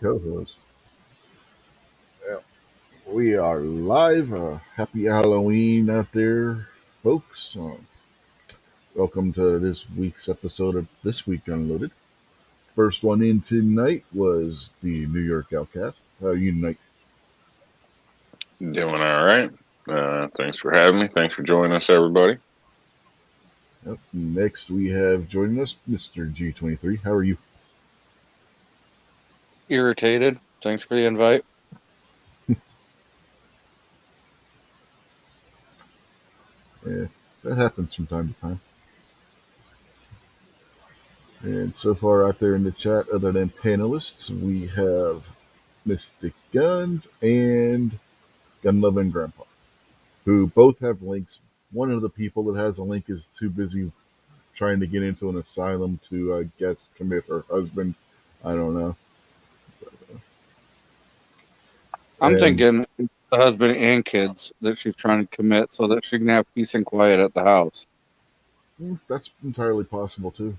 co-host. Yeah, we are live. Happy Halloween out there, folks. Welcome to this week's episode of This Week Unloaded. First one in tonight was the New York Outcast. How are you tonight? Doing all right. Thanks for having me. Thanks for joining us, everybody. Yep. Next, we have joining us Mr. G23. How are you? Irritated. Thanks for the invite. Yeah, that happens from time to time. And so far out there in the chat, other than panelists, we have Mystic Guns and Gun Loving Grandpa, who both have links. One of the people that has a link is too busy trying to get into an asylum to, I guess, commit her husband. I don't know. I'm And thinking the husband and kids that she's trying to commit so that she can have peace and quiet at the house. that's entirely possible too.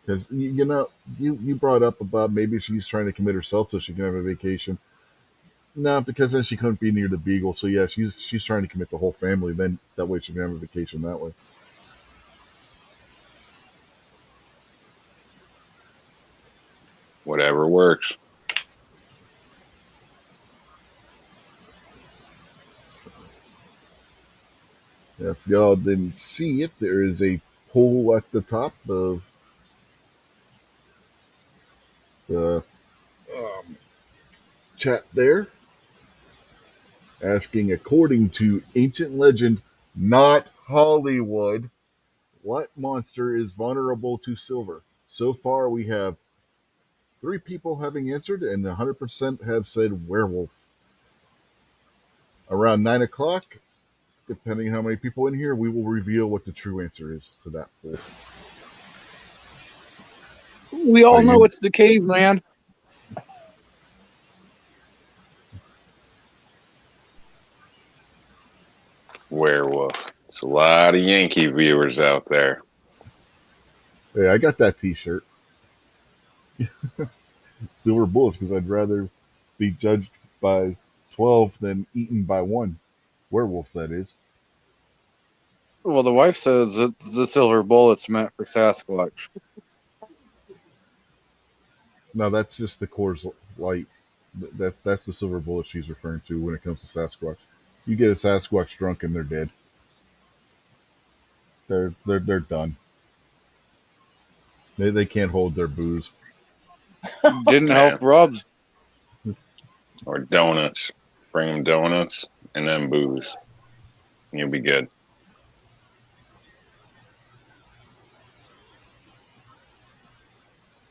Because you brought up about maybe she's trying to commit herself so she can have a vacation. No, because then she couldn't be near the beagle. So yeah, she's trying to commit the whole family. Then that way she can have a vacation that way. Whatever works. If y'all didn't see it, there is a poll at the top of the um, chat there, asking, according to ancient legend, not Hollywood, what monster is vulnerable to silver? So far, we have three people having answered, and 100% have said werewolf. Around 9 o'clock, depending on how many people in here, we will reveal what the true answer is to that poll. We all know you- it's the caveman. Werewolf. It's a lot of Yankee viewers out there. Hey, I got that T-shirt. Silver bullets, because I'd rather be judged by 12 than eaten by one. Werewolf, that is. Well, the wife says that the silver bullet's meant for Sasquatch. No, that's just the Coors Light. That's the silver bullet she's referring to when it comes to Sasquatch. You get a Sasquatch drunk and they're dead. They're done. They can't hold their booze. Didn't Man. help Rob's. Or donuts. Bring them donuts and then booze. You'll be good.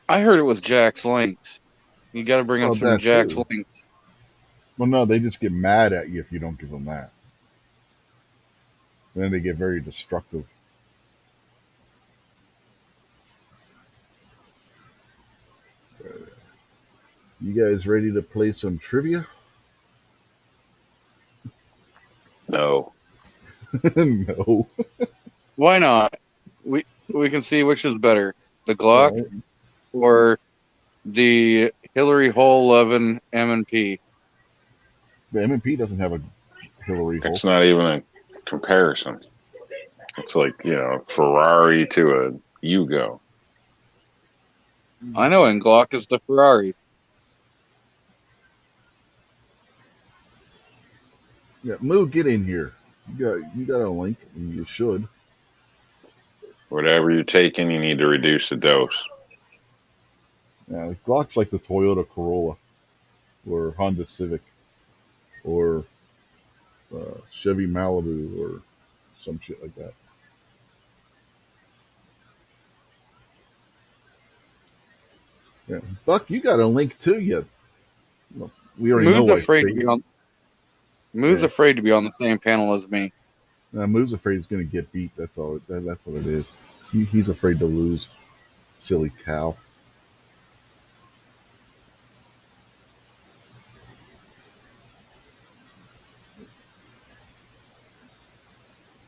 I heard it was Jack's Links. You got to bring him Oh, some that Jack's too. Links. Well, no, they just get mad at you if you don't give them that. And then they get very destructive. You guys ready to play some trivia? No. No. Why not? We can see which is better, the All Glock right. or the Hillary Hole 11 M&P. The M&P doesn't have a Hillary hole. It's not even a comparison. It's like, Ferrari to a Yugo. I know, and Glock is the Ferrari. Yeah, Moo, get in here. You got a link, and you should. Whatever you're taking, you need to reduce the dose. Yeah, Glock's like the Toyota Corolla, or Honda Civic, or Chevy Malibu, or some shit like that. Yeah, Buck, you got a link too. Yet we already know Moo's why. afraid to be on. Moo's Yeah. afraid to be on the same panel as me. Moo's afraid he's going to get beat. That's all. That's what it is. He's afraid to lose. Silly cow.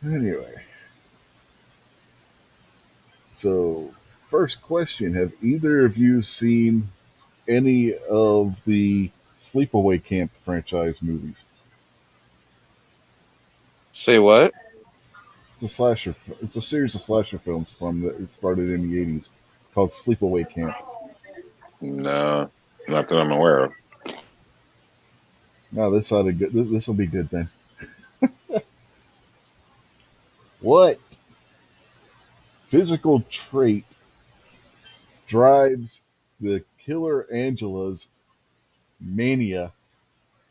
Anyway, so first question: have either of you seen any of the Sleepaway Camp franchise movies? Say what? It's a slasher. It's a series of slasher films from that it started in the '80s called Sleepaway Camp. No, not that I'm aware of. No, this ought to good. This will be good then. What physical trait drives the killer Angela's mania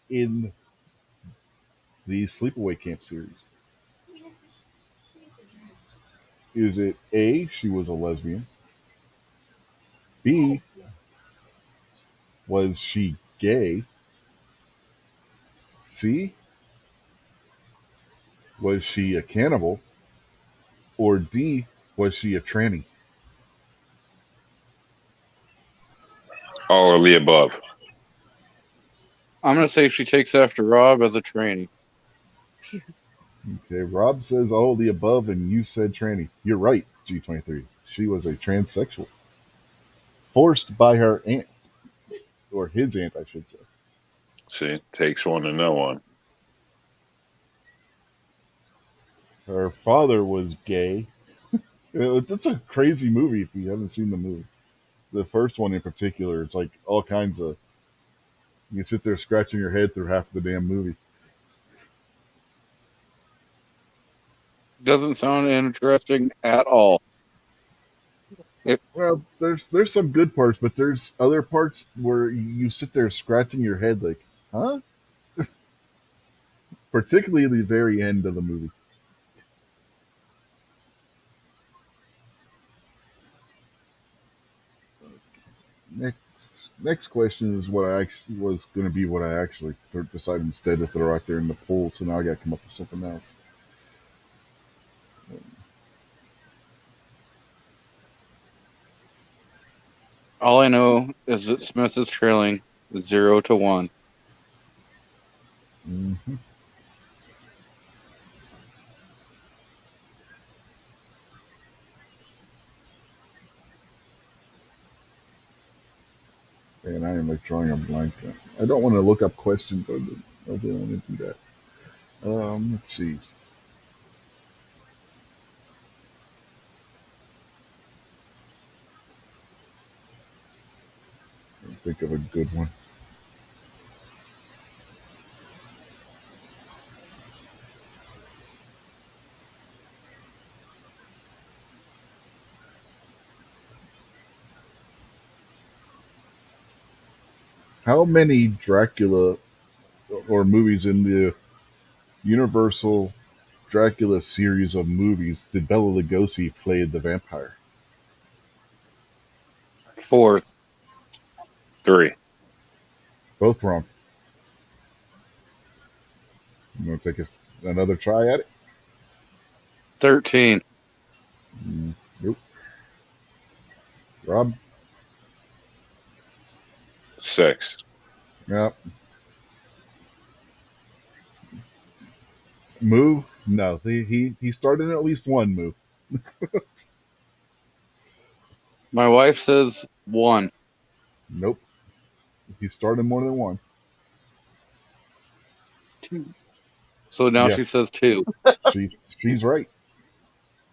in the Sleepaway Camp series? Is it A, she was a lesbian? B, was she gay? C, was she a cannibal? Or D, was she a tranny? All of the above. I'm gonna say she takes after Rob as a tranny. Okay, Rob says all of the above, and you said tranny. You're right, G23. She was a transsexual, forced by her aunt, or his aunt, I should say. See, takes one to know one. Her father was gay. It's a crazy movie if you haven't seen the movie. The first one in particular, it's like all kinds of. You sit there scratching your head through half the damn movie. Doesn't sound interesting at all. Well, there's some good parts, but there's other parts where you sit there scratching your head like, huh? Particularly the very end of the movie. Next question is what I actually was going to be what I actually decided instead to throw out there in the poll. So now I got to come up with something else. All I know is that Smith is trailing 0-1. Mm-hmm. And I am like drawing a blank. I don't want to look up questions. I don't want to do that. Let's see. Think of a good one. How many Dracula or movies in the Universal Dracula series of movies did Bela Lugosi play the vampire? 4. 3. Both wrong. You want to take another try at it? 13. Nope. Rob? 6. Yep. Moo? No. He started in at least one Moo. My wife says 1. Nope. He started more than one. 2. So now Yeah. she says 2. She's right.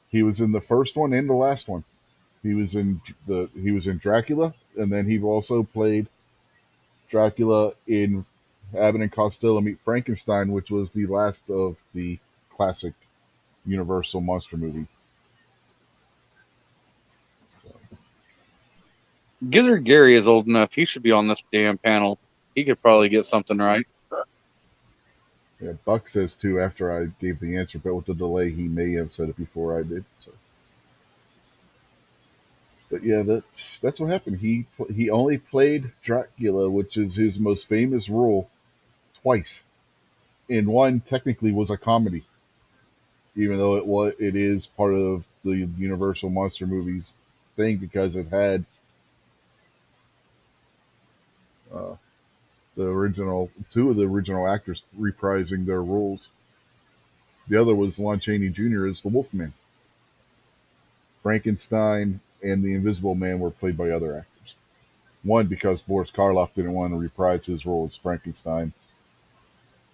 He was in the first one and the last one. He was in Dracula, and then he also played Dracula in Abbott and Costello Meet Frankenstein, which was the last of the classic Universal monster movie. So, Gizzard Gary is old enough. He should be on this damn panel. He could probably get something right. yeah, Buck says too. After I gave the answer, but with the delay, he may have said it before I did. So, but yeah, that's what happened. He only played Dracula, which is his most famous role, twice. And one technically was a comedy, even though it is part of the Universal monster movies thing because it had uh, the original two of the original actors reprising their roles. The other was Lon Chaney Jr. as the Wolfman. Frankenstein and the Invisible Man were played by other actors. One, because Boris Karloff didn't want to reprise his role as Frankenstein,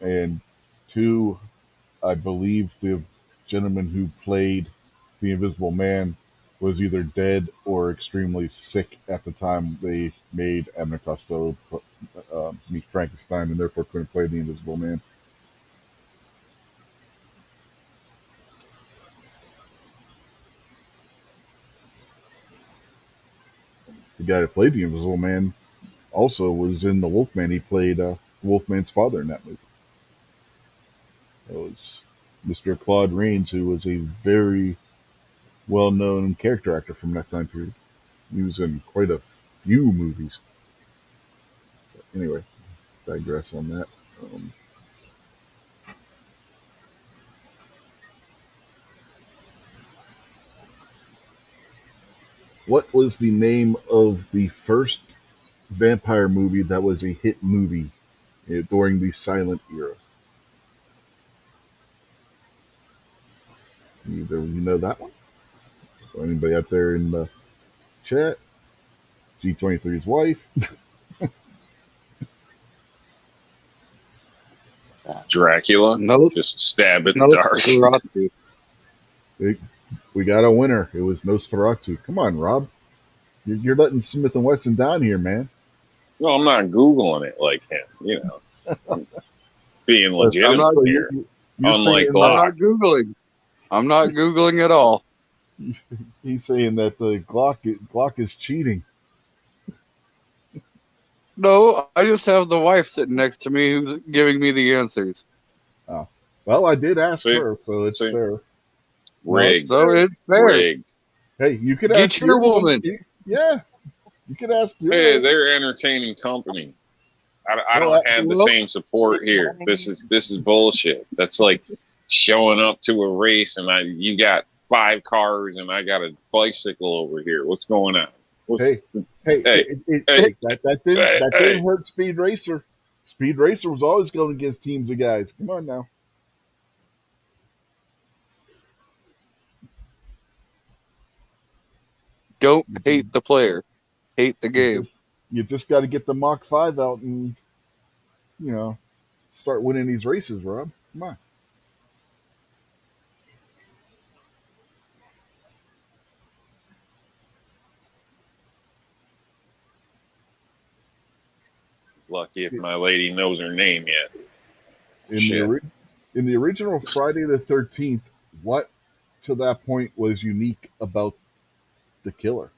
and two, I believe the gentleman who played the Invisible Man was either dead or extremely sick at the time they made Abbott Costello meet Frankenstein, and therefore couldn't play the Invisible Man. The guy that played the Invisible Man also was in The Wolfman. He played Wolfman's father in that movie. It was Mr. Claude Rains, who was a very well-known character actor from that time period. He was in quite a few movies. But anyway, digress on that. Um, what was the name of the first vampire movie that was a hit movie during the silent era? Either you know that one, or anybody out there in the chat, G23's wife. Dracula. No, Just stab in the no dark. Nosferatu. We got a winner. It was Nosferatu. Come on, Rob. You're letting Smith and Wesson down here, man. No, I'm not Googling it like him. You know, I'm being I'm legitimate not. here. You're Unlike saying I'm Glock. not googling. I'm not googling at all. he's saying that the Glock is cheating. No, I just have the wife sitting next to me who's giving me the answers. Oh, well, I did ask See? her, so it's See? fair. Rigged. So it's fair. Rigged. Hey, you could Get ask your woman. Yeah, you could ask your. Hey, they're entertaining company. I Well, don't have the well- same support here. This is bullshit. That's like showing up to a race and you got 5 cars and I got a bicycle over here. What's going on? Hey, Hey, that didn't hurt Speed Racer. Speed Racer was always going against teams of guys. Come on now. Don't hate the player. Hate the game. You just got to get the Mach 5 out and, start winning these races, Rob. Come on. Lucky if my lady knows her name yet. In the original Friday the 13th, what to that point was unique about the killer?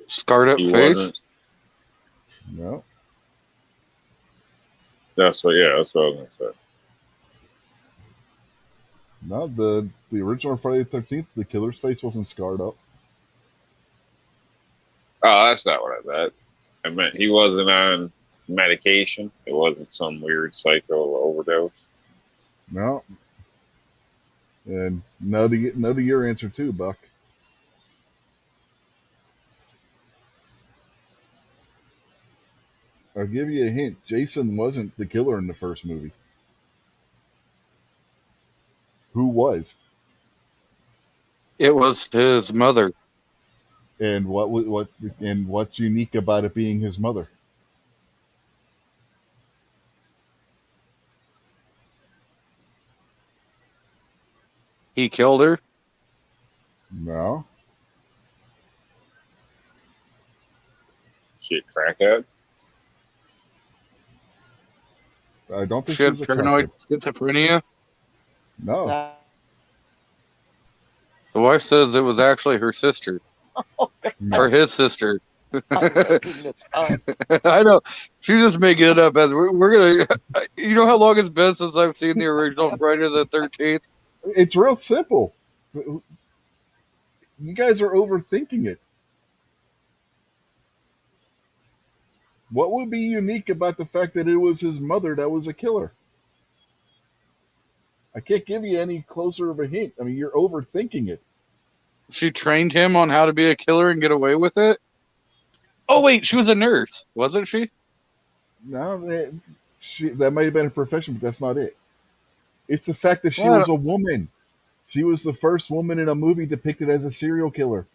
Scarred up He face. wasn't. No. That's what I was gonna say. No, the original Friday the 13th, the killer's face wasn't scarred up. Oh, that's not what I meant. I meant he wasn't on medication. It wasn't some weird psycho overdose. No. And no to your answer too, Buck. I'll give you a hint. Jason wasn't the killer in the first movie. Who was? It was his mother. And what's unique about it being his mother? He killed her. No. Shit, crackhead. I don't think She had was a paranoid crackhead. schizophrenia. No. The wife says it was actually her sister. Or his sister. I know. She's just making it up as we're gonna. You know how long it's been since I've seen the original Friday the 13th? It's real simple. You guys are overthinking it. What would be unique about the fact that it was his mother that was a killer? I can't give you any closer of a hint. I mean, you're overthinking it. she trained him on how to be a killer and get away with it. Oh wait, she was a nurse, wasn't she? No, that might have been a profession, but that's not it. It's the fact that she Well, was a woman. She was the first woman in a movie depicted as a serial killer.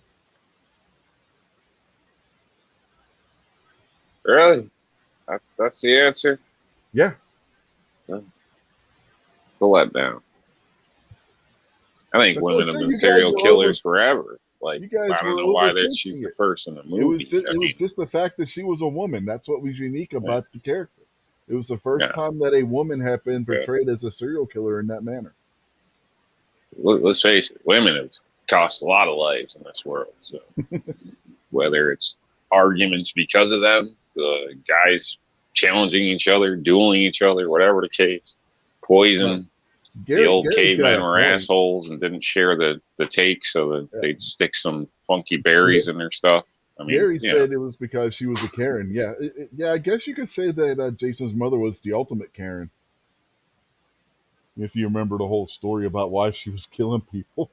Really? That's the answer? Yeah. It's a letdown. I think That's what women I'm have saying. been You guys serial were killers forever. Like, You guys I don't were know why that she's overthinking the it. first in the It movie. was just, I it mean, was just the fact that she was a woman. That's what was unique about the character. It was the first yeah. time that a woman had been Yeah. portrayed as a serial killer in that manner. Let's face it, women have cost a lot of lives in this world. So whether it's arguments because of them, the guys challenging each other, dueling each other, whatever the case, poison. The old cavemen were assholes and didn't share the take, so that they'd stick some funky berries in their stuff. I mean, Gary said it was because she was a Karen. Yeah, yeah. I guess you could say that Jason's mother was the ultimate Karen. If you remember the whole story about why she was killing people.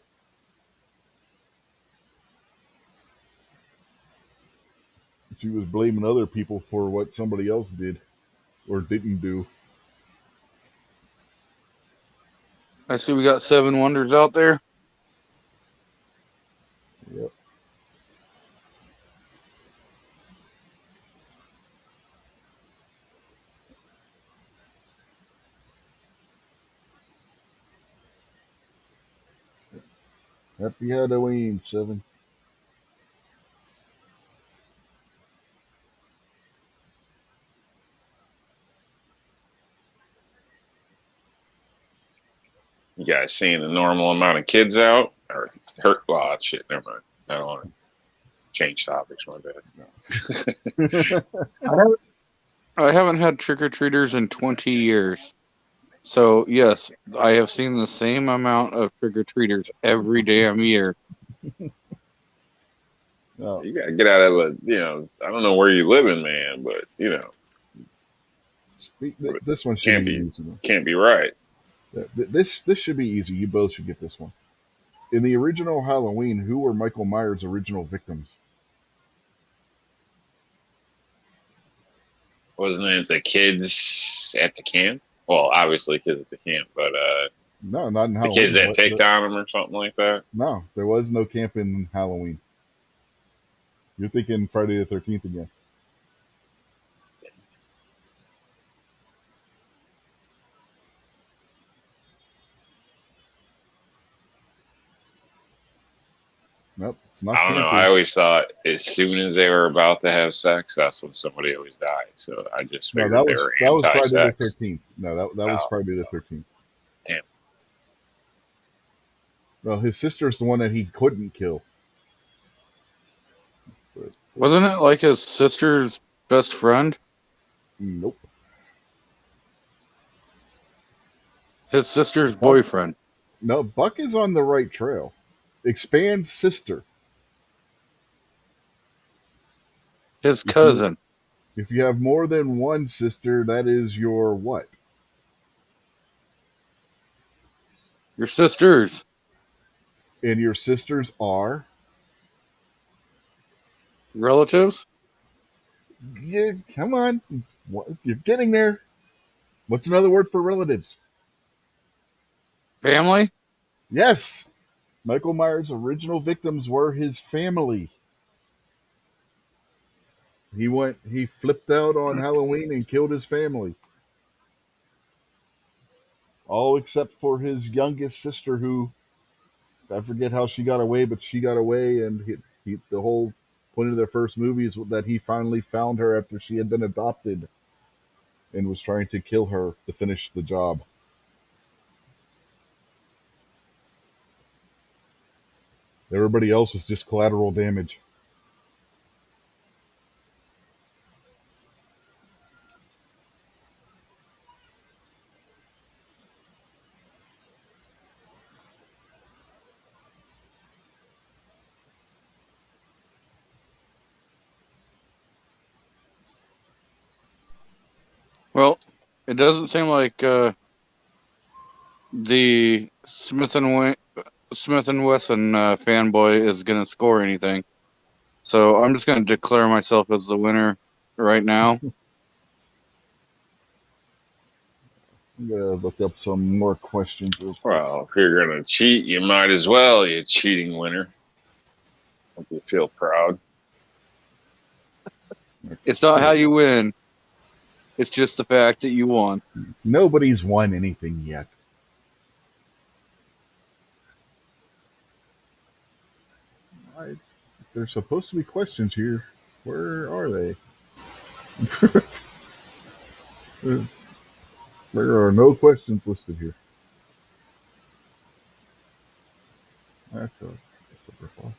She was blaming other people for what somebody else did or didn't do. I see we got 7 Wonders out there. Yep. Happy Halloween, 7. you guys seeing the normal amount of kids out or hurt? Well, shit, never mind. I don't want to change topics. My bad. I haven't had trick-or-treaters in 20 years. So, yes, I have seen the same amount of trick-or-treaters every damn year. Oh. You gotta get out of it. I don't know where you live in, man, but This one should be easy. Can't be right. This should be easy. You both should get this one. In the original Halloween, who were Michael Myers' original victims? Wasn't it the kids at the camp? Well, obviously kids at the camp, but No, not in Halloween. the kids that picked on them or something like that. No, there was no camp in Halloween. You're thinking Friday the 13th again. Nope, it's not. I don't know. I always thought as soon as they were about to have sex, that's when somebody always died. So I just figured that they were was Friday the anti-sex. 13th. No, that was Friday the 13th. Damn. Well, his sister's the one that he couldn't kill. Wasn't it like his sister's best friend? Nope. His sister's boyfriend. No, Buck is on the right trail. Expand sister. His cousin. If you have more than one sister, that is your what? Your sisters. And your sisters are? Relatives? Yeah, come on. You're getting there. What's another word for relatives? Family? Yes. Michael Myers' original victims were his family. He flipped out on Halloween and killed his family. All except for his youngest sister, who, I forget how she got away, but she got away, and the whole point of their first movie is that he finally found her after she had been adopted and was trying to kill her to finish the job. Everybody else was just collateral damage. Well, it doesn't seem like the Smith and Smith and Wesson fanboy is going to score anything. So I'm just going to declare myself as the winner right now. I'm gonna look up some more questions real quick. Well, if you're gonna cheat, you might as well. You cheating winner. Hope you feel proud. It's not how you win. It's just the fact that you won. Nobody's won anything yet. There's supposed to be questions here. Where are they? There are no questions listed here. That's a ripoff.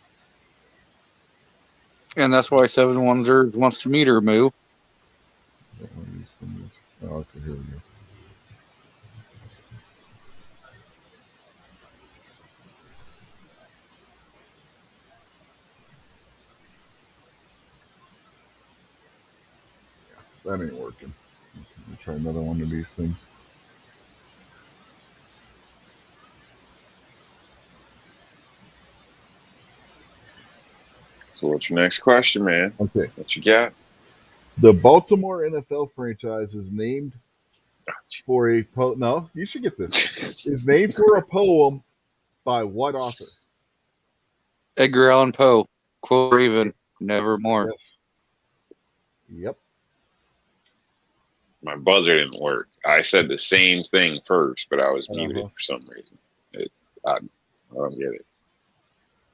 And that's why Seven Wonders wants to meet her, Moo. What one of these things? Oh, okay, here we go. That ain't working. Let me try another one of these things. So, what's your next question, man? Okay. What you got? The Baltimore NFL franchise is named for a poem. No, you should get this. Is named for a poem by what author? Edgar Allan Poe. Quote even, nevermore. Yes. Yep. My buzzer didn't work. I said the same thing first, but I was muted for some reason. I don't get it.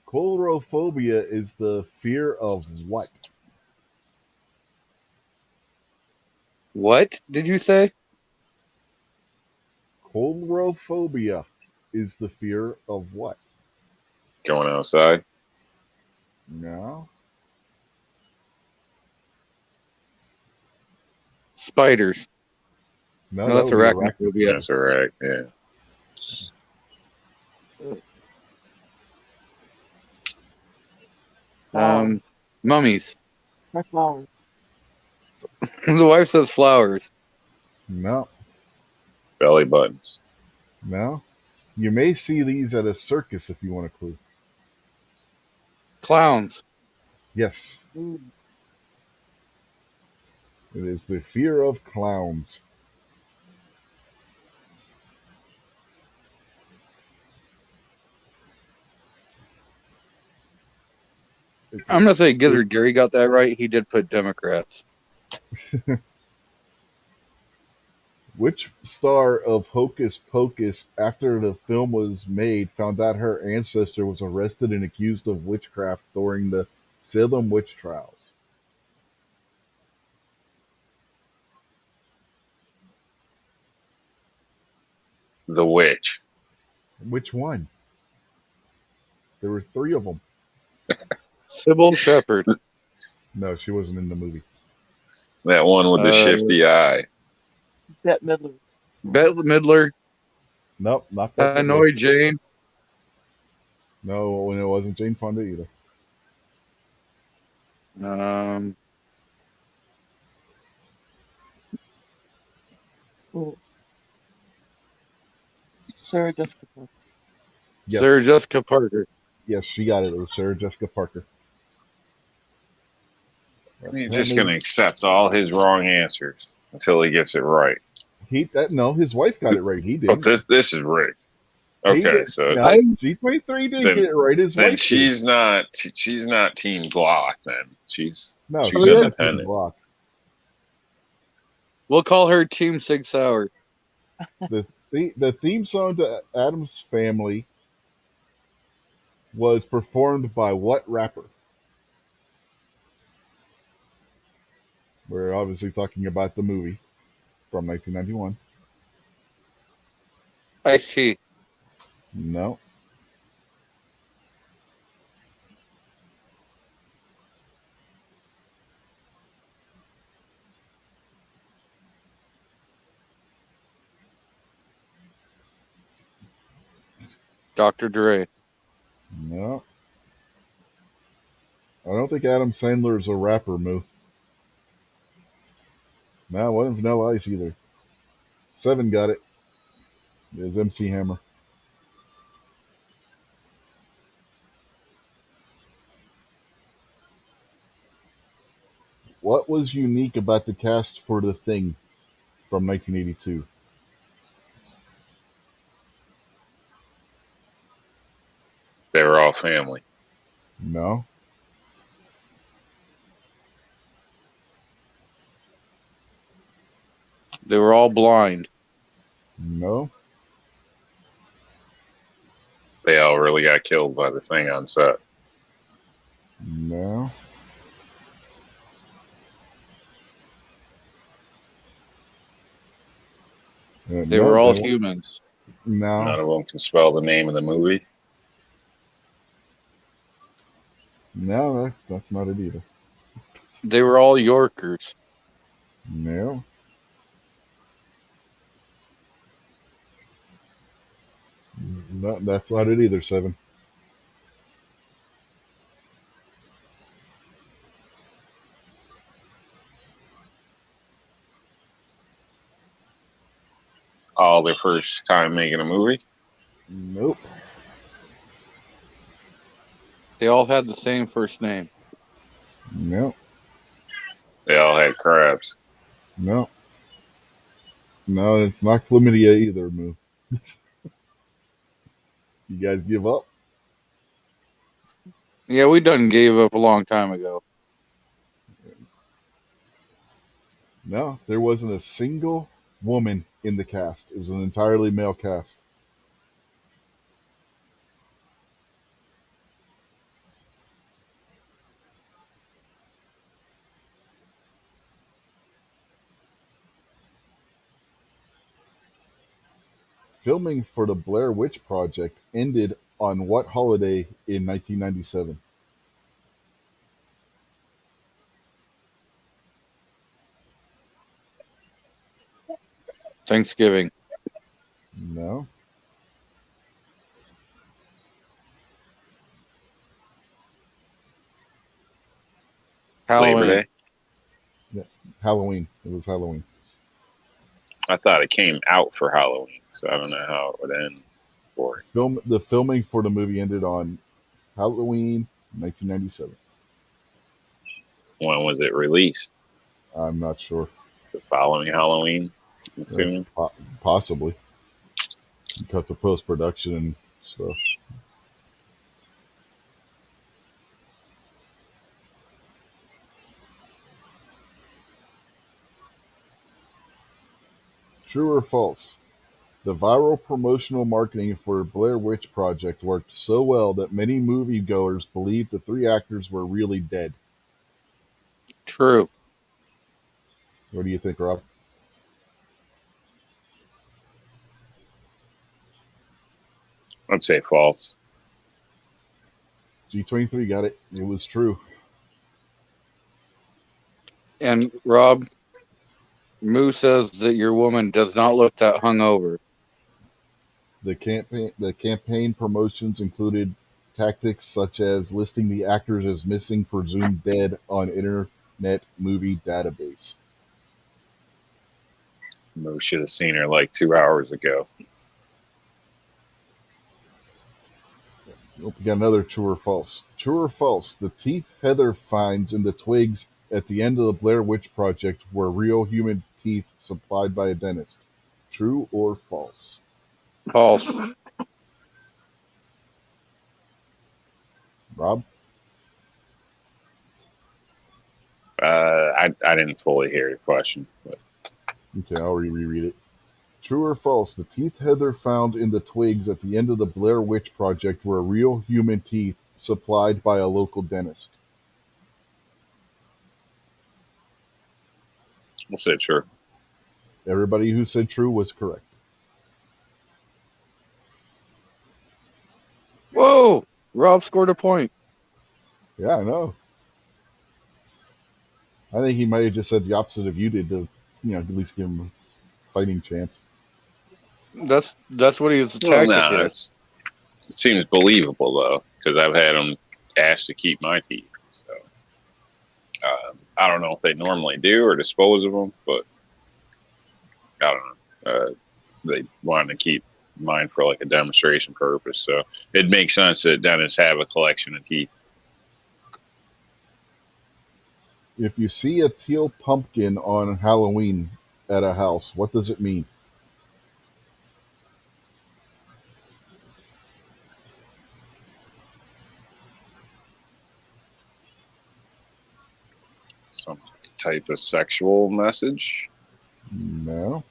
Coulrophobia is the fear of what? What did you say? Coulrophobia is the fear of what? Going outside. No. Spiders. No, No, that's that would be arachnophobia. That's all right. Yeah. Mummies. My flowers. The wife says flowers. No. Belly buttons. No. You may see these at a circus if you want a clue. Clowns. Yes. Mm. It is the fear of clowns. I'm gonna say Gizzard Gary got that right. He did put Democrats. Which star of Hocus Pocus, after the film was made, found out her ancestor was arrested and accused of witchcraft during the Salem witch trials? The witch. Which one? There were 3 of them. Sybil Shepherd. No, she wasn't in the movie. That one with the shifty eye. Bette Midler. Bette Midler. Nope, not that. Hanoi Jane. No, and it wasn't Jane Fonda either. Oh. Sarah Jessica Parker. Yes. Sarah Jessica Parker. Yes, she got it. It was Sarah Jessica Parker. He's just going to accept all his wrong answers until he gets it right. No, his wife got it right. He Oh, did. this is rigged. He Okay, did. so No, G23 didn't then- get it right. His then wife she's not Team Glock. Then she's did. No, she's she's not Team independent. Glock. We'll call her Team Sig Sauer. The theme song to Addams Family was performed by what rapper? We're obviously talking about the movie from 1991. Ice-T. No. Dr. Dre. No. I don't think Adam Sandler is a rapper, Moo. No, it wasn't Vanilla Ice either. 7 got it. It was MC Hammer. What was unique about the cast for The Thing from 1982? They were all family. No. They were all blind. No. They all really got killed by the thing on set. No. They No, were all they weren't. humans. No. None of them can spell the name of the movie. No, that's not it either. They were all Yorkers. No. No, that's not it either, Seven. All their first time making a movie. Nope. They all had the same first name. No. They all had crabs. No. No, it's not chlamydia either, Moo. You guys give up? Yeah, we done gave up a long time ago. No, there wasn't a single woman in the cast. It was an entirely male cast. Filming for the Blair Witch Project ended on what holiday in 1997? Thanksgiving. No. Labor Halloween. Day. Halloween. It was Halloween. I thought it came out for Halloween, so I don't know how it would end for it. The filming for the movie ended on Halloween 1997. When was it released? I'm not sure. The following Halloween, I'm assuming. Possibly. Because of post production and stuff. True or false? The viral promotional marketing for Blair Witch Project worked so well that many moviegoers believed the three actors were really dead. True. What do you think, Rob? I'd say false. G23 got it. It was true. And Rob, Moo says that your woman does not look that hungover. The campaign promotions included tactics such as listing the actors as missing, presumed dead on Internet Movie Database. Mo should have seen her like 2 hours ago. Oh, we got another true or false. True or false? The teeth Heather finds in the twigs at the end of the Blair Witch Project were real human teeth supplied by a dentist. True or false? False. Rob? I didn't fully hear the question. But Okay, I'll reread it. True or false? The teeth Heather found in the twigs at the end of the Blair Witch Project were real human teeth supplied by a local dentist. we'll say true. Everybody who said true was correct. Whoa! Rob scored a point. Yeah, I know. I think he might have just said the opposite of you did to, at least give him a fighting chance. That's what his Well, tactic no, is. it seems believable though, because I've had them asked to keep my teeth. So I don't know if they normally do or dispose of them, but I don't know. They wanted to keep mine for like a demonstration purpose, so it makes sense that dentists have a collection of teeth. If you see a teal pumpkin on Halloween at a house, what does it mean? Some type of sexual message. No.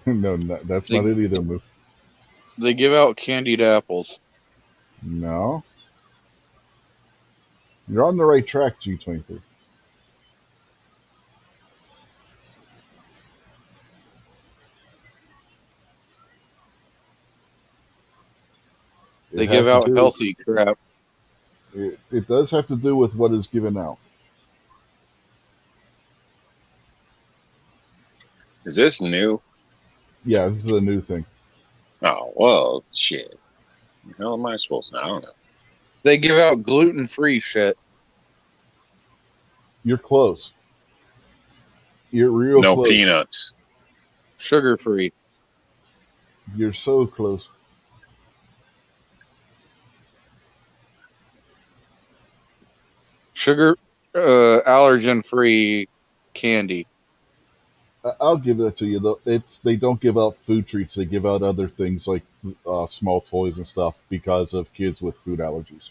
No, that's They, not it either, Moo. they give out candied apples. No. You're on the right track, G23. It They give has to out do. healthy crap. It does have to do with what is given out. Is this new? Yeah, this is a new thing. Oh, well, shit. The hell am I supposed to know? I don't know. They give out gluten-free shit. You're close. You're real No close. peanuts. Sugar-free. You're so close. Sugar, allergen-free candy. I'll give that to you though. They don't give out food treats. They give out other things like small toys and stuff because of kids with food allergies.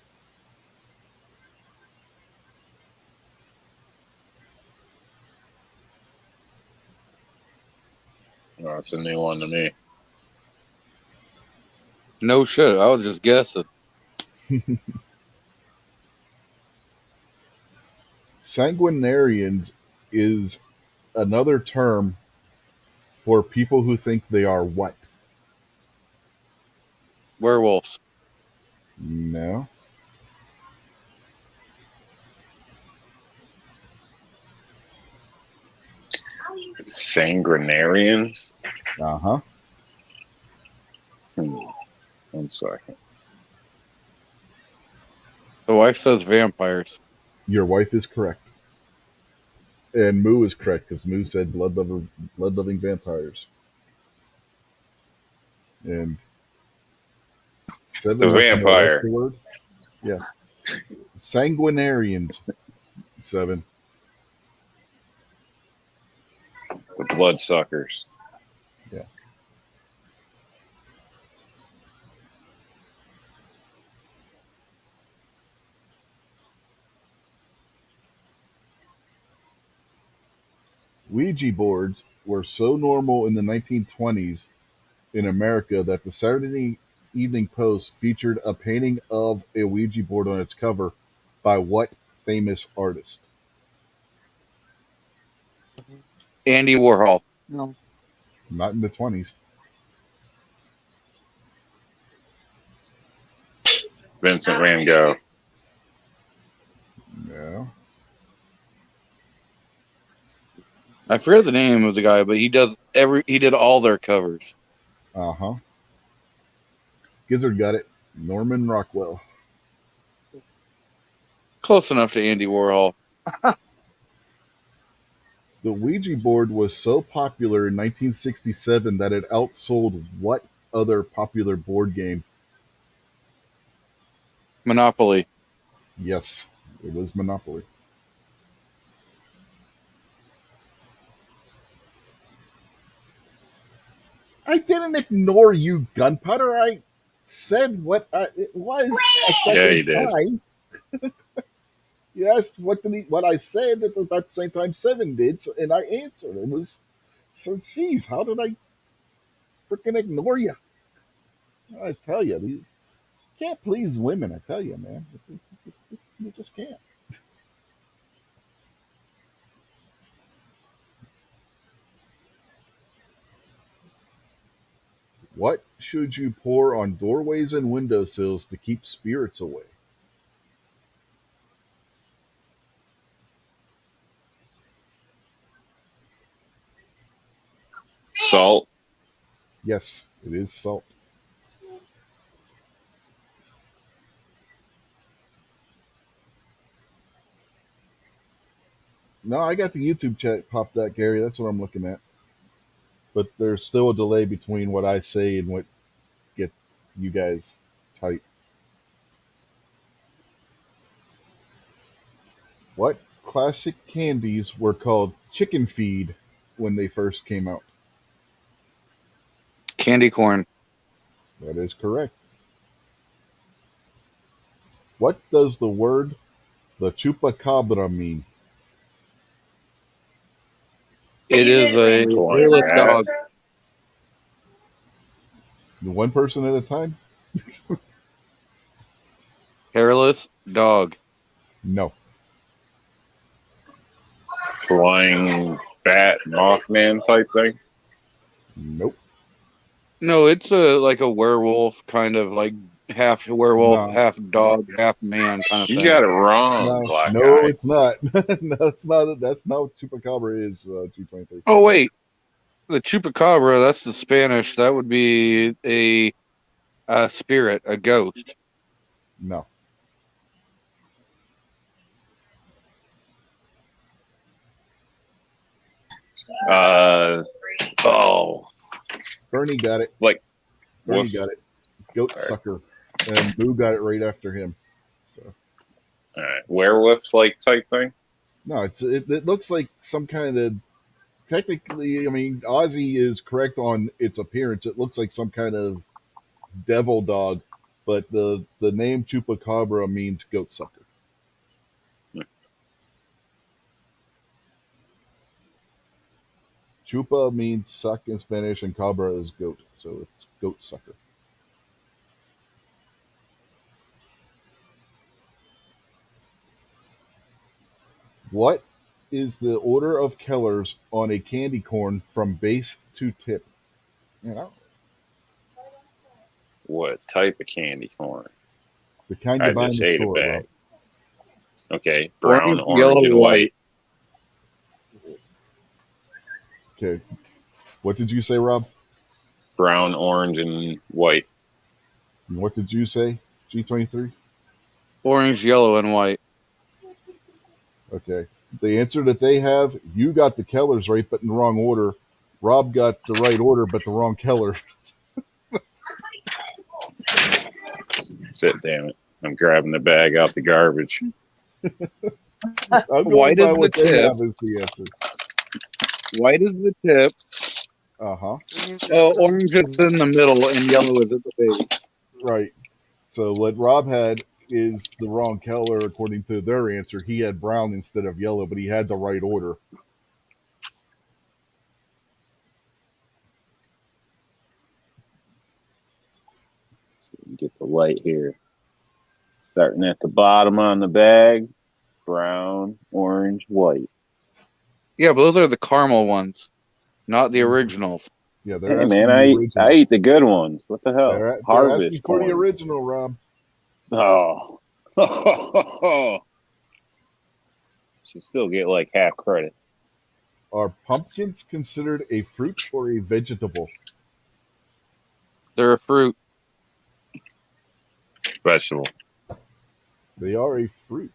Oh, it's a new one to me. No shit. I was just guessing. Sanguinarians is another term for people who think they are what? Werewolves. No. Sanguinarians? Uh huh. One second. The wife says vampires. Your wife is correct. And Moo is correct because Moo said blood-loving vampires. And Seven The wants to know what's vampire. the word? Yeah. Sanguinarians. Seven. The bloodsuckers. Yeah. Ouija boards were so normal in the 1920s in America that the Saturday Evening Post featured a painting of a Ouija board on its cover by what famous artist? Andy Warhol. No. Not in the 20s. Vincent Van Gogh. No. I forget the name of the guy, but he did all their covers. Uh-huh. Gizzard got it. Norman Rockwell. Close enough to Andy Warhol. The Ouija board was so popular in 1967 that it outsold what other popular board game? Monopoly. Yes, it was Monopoly. I didn't ignore you, Gunpowder. I said what it was. Yeah, you did. Time. You asked what I said at about the same time Seven did, and I answered. It was so. Geez, how did I freaking ignore you? I tell you, you can't please women. I tell you, man, you just can't. What should you pour on doorways and windowsills to keep spirits away? Salt. Yes, it is salt. No, I got the YouTube chat popped out, Gary. That's what I'm looking at. But there's still a delay between what I say and what get You guys type. What classic candies were called chicken feed when they first came out? Candy corn. That is correct. What does the word the chupacabra mean? It is a Corn hairless rat. dog. One person at a time? Hairless dog. No. Flying bat Mothman type thing. Nope. No, it's like a werewolf, kind of like half werewolf, No. half dog, half man kind of You thing. got it wrong, No, Black no, Guy. it's not. No, it's not. That's not what chupacabra is. G23. Oh wait, the chupacabra. That's the Spanish. That would be a spirit, a ghost. No. Oh, Bernie got it. like Bernie woof. got it. Goat All right. sucker. And Boo got it right after him. So All right, werewolf like type thing. no, it looks like some kind of technically. I mean, Ozzy is correct on its appearance. It looks like some kind of devil dog, but the name chupacabra means goat sucker. Chupa means suck in Spanish, and cabra is goat, so it's goat sucker. What is the order of colors on a candy corn from base to tip? You know, What type of candy corn? the kind I you buy in just the ate a store, bag. Rob. Okay, brown, Orange, orange, yellow, and white. Okay. What did you say, Rob? Brown, orange, and white. And what did you say, G23? Orange, yellow, and white. Okay. The answer that they have, you got the colors right, but in the wrong order. Rob got the right order, but the wrong color. Sit, damn it! I'm grabbing the bag out the garbage. I'm White going by is what the they tip. have as the answer. White is the tip. Uh-huh. Orange is in the middle, and yellow is at the base. Right. So what Rob had is the wrong color according to their answer. He had brown instead of yellow, but he had the right order. Get the white here. Starting at the bottom on the bag. Brown, orange, white. Yeah, but those are the caramel ones, not the originals. Yeah, they're Hey asking man, the I original. eat the good ones. What the hell? They're asking Harvest for the corn. original, Rob. Oh. Should still get like half credit. Are pumpkins considered a fruit or a vegetable? They're a fruit. Vegetable. They are a fruit.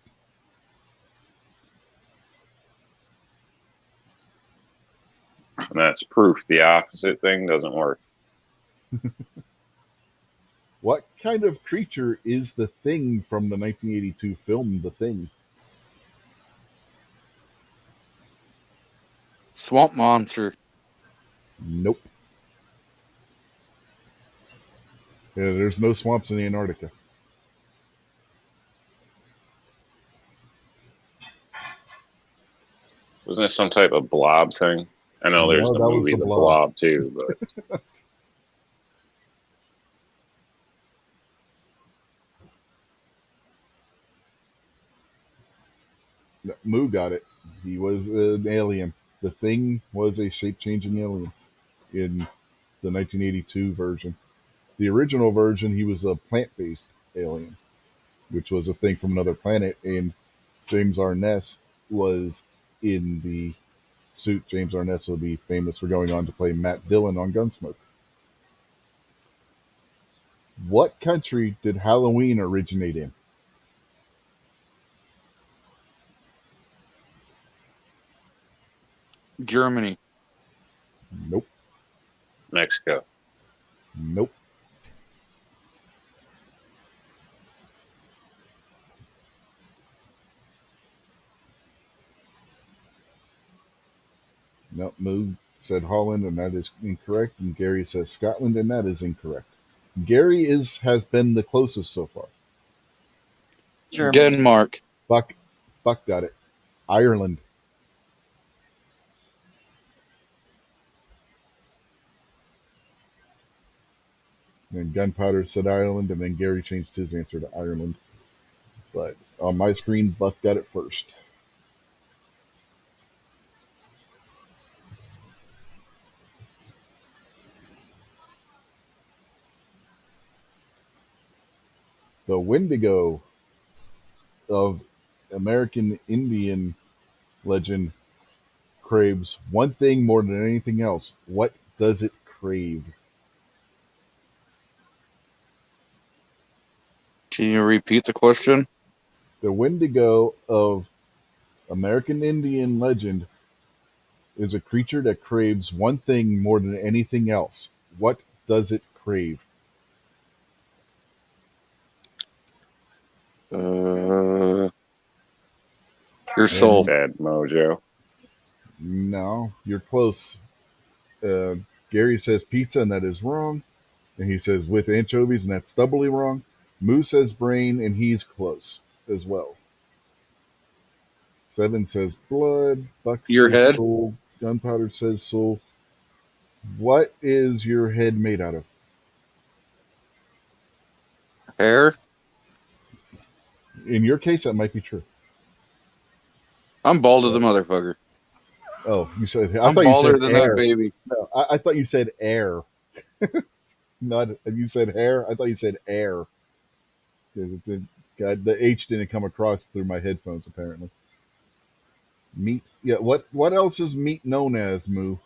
And that's proof the opposite thing doesn't work. What kind of creature is the Thing from the 1982 film The Thing? Swamp monster. Nope. Yeah, there's no swamps in Antarctica. Wasn't it some type of blob thing? I know there's No, the that was movie the The Blob. Blob too, but Moo got it. He was an alien. The Thing was a shape-changing alien in the 1982 version. The original version, he was a plant-based alien, which was a thing from another planet, and James Arness was in the suit. James Arness will be famous for going on to play Matt Dillon on Gunsmoke. What country did Halloween originate in? Germany. Nope. Mexico. Nope. No, Moo said Holland, and that is incorrect. And Gary says Scotland, and that is incorrect. Gary has been the closest so far. Germany. Denmark. Buck got it. Ireland. And Gunpowder said Ireland, and then Gary changed his answer to Ireland. But on my screen, Buck got it first. The Wendigo of American Indian legend craves one thing more than anything else. What does it crave? Can you repeat the question? The Wendigo of American Indian legend is a creature that craves one thing more than anything else. What does it crave? Your soul. soul. Bad mojo. No, you're close. Uh, Gary says pizza, and that is wrong. And he says with anchovies, and that's doubly wrong. Moo says brain, and he's close as well. Seven says blood. Buck Your says head? soul. Gunpowder says soul. What is your head made out of? Hair? In your case, that might be true. I'm bald as a motherfucker. Oh, you said. I'm thought you balder said than air. that baby. No, I thought you said air. Not you said hair. I thought you said air. God, the H didn't come across through my headphones apparently. Meat. Yeah. What else is meat known as, Moo?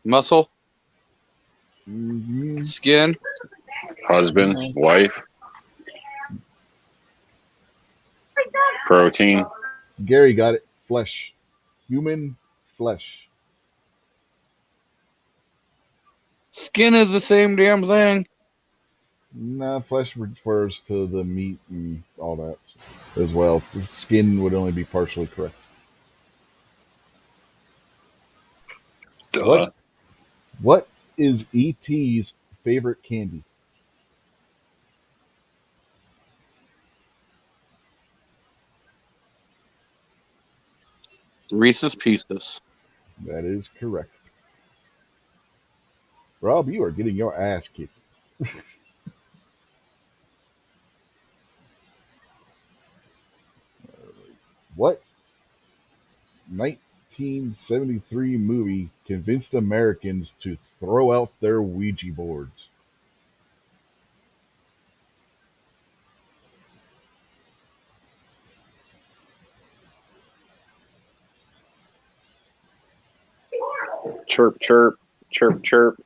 Muscle? Mm, Skin? Husband, wife, protein. Gary got it. Flesh. Human flesh. Skin is the same damn thing. Nah, flesh refers to the meat and all that as well. Skin would only be partially correct. Duh. What is E.T.'s favorite candy? Reese's Pieces. That is correct. Rob, you are getting your ass kicked. What 1973 movie convinced Americans to throw out their Ouija boards? Chirp, chirp, chirp, chirp.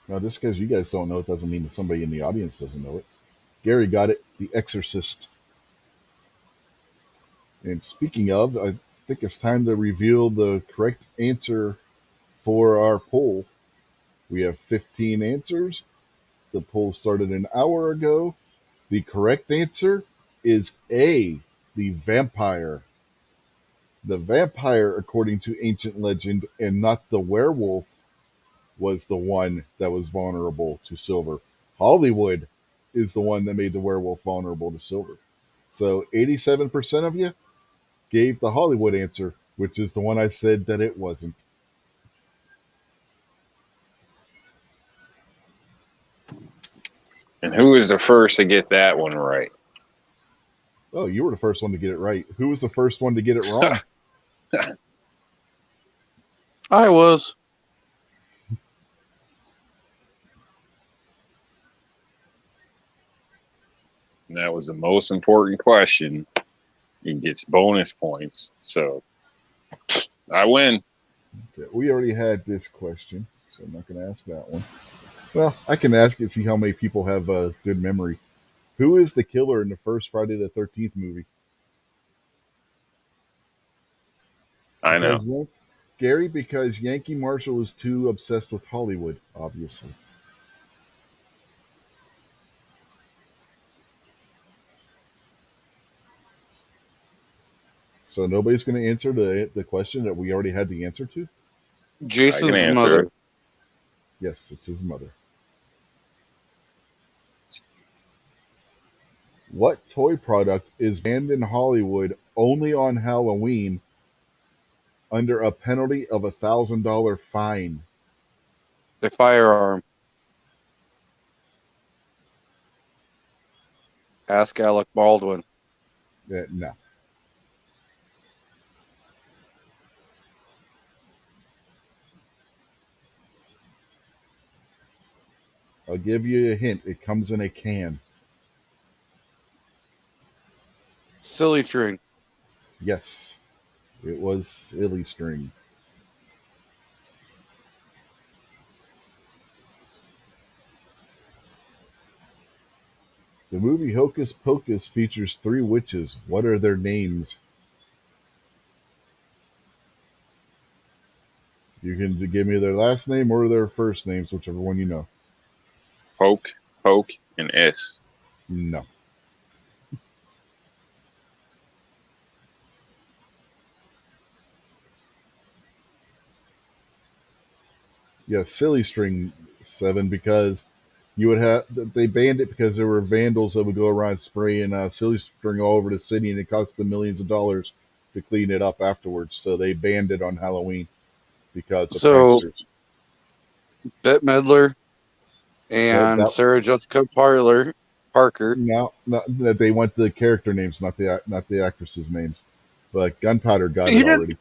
Now, just because you guys don't know it doesn't mean that somebody in the audience doesn't know it. Gary got it. The Exorcist. And speaking of, I think it's time to reveal the correct answer for our poll. We have 15 answers. The poll started an hour ago. The correct answer is A, the vampire. The vampire, according to ancient legend, and not the werewolf, was the one that was vulnerable to silver. Hollywood is the one that made the werewolf vulnerable to silver. So 87% of you gave the Hollywood answer, which is the one I said that it wasn't. And who was the first to get that one right? Oh, you were the first one to get it right. Who was the first one to get it wrong? I was. And that was the most important question. He gets bonus points. So I win. Okay, we already had this question, so I'm not going to ask that one. Well, I can ask it, see how many people have a good memory. Who is the killer in the first Friday the 13th movie? I know. Gary, because Yankee Marshall was too obsessed with Hollywood, obviously. So nobody's going to answer the question that we already had the answer to? I can Jason's answer mother. it. Yes, it's his mother. What toy product is banned in Hollywood only on Halloween under a penalty of $1,000 fine? A firearm. Ask Alec Baldwin. No. I'll give you a hint. It comes in a can. Silly string. Yes, it was silly string. The movie Hocus Pocus features 3 witches. What are their names? You can give me their last name or their first names, whichever one you know. Poke, poke, and S. No. Yeah, silly string 7 because you would have they banned it because there were vandals that would go around spraying silly string all over the city, and it cost them millions of dollars to clean it up afterwards. So they banned it on Halloween because of So pranksters. Bette Midler and That Sarah Jessica Parker. no, that they want the character names, not the actresses' names. But Gunpowder got You it didn't. already.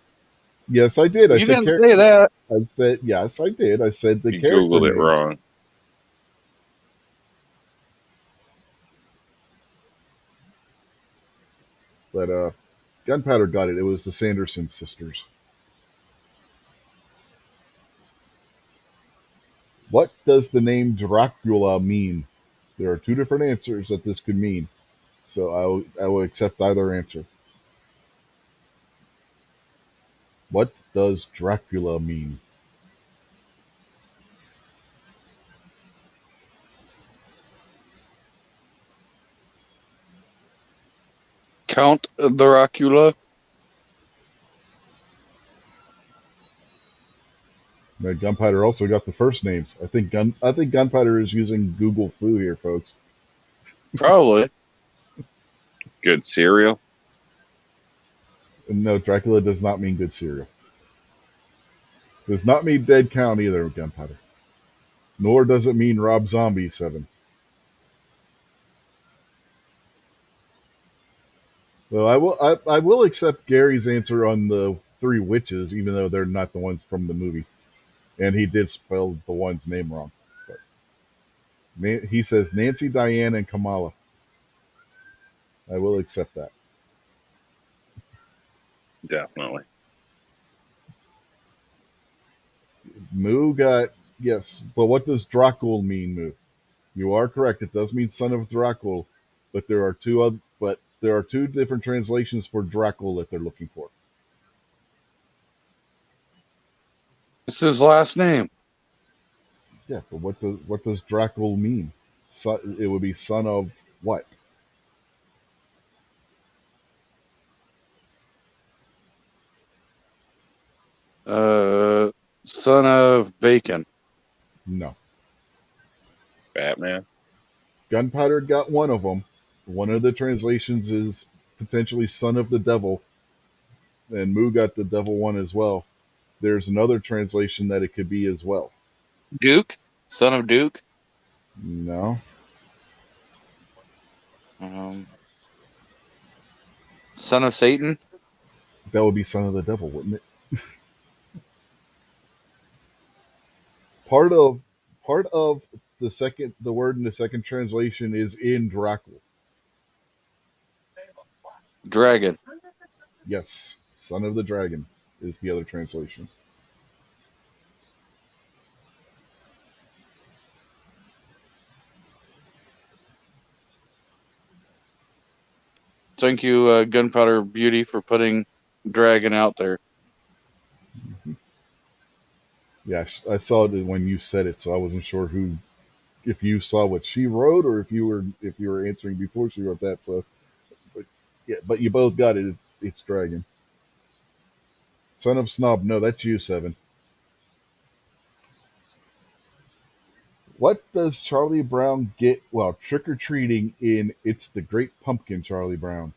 Yes, I did. I You said didn't say that. I said yes, I did. I said the You character Googled it names. wrong. But Gunpowder got it. It was the Sanderson sisters. What does the name Dracula mean? There are 2 different answers that this could mean. So I will accept either answer. What does Dracula mean? Count Dracula. Now, Gunpowder also got the first names. I think Gunpowder is using Google Foo here, folks. Probably. Good cereal. And no, Dracula does not mean good cereal. Does not mean dead count either, Gunpowder. Nor does it mean Rob Zombie 7. Well, I will accept Gary's answer on the 3 witches, even though they're not the ones from the movie, and he did spell the one's name wrong. But he says Nancy, Diane, and Kamala. I will accept that. Definitely. Moo got yes, but what does Dracul mean, Moo? You are correct. It does mean son of Dracul, but there are two different translations for Dracul that they're looking for. It's his last name. Yeah, but what does Dracul mean? It would be son of what? Son of Bacon. No. Batman. Gunpowder got one of them. One of the translations is potentially son of the devil, and Moo got the devil one as well. There's another translation that it could be as well. Duke. Son of Duke. No. Son of Satan. That would be son of the devil, wouldn't it? Part of the word in the second translation is in Dracul. Dragon. Yes, son of the dragon is the other translation. Thank you, Gunpowder Beauty, for putting dragon out there. Yeah, I saw it when you said it, so I wasn't sure if you saw what she wrote or if you were answering before she wrote that. So, it's like, yeah, but you both got it. It's dragon. Son of Snob. No, that's you, Seven. What does Charlie Brown get while trick-or-treating in It's the Great Pumpkin, Charlie Brown?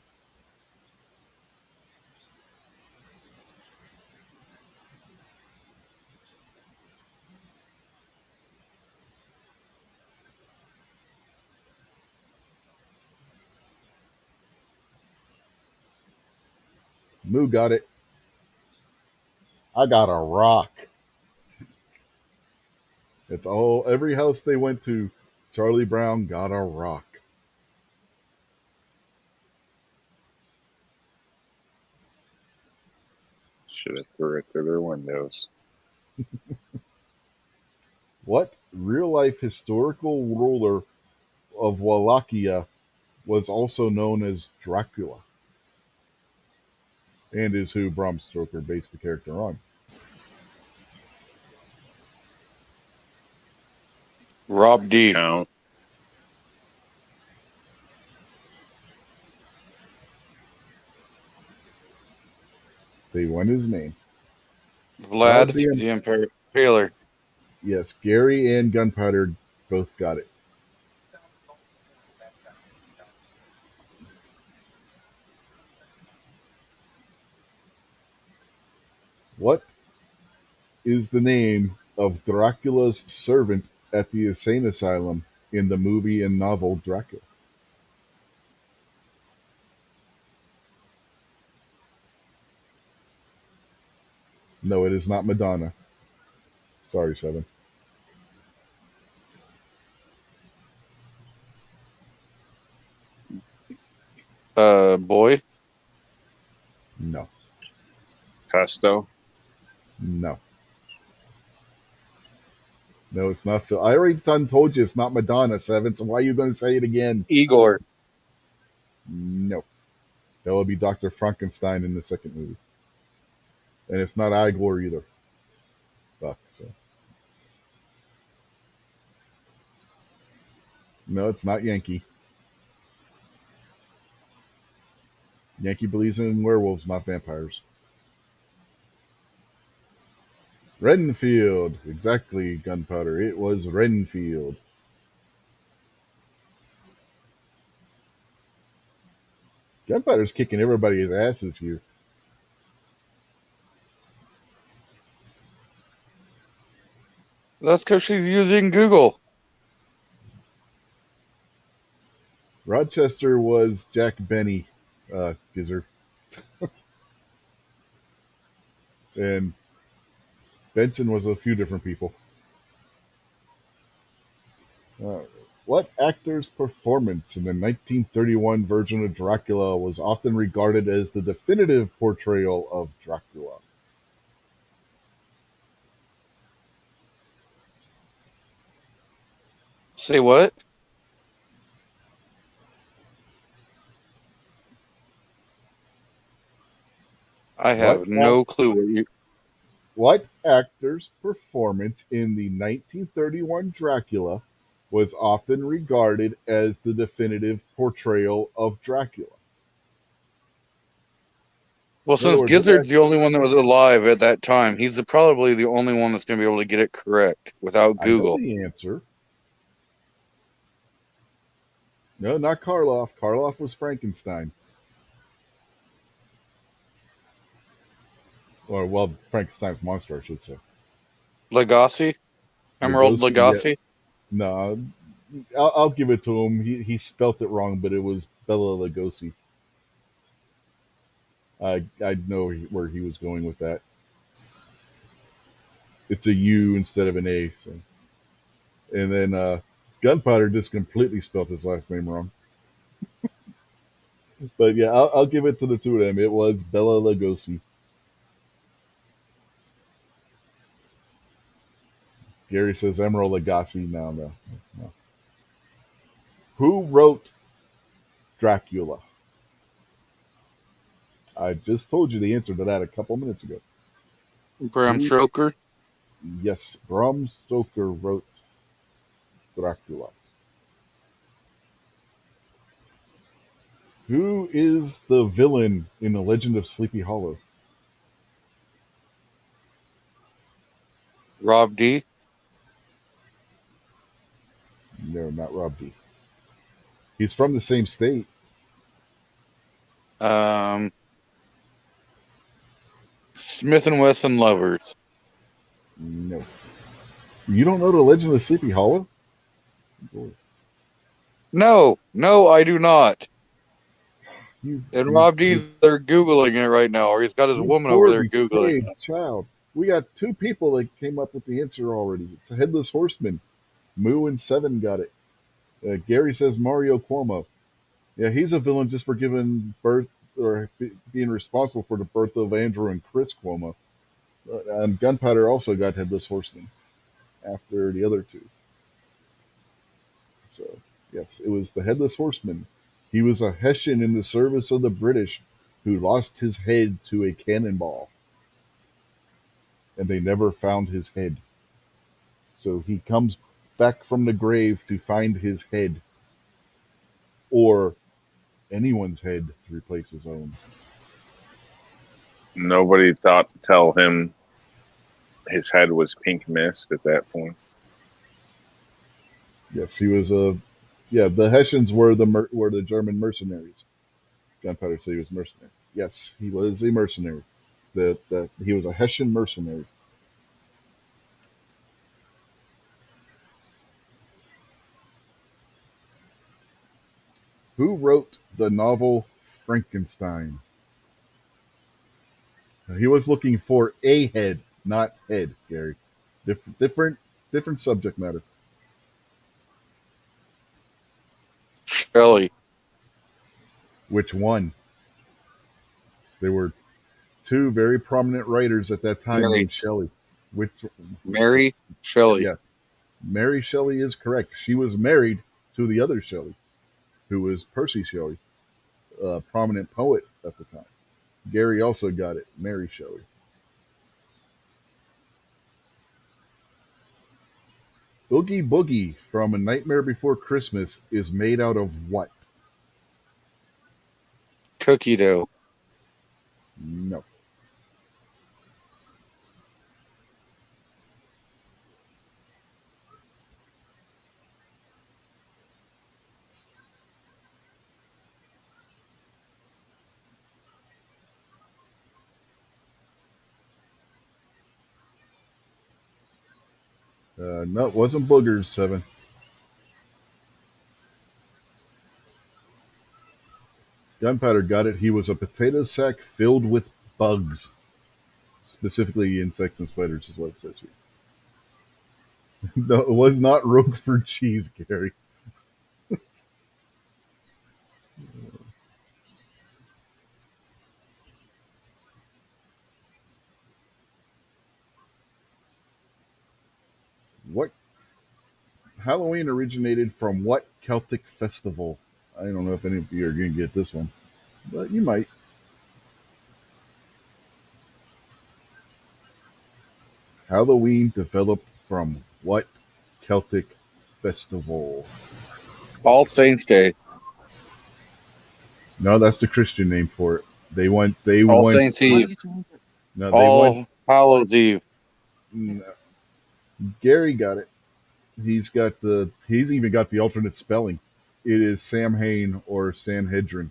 Moo got it. I got a rock. It's all, every house they went to, Charlie Brown got a rock. Should have threw it through their windows. What real-life historical ruler of Wallachia was also known as Dracula, and is who Bram Stoker based the character on? Rob D. Count. They won his name. Vlad Rob D. the Impaler. Yes, Gary and Gunpowder both got it. What is the name of Dracula's servant at the insane asylum in the movie and novel Dracula? No, it is not Madonna. Sorry, Seven. Boy. No. Pesto. No. No, it's not Phil. I already done told you it's not Madonna, Seven, so why are you going to say it again? Igor. No. That will be Dr. Frankenstein in the second movie. And it's not Igor either. Fuck, so. No, it's not Yankee. Yankee believes in werewolves, not vampires. Renfield. Exactly, Gunpowder. It was Renfield. Gunpowder's kicking everybody's asses here. That's because she's using Google. Rochester was Jack Benny, Gizzard. And Benson was a few different people. What actor's performance in the 1931 version of Dracula was often regarded as the definitive portrayal of Dracula? Say what? I have no clue What actor's performance in the 1931 Dracula was often regarded as the definitive portrayal of Dracula? Well, since words, Gizzard's the only one that was alive at that time, he's probably the only one that's going to be able to get it correct without I know Google. the answer. No, not Karloff. Karloff was Frankenstein. Or, well, Frankenstein's monster, I should say. Legacy? Emerald Lugosi, Legacy? yeah. No, I'll give it to him. He spelt it wrong, but it was Bela Lugosi. I know where he was going with that. It's a U instead of an A. So. And then Gunpowder just completely spelt his last name wrong. But yeah, I'll give it to the two of them. It was Bela Lugosi. Gary says Emerald Lagasse. No. Who wrote Dracula? I just told you the answer to that a couple minutes ago. Bram Stoker? Yes, Bram Stoker wrote Dracula. Who is the villain in The Legend of Sleepy Hollow? Rob D. No, not Rob D. He's from the same state. Smith and Wesson lovers. No. You don't know the Legend of Sleepy Hollow? Boy, No, I do not. you, And you, Rob D. They're googling it right now, or he's got his you woman over poor there googling. betrayed child. We got two people that came up with the answer already. It's a Headless Horseman. Moo and Seven got it. Gary says Mario Cuomo. Yeah, he's a villain just for giving birth or being responsible for the birth of Andrew and Chris Cuomo. And Gunpowder also got Headless Horseman after the other two. So, yes, it was the Headless Horseman. He was a Hessian in the service of the British who lost his head to a cannonball. And they never found his head. So he comes back from the grave to find his head. Or anyone's head to replace his own. Nobody thought to tell him his head was pink mist at that point. Yes, he was a. Yeah, the Hessians were the German mercenaries. Gunpowder said he was mercenary. Yes, he was a mercenary. That he was a Hessian mercenary. Who wrote the novel Frankenstein? He was looking for a head, not head, Gary. Different subject matter. Shelley. Which one? There were two very prominent writers at that time Mary. named Shelley. Which Mary Shelley. Yes, Mary Shelley is correct. She was married to the other Shelley, who was Percy Shelley, a prominent poet at the time. Gary also got it. Mary Shelley. Oogie Boogie from A Nightmare Before Christmas is made out of what? Cookie dough. No. No, it wasn't boogers, Seven. Gunpowder got it. He was a potato sack filled with bugs. Specifically insects and spiders is what it says here. No, it was not Roquefort cheese, Gary. What Halloween originated from what Celtic festival? I don't know if any of you are going to get this one, but you might. Halloween developed from what Celtic festival? All Saints Day. No, that's the Christian name for it. They went. All Saints Eve. No, they All went. Hallows Eve. No. Gary got it. He's even got the alternate spelling. It is Samhain or Sanhedrin.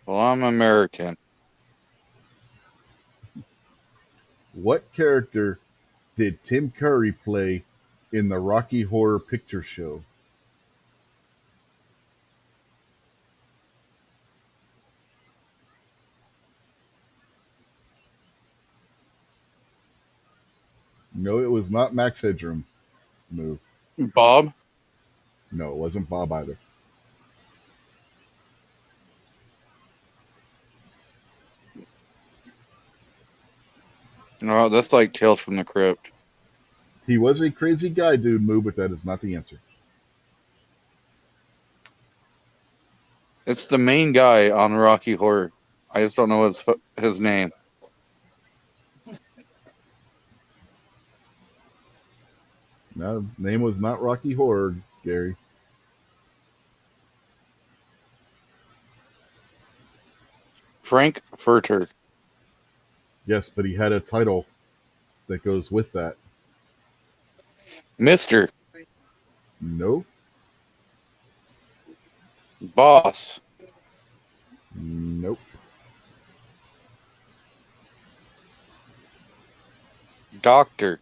Well, I'm American. What character did Tim Curry play in the Rocky Horror Picture Show? No, it was not Max Headroom. No, Bob. no, it wasn't Bob either. No, that's like Tales from the Crypt. He was a crazy guy, dude, Moo, but that is not the answer. It's the main guy on Rocky Horror. I just don't know his name. No, name was not Rocky Horror, Gary. Frank Furter. Yes, but he had a title that goes with that. Mr. Nope. Boss. Nope. Doctor.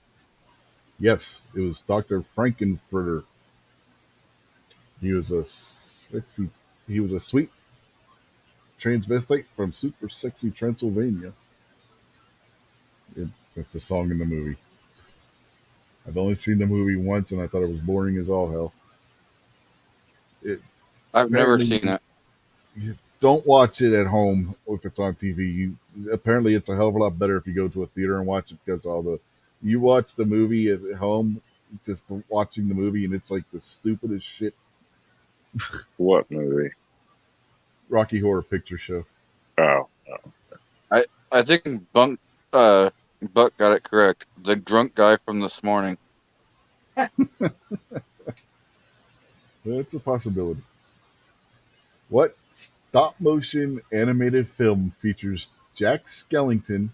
Yes, it was Dr. Frankenfurter. He was a sexy. He was a sweet transvestite from super sexy Transylvania. That's a song in the movie. I've only seen the movie once, and I thought it was boring as all hell. It I've never apparently seen it. you don't watch it at home if it's on TV. Apparently it's a hell of a lot better if you go to a theater and watch it because you watch the movie at home, just watching the movie, and it's like the stupidest shit. What movie? Rocky Horror Picture Show. Oh, I think Buck got it correct. The drunk guy from this morning. It's a possibility. What stop motion animated film features Jack Skellington,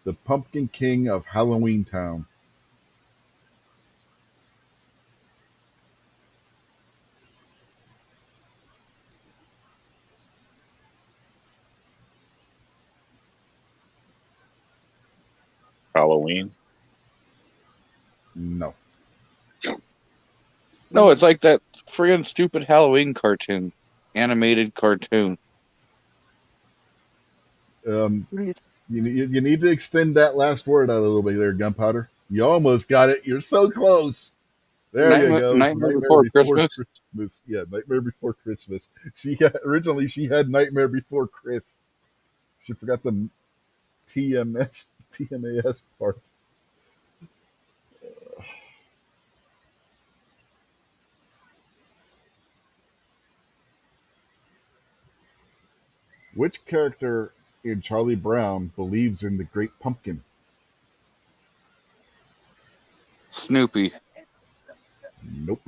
the Pumpkin King of Halloween Town? Halloween. No. No, it's like that friggin' stupid Halloween cartoon. Animated cartoon. You need to extend that last word out a little bit there, Gunpowder. You almost got it. You're so close. There you go. Nightmare Before Christmas. Christmas. Yeah, Nightmare Before Christmas. Originally she had Nightmare Before Chris. She forgot the TMAS part. Which character in Charlie Brown believes in the Great Pumpkin? Snoopy. Nope.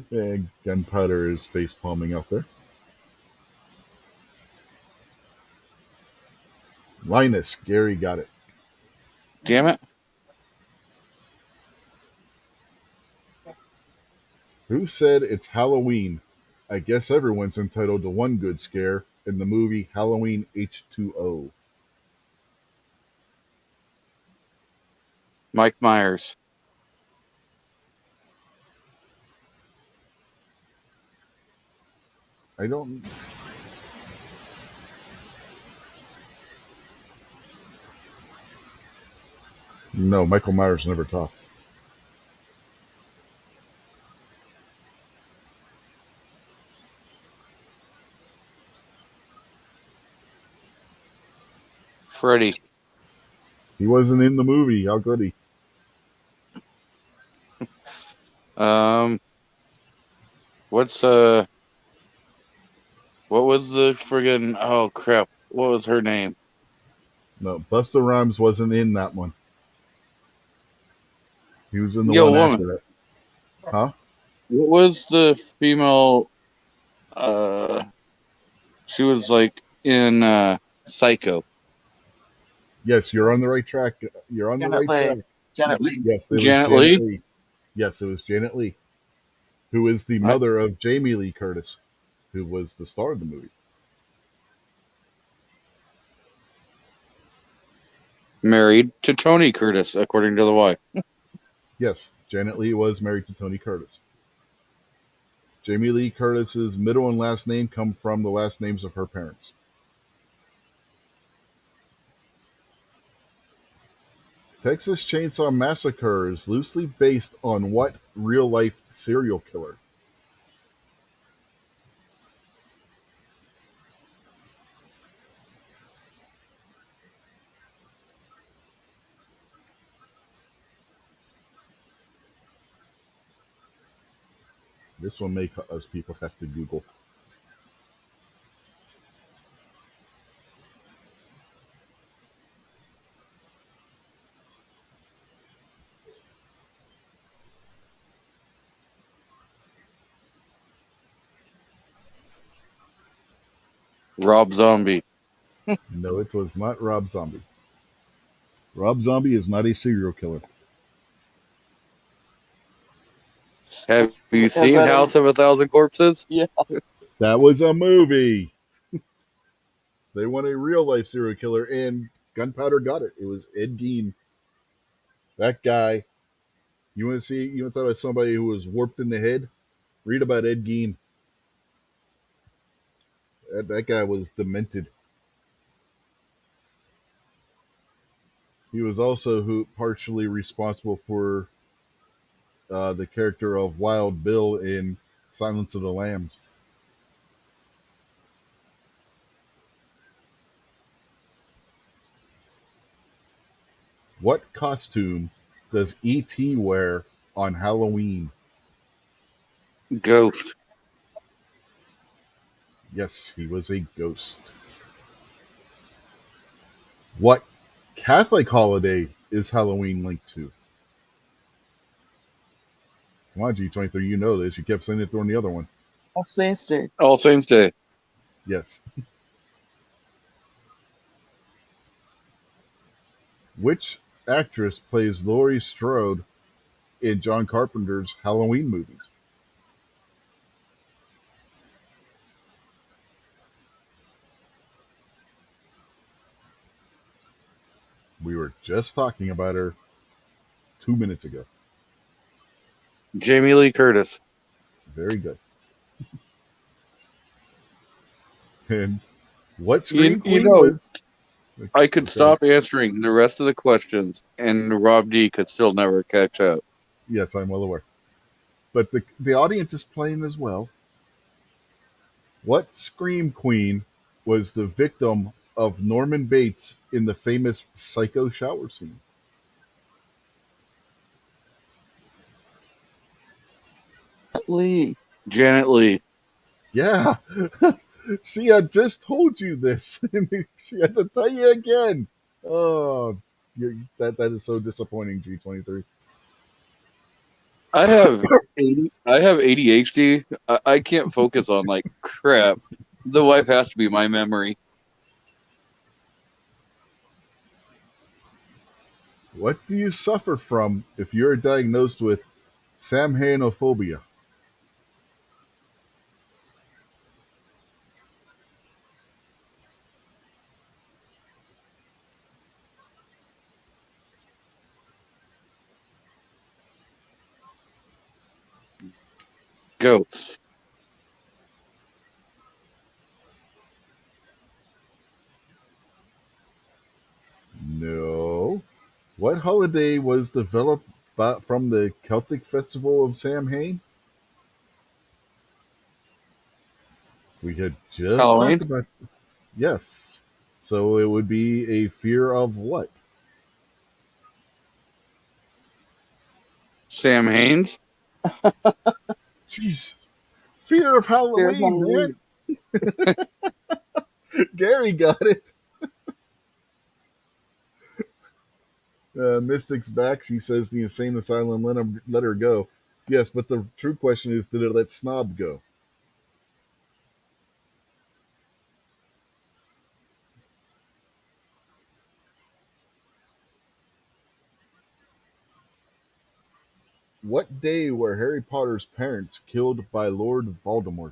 And Gunpowder is face palming out there. Linus, Gary got it. Damn it. Who said it's Halloween? I guess everyone's entitled to one good scare in the movie Halloween H2O. Mike Myers. I don't. No, Michael Myers never talked. Freddy. He wasn't in the movie. How could he? What's what was the friggin' oh crap. What was her name? No, Busta Rhymes wasn't in that one. He was in the Yo, one woman. after that. Huh? What was the female she was like in Psycho. Yes, you're on the right track. You're on the right track. Janet Leigh. Yes, it was Janet Janet Leigh? Leigh. Yes, it was Janet Leigh, who is the mother of Jamie Lee Curtis, who was the star of the movie. Married to Tony Curtis, according to the wife. Yes, Janet Leigh was married to Tony Curtis. Jamie Lee Curtis's middle and last name come from the last names of her parents. Texas Chainsaw Massacre is loosely based on what real-life serial killer? This one may cause people have to Google. Rob Zombie. No, it was not Rob Zombie. Rob Zombie is not a serial killer. Have you Is seen that House of a Thousand Corpses? That was a movie. They want a real life serial killer, and Gunpowder got it. It was Ed Gein. That guy. You want to see? You want to talk about somebody who was warped in the head? Read about Ed Gein. That guy was demented. He was also partially responsible for the character of Wild Bill in Silence of the Lambs. What costume does E.T. wear on Halloween? Ghost. Yes, he was a ghost. What Catholic holiday is Halloween linked to? Come on, G23, you know this. You kept saying it during the other one. All Saints Day. All Saints Day. Yes. Which actress plays Laurie Strode in John Carpenter's Halloween movies? We were just talking about her 2 minutes ago. Jamie Lee Curtis. Very good. And what Scream Queen was? I could Okay. stop answering the rest of the questions, and Rob D could still never catch up. Yes, I'm well aware. But the audience is playing as well. What Scream Queen was the victim of Norman Bates in the famous Psycho shower scene? Lee. Janet Lee. Yeah. See, I just told you this. She had to tell you again. Oh, that is so disappointing, G23. I have ADHD. I can't focus on like crap. The wife has to be my memory. What do you suffer from if you're diagnosed with samhainophobia? Ghosts. No. What holiday was developed from the Celtic festival of Samhain? We had just Halloween. talked about. Yes. So it would be a fear of what? Sam Haines. Jeez. Fear of Fear of Halloween, man. Halloween. Gary got it. Mystic's back. She says the insane asylum let her go. Yes, but the true question is, did it let Snob go? What day were Harry Potter's parents killed by Lord Voldemort?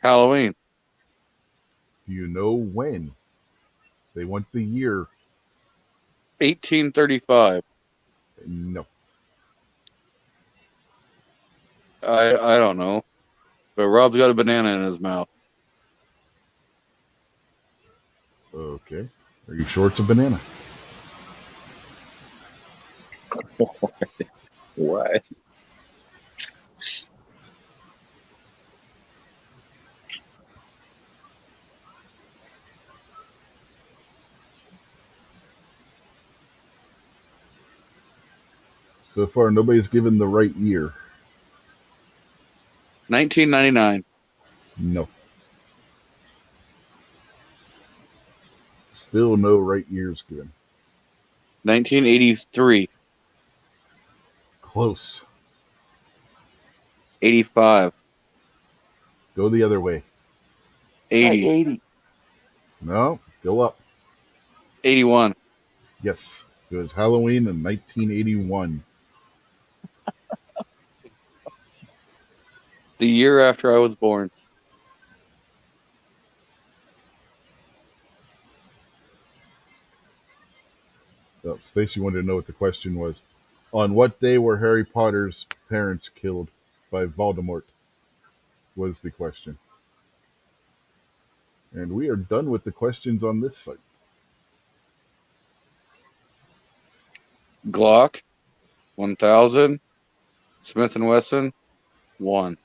Halloween. Do you know when? They want the year. 1835. No. I don't know. But Rob's got a banana in his mouth. Okay. Are you sure it's a banana? What? So far, nobody's given the right year. 1999. No. Still no right years given. 1983. Close. 85. Go the other way. 80. 80. No, go up. 81. Yes, it was Halloween in 1981. The year after I was born. So Stacy wanted to know what the question was. On what day were Harry Potter's parents killed by Voldemort? Was the question. And we are done with the questions on this site. Glock, 1000. Smith & Wesson, 1.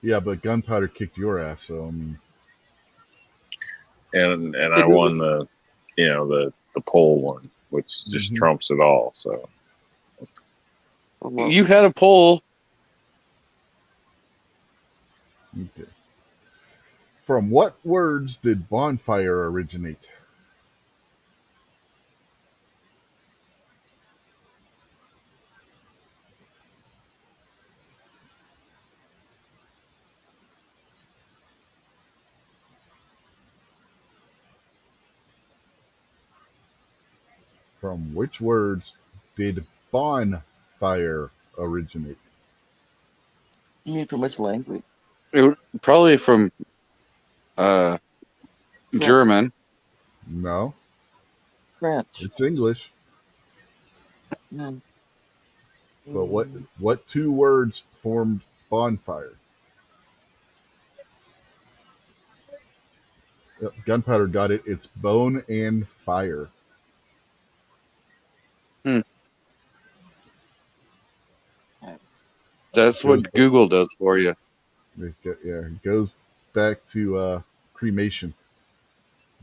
Yeah, but gunpowder kicked your ass, so I mean, And I won the poll one, which just Mhm. trumps it all. So Well, You had a poll. okay. From what words did bonfire originate? From which words did bonfire originate? you mean from which language? Probably from German. No, French. it's English. Mm. But what two words formed bonfire? Yep, gunpowder got it. It's bone and fire. That's what Google does for you. It goes back to cremation.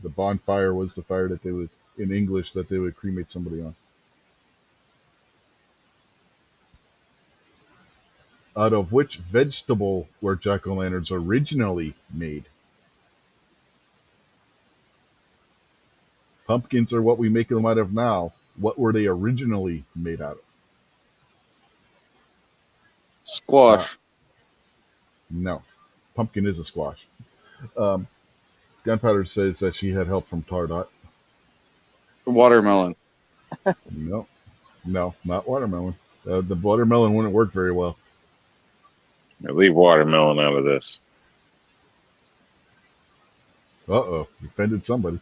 The bonfire was the fire that they would, in English, that they would cremate somebody on. Out of which vegetable were jack-o'-lanterns originally made? Pumpkins are what we make them out of now. What were they originally made out of? Squash. No. Pumpkin is a squash. Um, Gunpowder says that she had help from Tardot. Watermelon. No. No, not watermelon. The watermelon wouldn't work very well. leave watermelon out of this. Uh-oh. Offended somebody.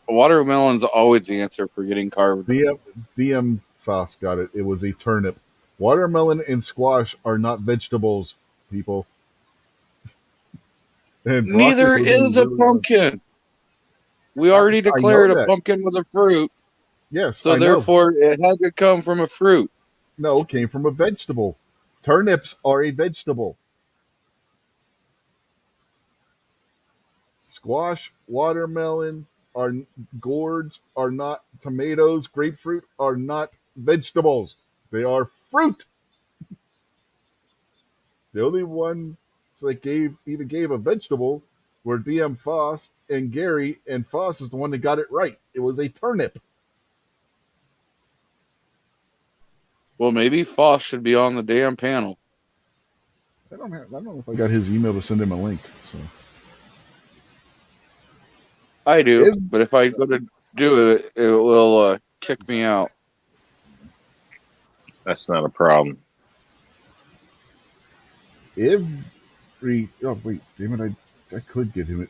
Watermelon's always the answer for getting carved. DM Foss got it. It was a turnip. Watermelon and squash are not vegetables, people. And Neither broccoli is a really pumpkin. We already declared a that. pumpkin was a fruit, Yes, so I know. therefore it had to come from a fruit. No, it came from a vegetable. Turnips are a vegetable. Squash, watermelon, are gourds are not tomatoes. Grapefruit are not vegetables. They are fruit. The only ones that even gave a vegetable were DM Foss and Gary, and Foss is the one that got it right. It was a turnip. Well, maybe Foss should be on the damn panel. I don't know if I got his email to send him a link. So I do, but if I go to do it, it will kick me out. That's not a problem. oh wait, damn it, I could get him it.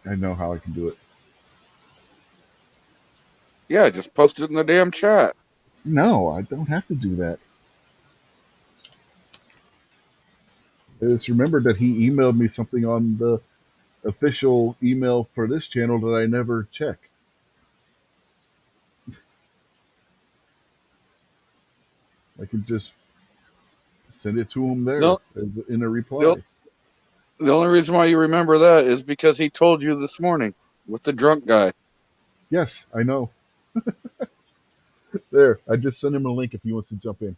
I know how I can do it. Yeah, just post it in the damn chat. No, I don't have to do that. I just remembered that he emailed me something on the official email for this channel that I never check. I could just send it to him there in a reply. The only reason why you remember that is because he told you this morning with the drunk guy. Yes, I know. There, I just sent him a link if he wants to jump in.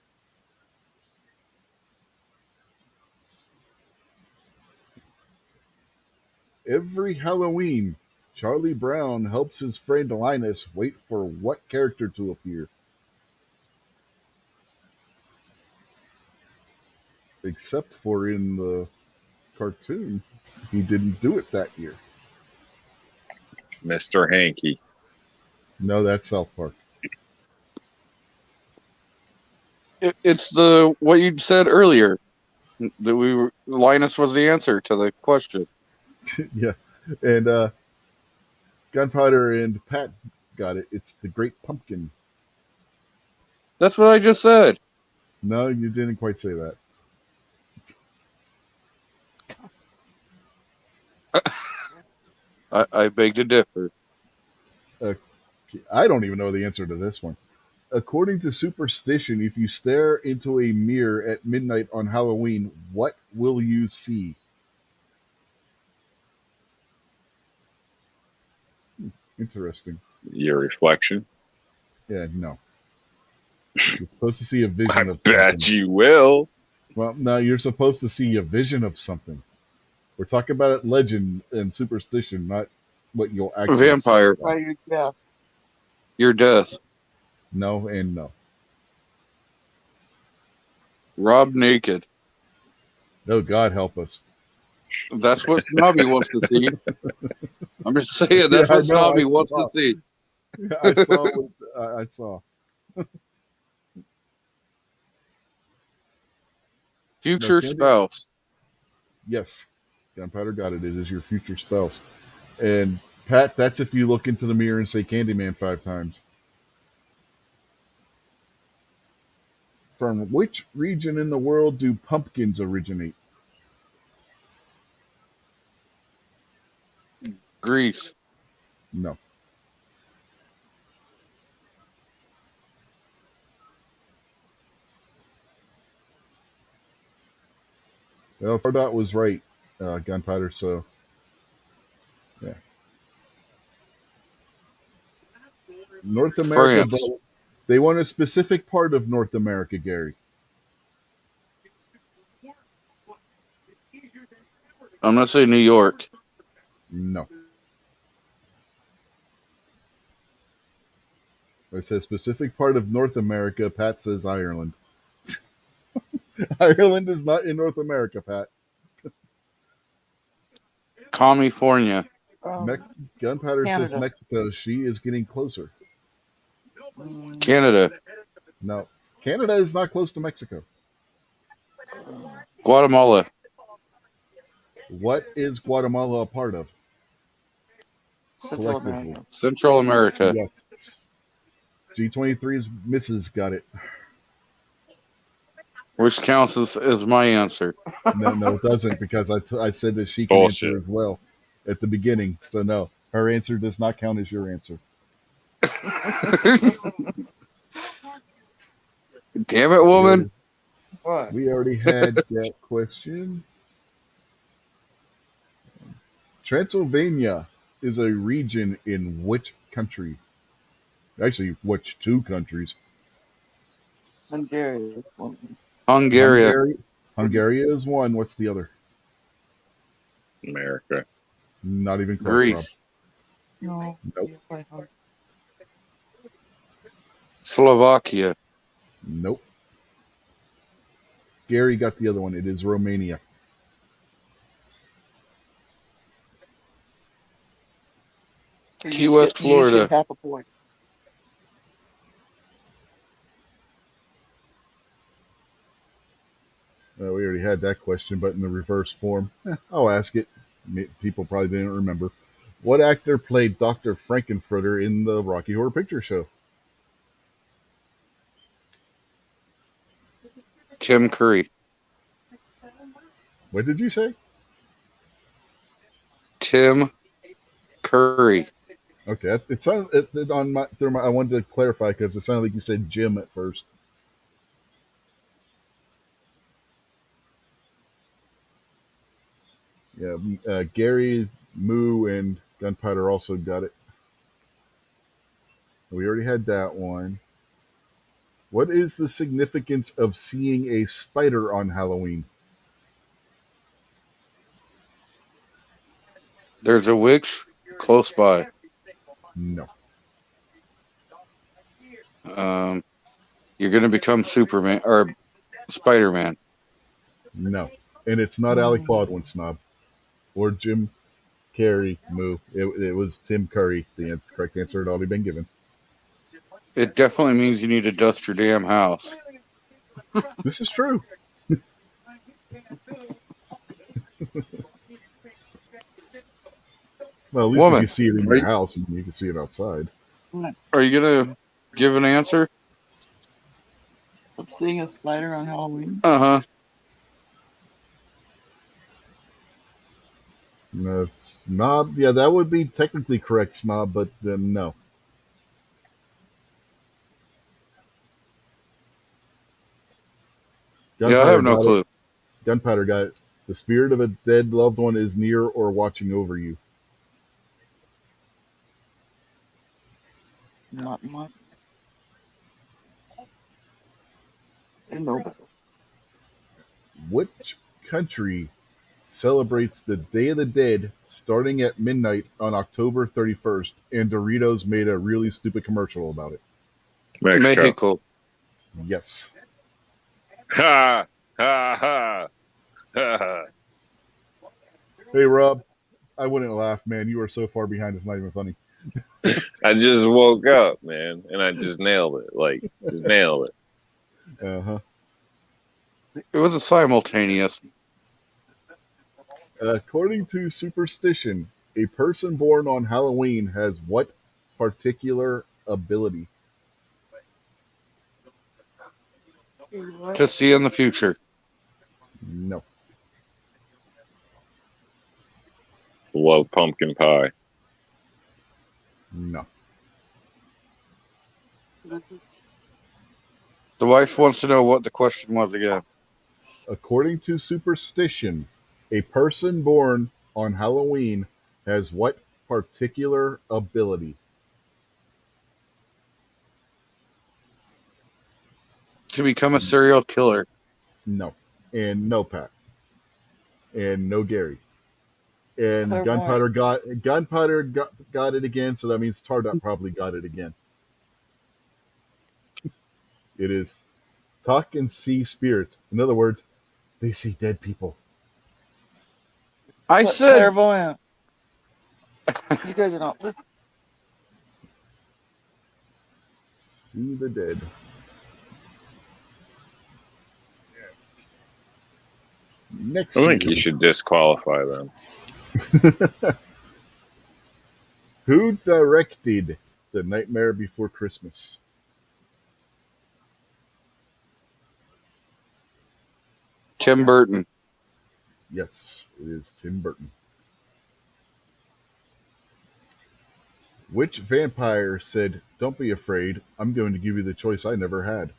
Every Halloween, Charlie Brown helps his friend Linus wait for what character to appear? Except for in the cartoon, he didn't do it that year. Mr. Hanky. No, that's South Park. It's the what you said earlier that Linus was the answer to the question. Yeah. And Gunpowder and Pat got it. It's the Great Pumpkin. That's what I just said. No, you didn't quite say that. I beg to differ. I don't even know the answer to this one. According to superstition, if you stare into a mirror at midnight on Halloween, what will you see? Interesting. Your reflection. Yeah, no. You're supposed to see a I vision of bet something. you will. Well, no, you're supposed to see a vision of something. We're talking about legend and superstition, not what you'll actually Vampire. see. Yeah. Your death. No and no. Rob naked. No, God help us. That's what Snobby wants to see. I'm just saying that's Yeah, I what know, Snobby I wants saw. to see. I saw. I saw. Future No, Candy? spouse. Yes, Gunpowder got it. It is your future spouse. And Pat, that's if you look into the mirror and say Candyman 5 times. From which region in the world do pumpkins originate? Greece. No. Well, Pardot was right, Gunpowder, so yeah. North America, France. but they want a specific part of North America, Gary. I'm gonna say New York. No. It says specific part of North America. Pat says Ireland. Ireland is not in North America, Pat. California. Gunpowder says Canada. Mexico. She is getting closer. Canada. No. Canada is not close to Mexico. Guatemala. What is Guatemala a part of? Central Collectively. America. Central America. Yes. G23's Mrs. got it. Which counts as my answer. No, it doesn't, because I said that she can Bullshit. answer as well at the beginning. So no, her answer does not count as your answer. Damn it, woman. What? We already had that question. Transylvania is a region in which country? Actually, which 2 countries? Hungary is one. Hungary. Hungary is one. What's the other? America. Not even close. Greece. No. Nope. Slovakia. Nope. Gary got the other one. It is Romania. Key West, You just Florida. get half a point. We already had that question, but in the reverse form. I'll ask it. People probably didn't remember. What actor played Dr. Frankenfurter in the Rocky Horror Picture Show? Tim Curry. What did you say? Tim Curry. Okay, it sounded on my through my. I wanted to clarify because it sounded like you said Jim at first. Yeah, Gary, Moo, and Gunpowder also got it. We already had that one. What is the significance of seeing a spider on Halloween? There's a witch close by. No. You're going to become Superman or Spider-Man. No. And it's not Alec Baldwin, Snob. Or Jim Carrey, Moo. It was Tim Curry. The correct answer had already been given. It definitely means you need to dust your damn house. This is true. Well, at least Woman, if you see it in are your you- house, you can see it outside. Are you going to give an answer? Seeing a spider on Halloween. Uh-huh. No, Snob, yeah, that would be technically correct, Snob, but then no. Yeah, I have no got it. clue. Gunpowder got it. The spirit of a dead loved one is near or watching over you. Not much. No. Which country celebrates the Day of the Dead starting at midnight on October 31st, and Doritos made a really stupid commercial about it? Mexico. Yes. Ha ha ha ha. Hey, Rob, I wouldn't laugh, man. You are so far behind, it's not even funny. I just woke up, man, and I just nailed it. Like, just nailed it. Uh-huh. It was a simultaneous. According to superstition, a person born on Halloween has what particular ability? To see in the future. No. Love pumpkin pie. No. The wife wants to know what the question was again. According to superstition, a person born on Halloween has what particular ability? To become a serial killer. No. And no, Pat. And no, Gary. And Clairvoyant. Gunpowder got it again, so that means Tardot probably got it again. It is talk and see spirits. In other words, they see dead people. I said Clairvoyant. You guys are not listening. See the dead. Next I think scene. you should disqualify them. Who directed The Nightmare Before Christmas? Tim Burton. Yes, it is Tim Burton. Which vampire said, "Don't be afraid, I'm going to give you the choice I never had"?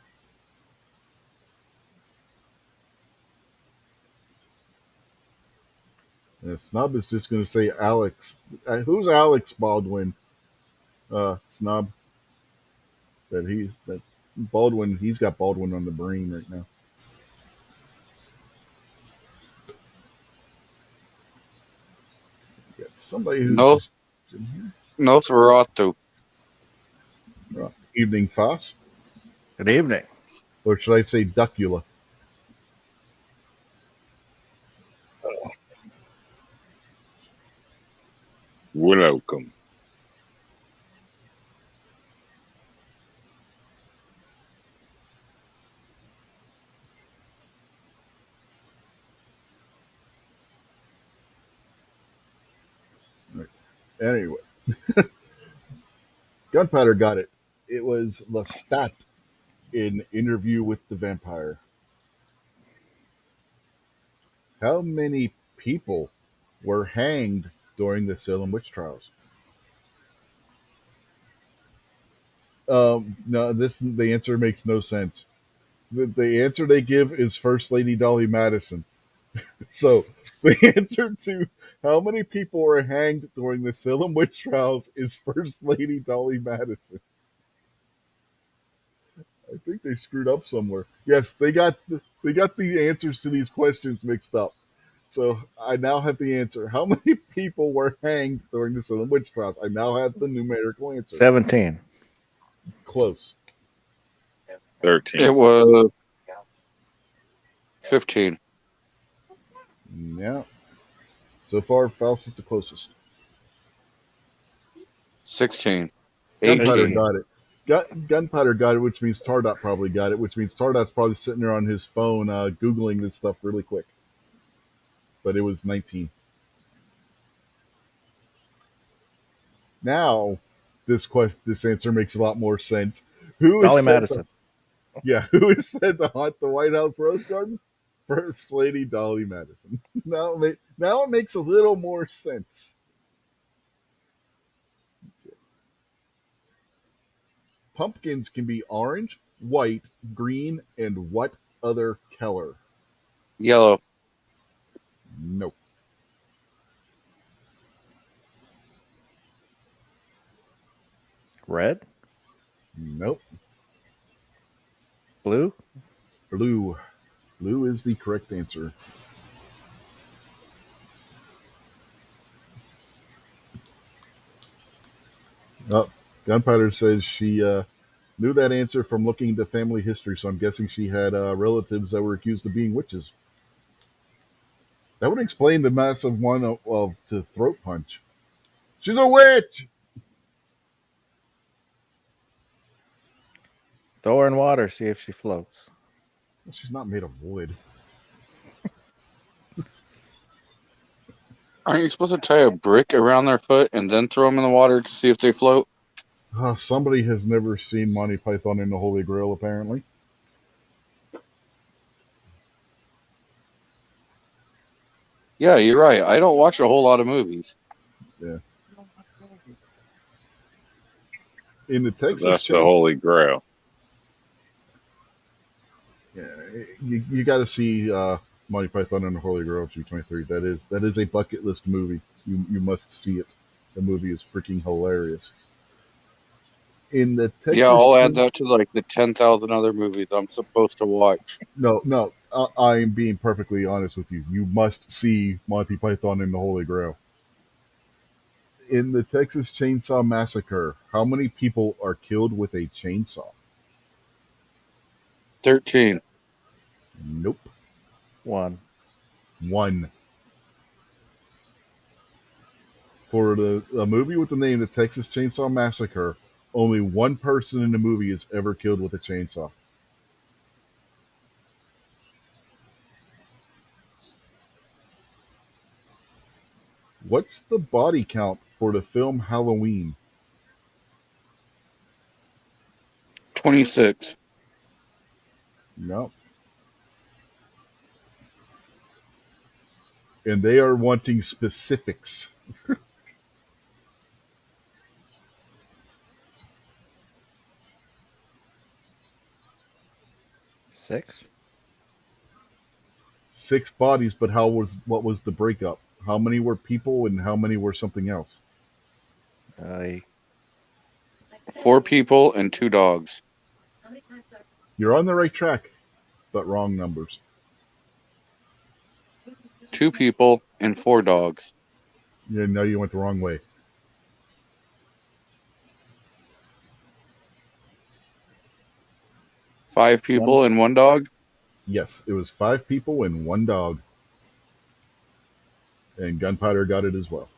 And Snob is just going to say Alex. Who's Alex Baldwin? Snob. That Baldwin. He's got Baldwin on the brain right now. Got somebody who's No. just in here. Nosferatu. Evening, Foss. Good evening. Or should I say Duckula? Welcome. Anyway. Gunpowder got it. It was Lestat in Interview with the Vampire. How many people were hanged during the Salem witch trials? No, the answer makes no sense. The answer they give is First Lady Dolly Madison. So the answer to how many people were hanged during the Salem witch trials is First Lady Dolly Madison. I think they screwed up somewhere. Yes, they got the answers to these questions mixed up. So I now have the answer. How many people were hanged during the Salem witch trials? I now have the numerical answer. 17. Close. 13. It was 15. Yeah. So far, Faust is the closest. 16. Gunpowder 18. got it. Gunpowder got it, which means Tardot probably got it, which means Tardot's probably sitting there on his phone Googling this stuff really quick. But it was 19. Now, this answer makes a lot more sense. Who Dolly is said Madison. who is said to haunt the White House Rose Garden? First Lady Dolly Madison. Now it makes a little more sense. Pumpkins can be orange, white, green, and what other color? Yellow. Nope. Red? Nope. Blue? Blue. Blue is the correct answer. Oh, Gunpowder says she knew that answer from looking into family history, so I'm guessing she had relatives that were accused of being witches. That would explain the massive one of the throat punch. She's a witch! Throw her in water, see if she floats. Well, she's not made of wood. Aren't you supposed to tie a brick around their foot and then throw them in the water to see if they float? Somebody has never seen Monty Python and the Holy Grail, apparently. Yeah, you're right. I don't watch a whole lot of movies. In the Texas That's the Chainsaw- Holy Grail. Yeah, you got to see Monty Python and the Holy Grail G23. That is a bucket list movie. You must see it. The movie is freaking hilarious. In the Texas, Yeah, I'll add that to like the 10,000 other movies I'm supposed to watch. No, I'm being perfectly honest with you. You must see Monty Python and the Holy Grail. In the Texas Chainsaw Massacre, how many people are killed with a chainsaw? 13. Nope. 1. 1. For a movie with the name The Texas Chainsaw Massacre, only one person in the movie is ever killed with a chainsaw. What's the body count for the film Halloween? 26. No. And they are wanting specifics. Six. 6 bodies, but what was the breakup? How many were people and how many were something else? 4 people and 2 dogs. You're on the right track, but wrong numbers. 2 people and 4 dogs. Yeah, no, you went the wrong way. Five people and 1 dog. Yes, it was 5 people and 1 dog. And Gunpowder got it as well.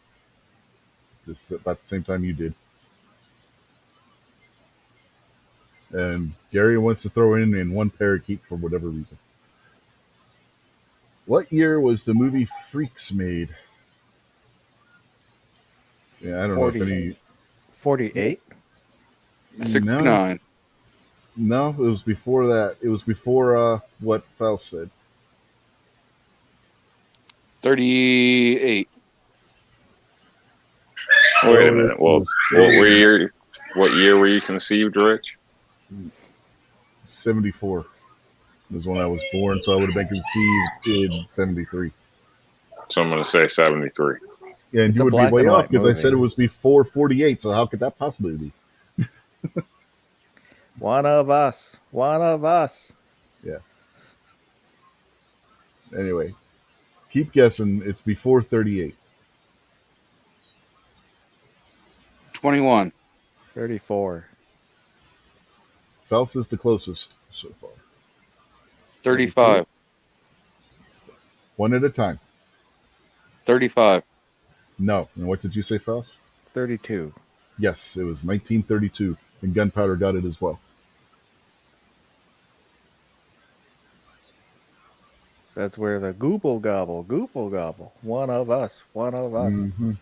Just about the same time you did. And Gary wants to throw in 1 parakeet for whatever reason. What year was the movie Freaks made? Yeah, I don't know if any. 48. 69. No, it was before that. It was before what Faust said. 38. Wait a minute. Well, what year were you conceived, Rich? 74 was when I was born, so I would have been conceived in 73. So I'm going to say 73. Yeah, and It's you a would be black way and off white because I movie. said it was before 48, so how could that possibly be? One of us. One of us. Anyway, Keep guessing. It's before 38. 21. 34. Faust is the closest so far. 35. One at a time. 35. No. And what did you say, Faust? 32. Yes, it was 1932, and Gunpowder got it as well. So that's where the Google gobble. One of us. Mhm.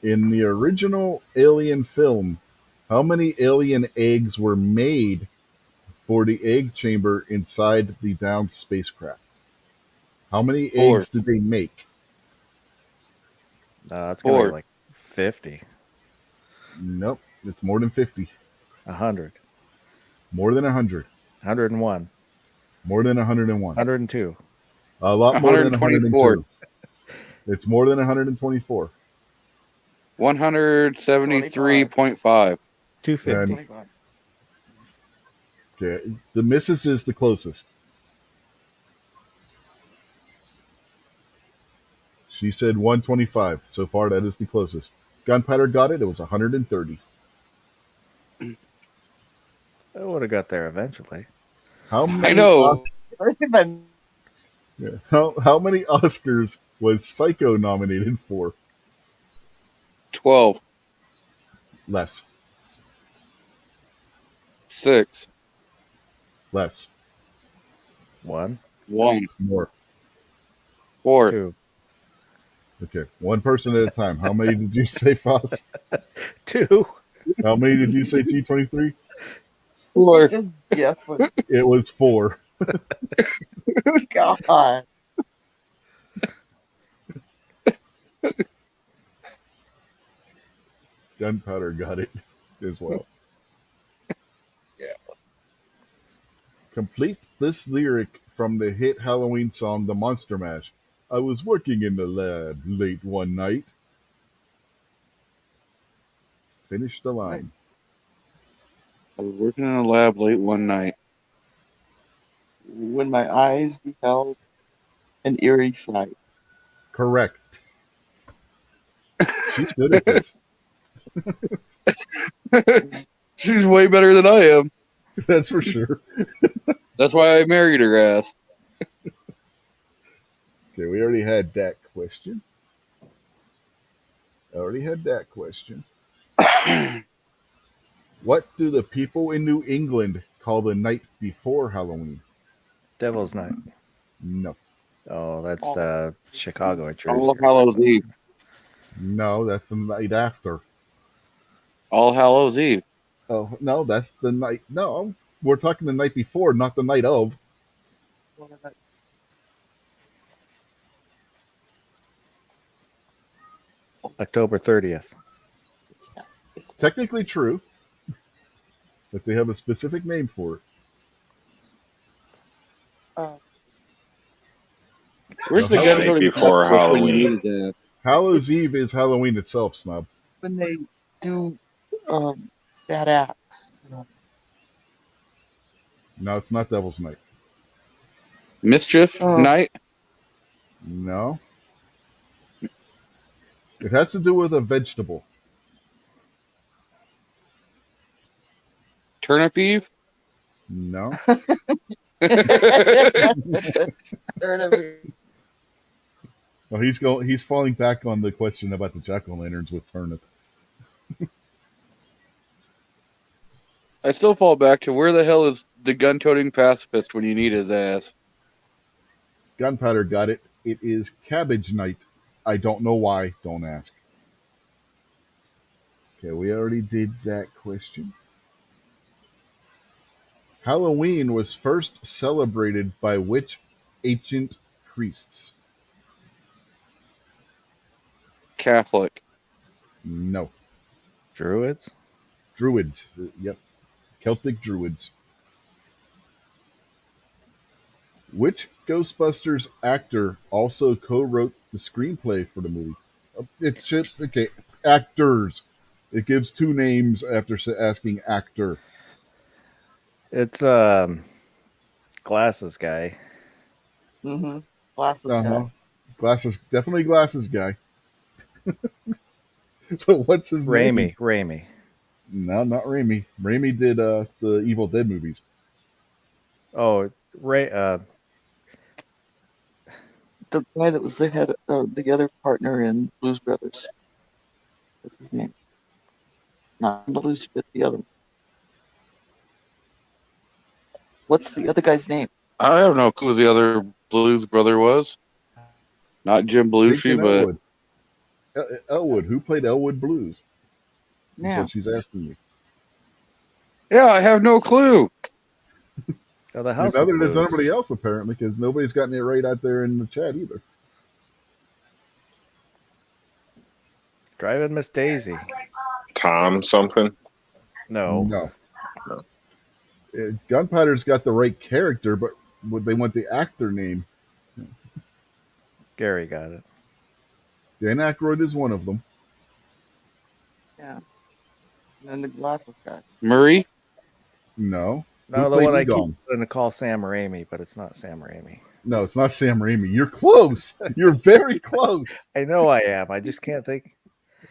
In the original Alien film, how many alien eggs were made for the egg chamber inside the downed spacecraft? How many 4. eggs did they make? It's going to 4. be like 50. Nope, it's more than 50. 100. More than 100. 101. More than 101. 102. A lot more than 124. 102. It's more than 124. 173.5. 250. 25. Okay, the missus is the closest. She said 125. So far, that is the closest. Gunpowder got it. It was 130. I would have got there eventually. How many? I know. Yeah. How many Oscars was Psycho nominated for? 12. Less. 6. Less. 1, 1. More. 4. 2. Okay. One person at a time. How many did you say, Foss? 2. How many did you say, G23? 4. Just guessing. It was 4. God. Gunpowder got it as well. Yeah. Complete this lyric from the hit Halloween song The Monster Mash. I was working in the lab late one night. Finish the line. I was working in a lab late one night. When my eyes beheld an eerie sight. Correct. She's good at this. She's way better than I am. That's for sure. That's why I married her ass. Okay, we already had that question. What do the people in New England call the night before Halloween? Devil's Night. No. Oh, that's Oh. Chicago. I All trade. Hallows Eve. No, that's the night after. All Hallows Eve. Oh, no, that's the night. No, we're talking the night before, not the night of. October 30th. Technically true, but they have a specific name for it. Where's the Well, gun night toting before when you Halloween. needed that? Hallows It's- Eve is Halloween itself, Snob. When they do bad acts. No, it's not Devil's Night. Mischief Oh. Night? No. It has to do with a vegetable. Turnip Eve? No. Well, he's falling back on the question about the jack-o'-lanterns with turnip. I still fall back to where the hell is the gun-toting pacifist when you need his ass? Gunpowder got it. It is Cabbage Night. I don't know why. Don't ask. Okay, we already did that question. Halloween was first celebrated by which ancient priests? Catholic. No. Druids. Druids. Yep. Celtic Druids. Which Ghostbusters actor also co-wrote the screenplay for the movie? It's just, okay, actors. It gives two names after asking actor. It's glasses guy. Mm-hmm. Glasses Uh huh. guy. Glasses, definitely glasses guy. So what's his name? Raimi. No, not Raimi. Raimi did the Evil Dead movies. Oh, it's Ray. The guy that was the head, the other partner in Blues Brothers. What's his name? Not Belushi, but the other one. What's the other guy's name? I have no clue who the other Blues brother was. Not Jim Belushi, Jason but Elwood. Elwood. Who played Elwood Blues? That's Yeah. what she's asking me. yeah, I have no clue. Oh, the And House of neither does Blues. anybody else apparently, because nobody's gotten it right out there in the chat either. Driving Miss Daisy. Tom something. No. No. No. Gunpowder's got the right character, but they want the actor name. Gary got it. Dan Aykroyd is one of them. Yeah. And then the glasses guy. Murray? No. No, Who the played one I Egon? keep wanting to call Sam Raimi, but it's not Sam Raimi. No, it's not Sam Raimi. You're close. You're very close. I know I am. I just can't think.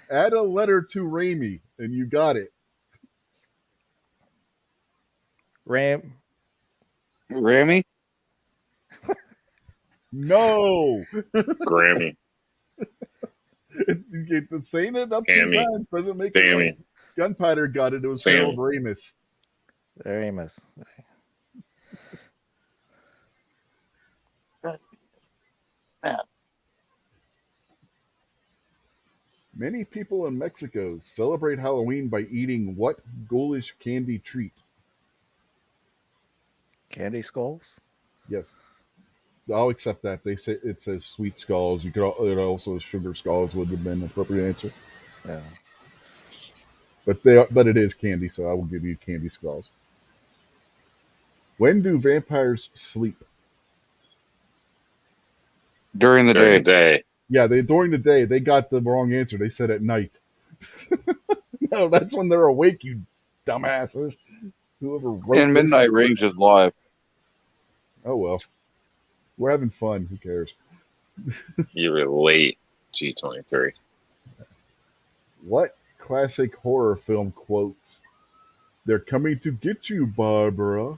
Add a letter to Raimi, and you got it. Ram. Grammy? No. Grammy. Saying it up two Sammy. times doesn't make it Sammy. right. Gunpowder got it. It was Sammy. Harold Ramis. Ramis. Man, Many people in Mexico celebrate Halloween by eating what ghoulish candy treat? Candy skulls. Yes. I'll accept that. They say it says sweet skulls. You could it also sugar skulls would have been the appropriate answer. Yeah. But it is candy, so I will give you candy skulls. When do vampires sleep? During the During day. the day. Yeah, during the day. They got the wrong answer. They said at night. No, that's when they're awake, you dumbasses. Whoever wrote And this. Midnight Range is live. Oh well. We're having fun. Who cares? You were late, G23. What classic horror film quotes? They're coming to get you, Barbara.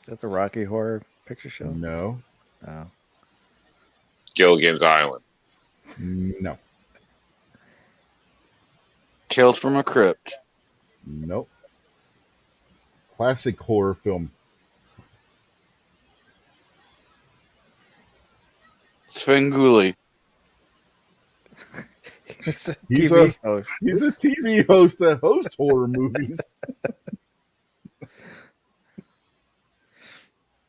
Is that the Rocky Horror Picture Show? No. Oh. Gilligan's Island. No. Tales from a Crypt. Nope. Classic horror film. Svengoolie. It's a He's TV a- host. He's a TV host that hosts horror movies.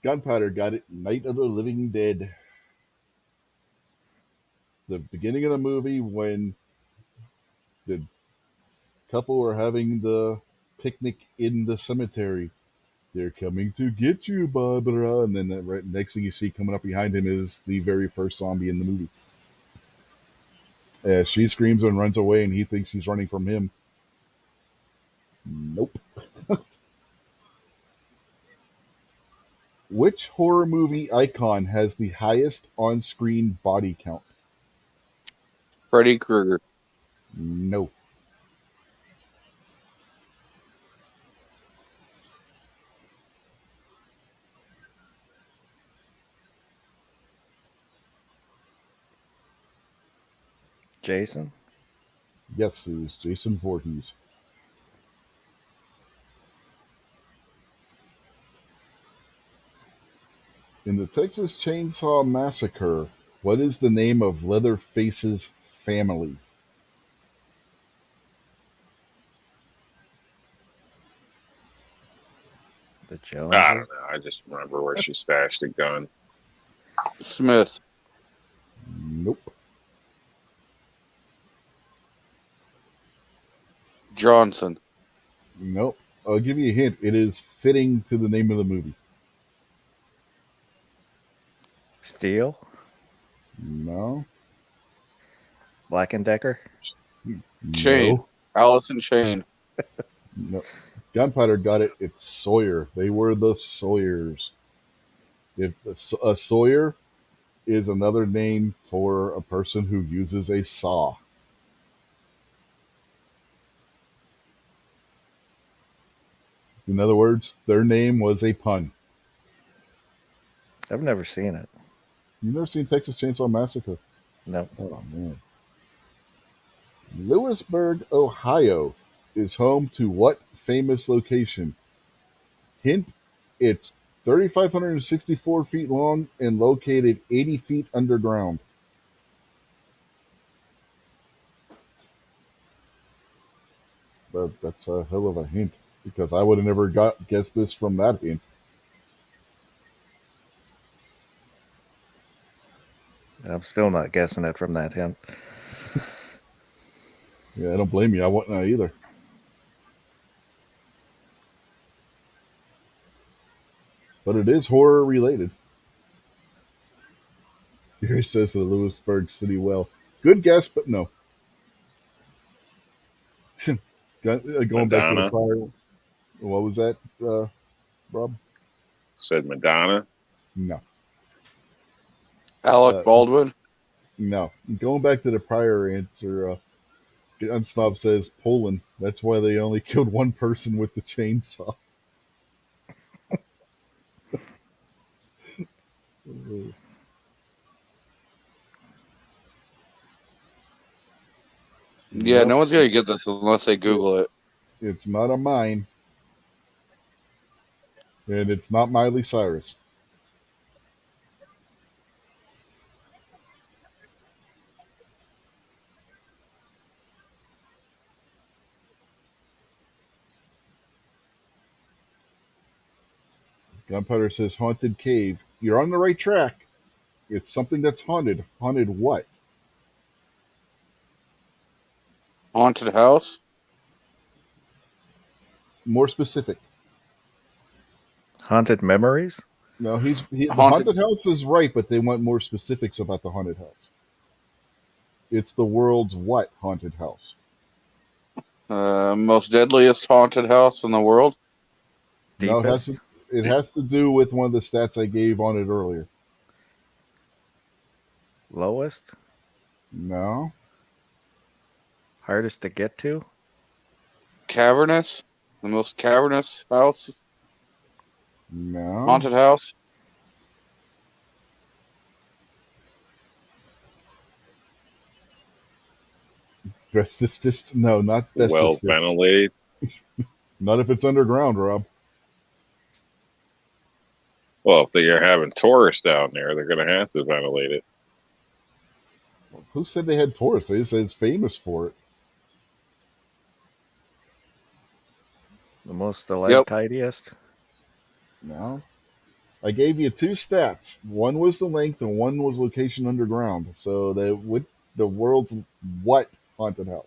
Gunpowder got it. Night of the Living Dead. The beginning of the movie when the couple are having the picnic in the cemetery. They're coming to get you, Barbara. And then the next thing you see coming up behind him is the very first zombie in the movie. She screams and runs away, and he thinks she's running from him. Nope. Which horror movie icon has the highest on-screen body count? Freddy Krueger. No. Jason. Yes, it was Jason Voorhees. In the Texas Chainsaw Massacre, what is the name of Leatherface's family? The Joneses. I don't know. I just remember where she stashed a gun. Smith. Nope. Johnson. Nope. I'll give you a hint. It is fitting to the name of the movie. Steel. No. Black and Decker. Shane. No. Allison Shane. No. Gunpowder got it. It's Sawyer. They were the Sawyers. If a sawyer is another name for a person who uses a saw. In other words, their name was a pun. I've never seen it. You've never seen Texas Chainsaw Massacre? No. Oh, man. Lewisburg, Ohio is home to what famous location? Hint, it's 3,564 feet long and located 80 feet underground. That's a hell of a hint because I would have never guessed this from that hint. I'm still not guessing it from that hint. Yeah, I don't blame you. I wouldn't know either. But it is horror related. Here says the Lewisburg City Well. Good guess, but no. Going back to the Madonna. prior. What was that, Rob? Said Madonna. No. Alec Baldwin. No. Going back to the prior answer, Unsnob says Poland. That's why they only killed one person with the chainsaw. Yeah, Nope, no one's gonna get this unless they Google it. it's not a mine, and it's not Miley Cyrus. Gunpowder says haunted cave. You're on the right track. It's something that's haunted. Haunted what? Haunted house. More specific. Haunted memories? No, the Haunted. haunted house is right, but they want more specifics about the haunted house. It's the world's what haunted house? Most deadliest haunted house in the world. No, Deepest? it has to do with one of the stats I gave on it earlier. Lowest? No, Hardest to get to? Cavernous. The most cavernous house. no. Haunted house. Bestest? No, not Well bestest. ventilated. Not if it's underground, Rob. Well, if they are having tourists down there, they're going to have to ventilate it. Who said they had tourists? They said it's famous for it. The most Yep. tidiest? No. I gave you two stats. One was the length and one was location underground. So the world's what haunted house?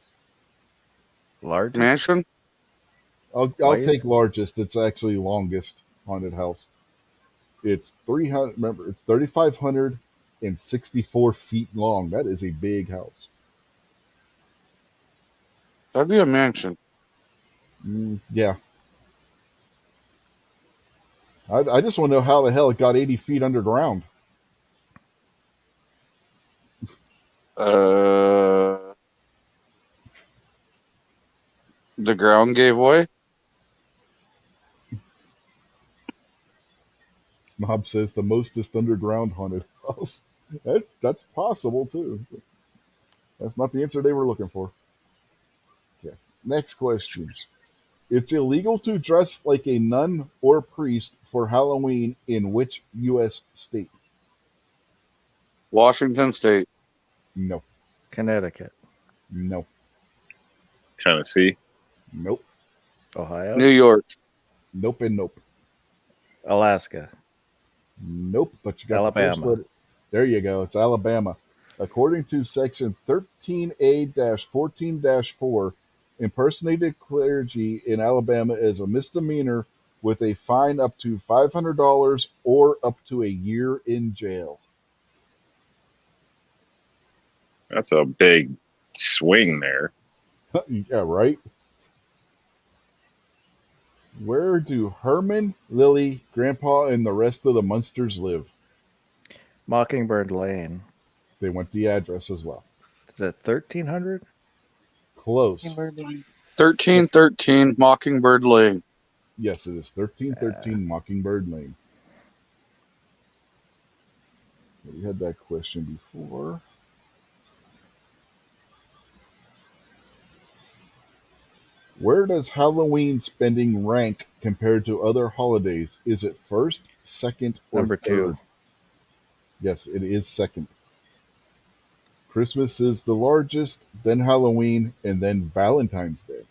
Largest? Mansion. I'll Wide? take largest. It's actually longest haunted house. It's 300. Remember, it's 3,564 feet long. That is a big house. That'd be a mansion. Yeah. I just want to know how the hell it got 80 feet underground. The ground gave way. Snob says the mostest underground haunted house. That's possible too. That's not the answer they were looking for. Okay. Next question. It's illegal to dress like a nun or priest for Halloween in which U.S. state? Washington State. No. Connecticut. No. Tennessee. Nope. Ohio? New York. Nope and nope. Alaska. Nope. But you got the first Alabama. letter. There you go. It's Alabama. According to Section 13A-14-4, impersonated clergy in Alabama is a misdemeanor with a fine up to $500 or up to a year in jail. That's a big swing there. Yeah, right? Where do Herman, Lily, Grandpa, and the rest of the Munsters live? Mockingbird Lane. They want the address as well. Is it 1300? Close. 1313 Mockingbird Lane. Yes, it is 1313 Mockingbird Lane. We had that question before. Where does Halloween spending rank compared to other holidays? Is it first, second, or Number third? 2. Yes, it is second. Christmas is the largest, then Halloween, and then Valentine's Day.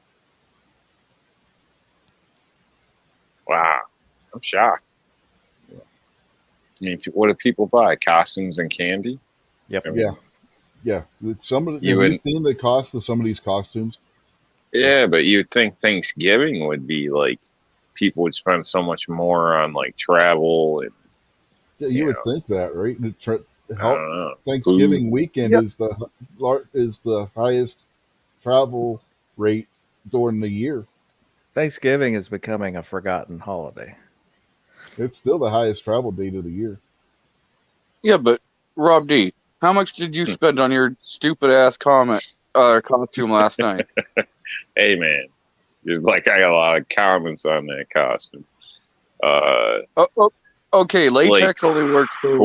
Wow, I'm shocked. Yeah. I mean, what do people buy? Costumes and candy? Yep. I mean, Yeah. Some of You have you wouldn't- seen the cost of some of these costumes? Yeah, but you'd think Thanksgiving would be like people would spend so much more on like travel and Yeah, you would Yeah. think that, right? I don't know. Thanksgiving weekend Yep. is the highest travel rate during the year. Thanksgiving is becoming a forgotten holiday. It's still the highest travel date of the year. Yeah, but Rob D, how much did you spend on your stupid ass costume last night? Hey man, just like I got a lot of comments on that costume. Okay, latex only works so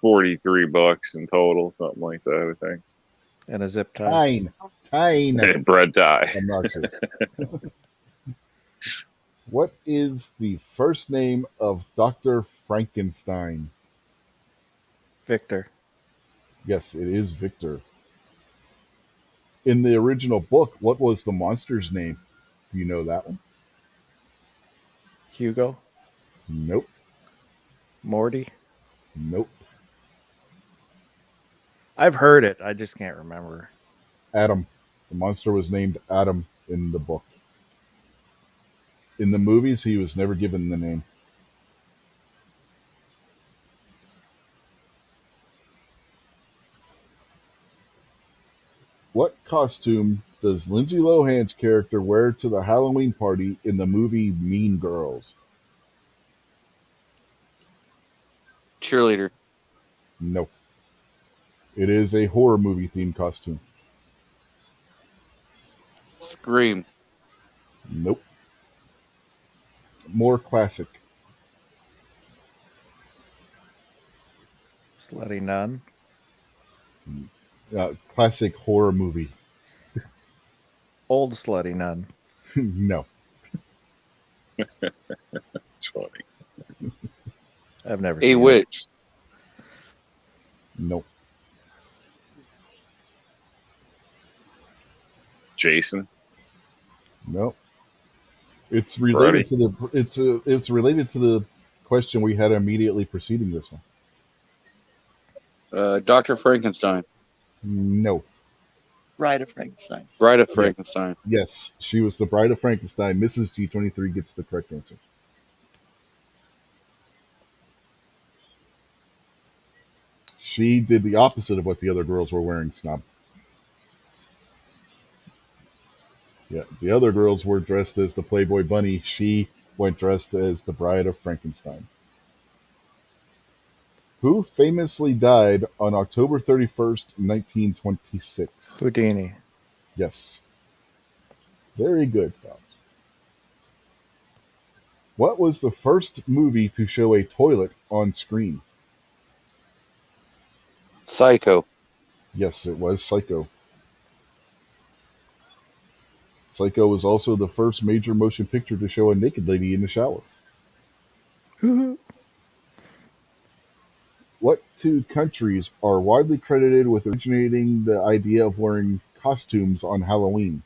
43 bucks in total, something like that, I think. And a zip tie. Tyne. And bread tie. Obnoxious. What is the first name of Dr. Frankenstein? Victor. Yes, it is Victor. In the original book, what was the monster's name? Do you know that one? Hugo. Nope. Morty. Nope. I've heard it. I just can't remember. Adam. The monster was named Adam in the book. In the movies, he was never given the name. What costume does Lindsay Lohan's character wear to the Halloween party in the movie Mean Girls? cheerleader. No. It is a horror movie themed costume. Scream. Nope. More classic. Slutty Nun. Classic horror movie. Old Slutty Nun. No. It's funny. I've never A seen it. witch. Nope. Jason. Nope. It's related to the it's related to the question we had immediately preceding this one. Dr. Frankenstein. No. Bride of Frankenstein. Bride of Frankenstein. Yes, she was the Bride of Frankenstein. Mrs. G23 gets the correct answer. She did the opposite of what the other girls were wearing, Snob. Yeah, the other girls were dressed as the Playboy Bunny. She went dressed as the Bride of Frankenstein. Who famously died on October 31st, 1926? Houdini. Yes. Very good, Faust. What was the first movie to show a toilet on screen? Psycho. Yes, it was Psycho. Psycho was also the first major motion picture to show a naked lady in the shower. What two countries are widely credited with originating the idea of wearing costumes on Halloween?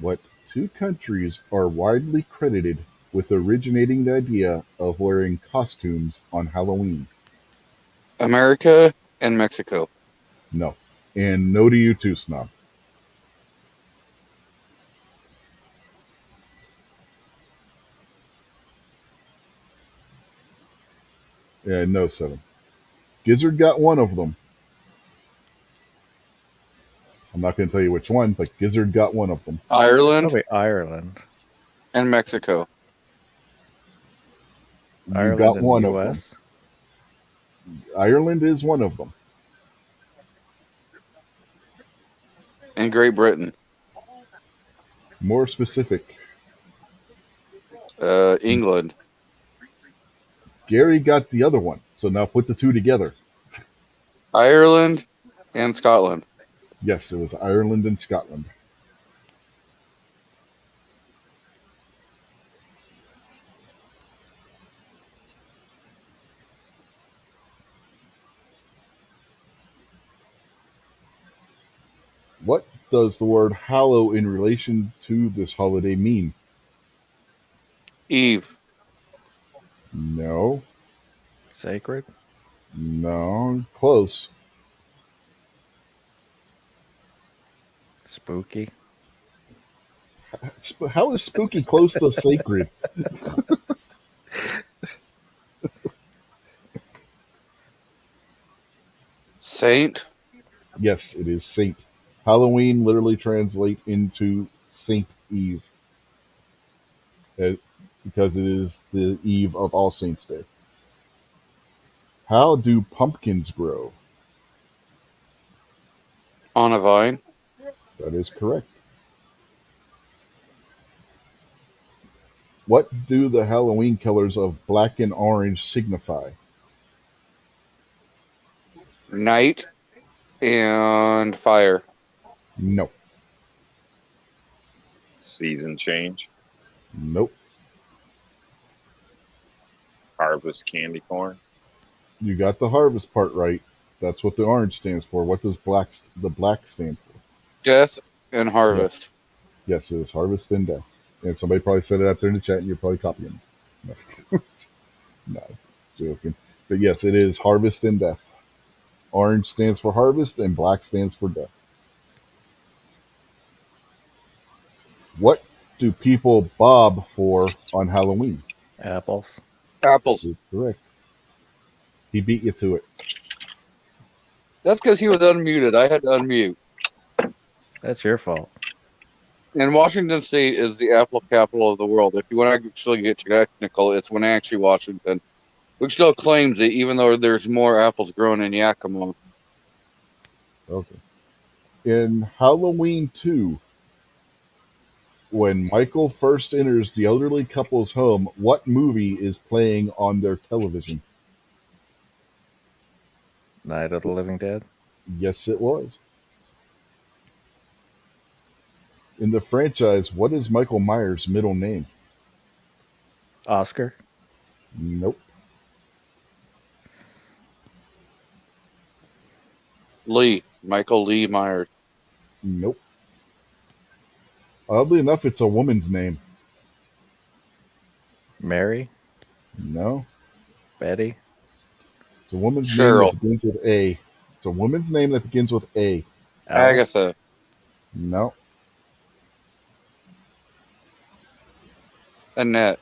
What two countries are widely credited with originating the idea of wearing costumes on Halloween? America and Mexico. No. And no to you too, Snob. Yeah, no, 7. Gizzard got one of them. I'm not going to tell you which one, but Gizzard got one of them. Ireland Probably Ireland. and Mexico. You Ireland got and the one of them. U.S. Ireland is one of them. And Great Britain. More specific, England. Gary got the other one. So now put the two together. Ireland and Scotland. Yes, it was Ireland and Scotland. What does the word hallow in relation to this holiday mean? Eve. No, Sacred. no, close. Spooky. How is spooky close to sacred? Saint. Yes, it is Saint. Halloween literally translate into Saint Eve, uh, because it is the eve of All Saints' Day. How do pumpkins grow? On a vine. That is correct. What do the Halloween colors of black and orange signify? Night and fire. No. Season change. Nope. Harvest candy corn. You got the harvest part right. That's what the orange stands for. What does the black stand for? Death and harvest. Yes, it is harvest and death. And somebody probably said it out there in the chat, and you're probably copying. No, no, joking. But yes, it is harvest and death. Orange stands for harvest, and black stands for death. What do people bob for on Halloween? Apples. Apples. That's correct. He beat you to it. That's because he was unmuted. I had to unmute. That's your fault. And Washington State is the apple capital of the world. If you want to actually get technical, it's Wenatchee, Washington, which still claims it, even though there's more apples grown in Yakima. Okay. In Halloween 2, when Michael first enters the elderly couple's home, what movie is playing on their television? Night of the Living Dead. Yes, it was. In the franchise, what is Michael Myers' middle name? Oscar. Nope. Lee. Michael Lee Myers. Nope. Oddly enough, it's a woman's name. Mary. No. Betty. It's a woman's Cheryl. name that begins with A. It's a woman's name that begins with A. Alice. Agatha. No. Annette.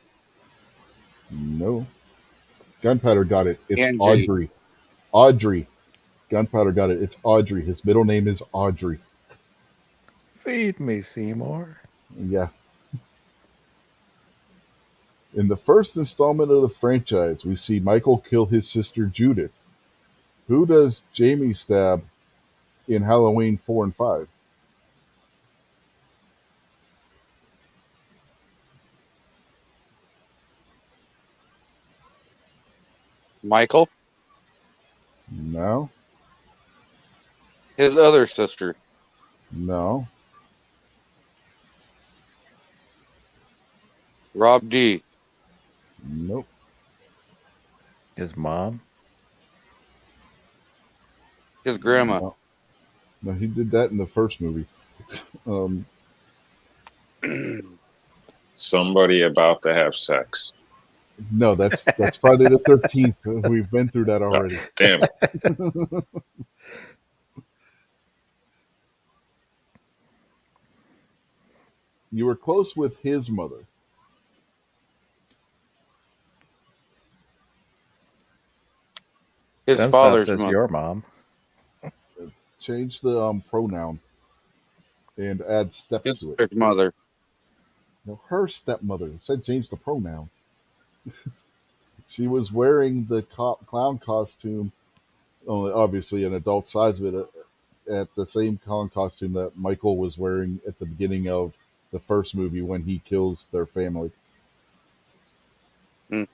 No. Gunpowder got it. It's Angie. Audrey. Audrey. Gunpowder got it. It's Audrey. His middle name is Audrey. Feed me, Seymour. Yeah. In the first installment of the franchise, we see Michael kill his sister Judith. Who does Jamie stab in Halloween 4 and 5? Michael. No. His other sister. No. Rob D. Nope. His mom. His grandma. No. No, he did that in the first movie. Um, Somebody about to have sex. no, that's Friday the 13th. We've been through that already. Damn it. You were close with his mother. His Then father's says mother. your mom. Change the pronoun and add steps His to it. sister's mother. No, her stepmother. It said change the pronoun. She was wearing the clown costume, only obviously an adult size of it, at the same clown costume that Michael was wearing at the beginning of the first movie when he kills their family. Hmm.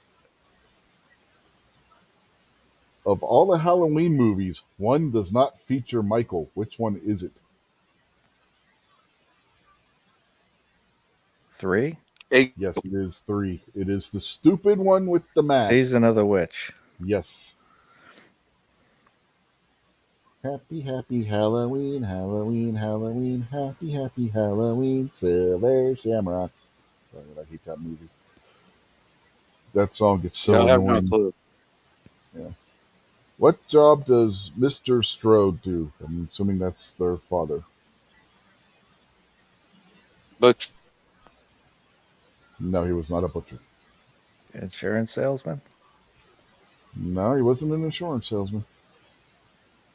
Of all the Halloween movies, one does not feature Michael. Which one is it? 3. Yes, it is 3. It is the stupid one with the mask. Season of the Witch. Yes. Happy, happy Halloween, Halloween, Halloween, happy, happy Halloween, Silver Shamrock. Sorry, I hate that movie. That song gets so I have no annoying. clue. What job does Mr. Strode do? I'm assuming that's their father. But No, he was not a butcher. Insurance salesman. No, he wasn't an insurance salesman.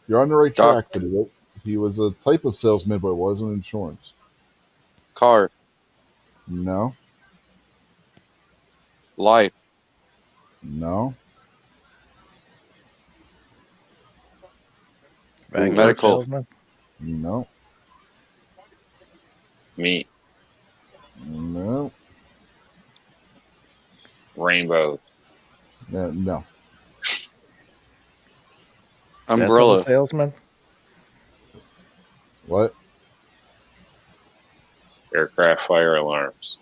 You're on the right Doc- track, but he was a type of salesman, but it wasn't insurance. car, No, life, no, Vanguard medical. salesman. no, Meat, no, rainbow, no. Dental Umbrella. salesman. What? aircraft fire alarms.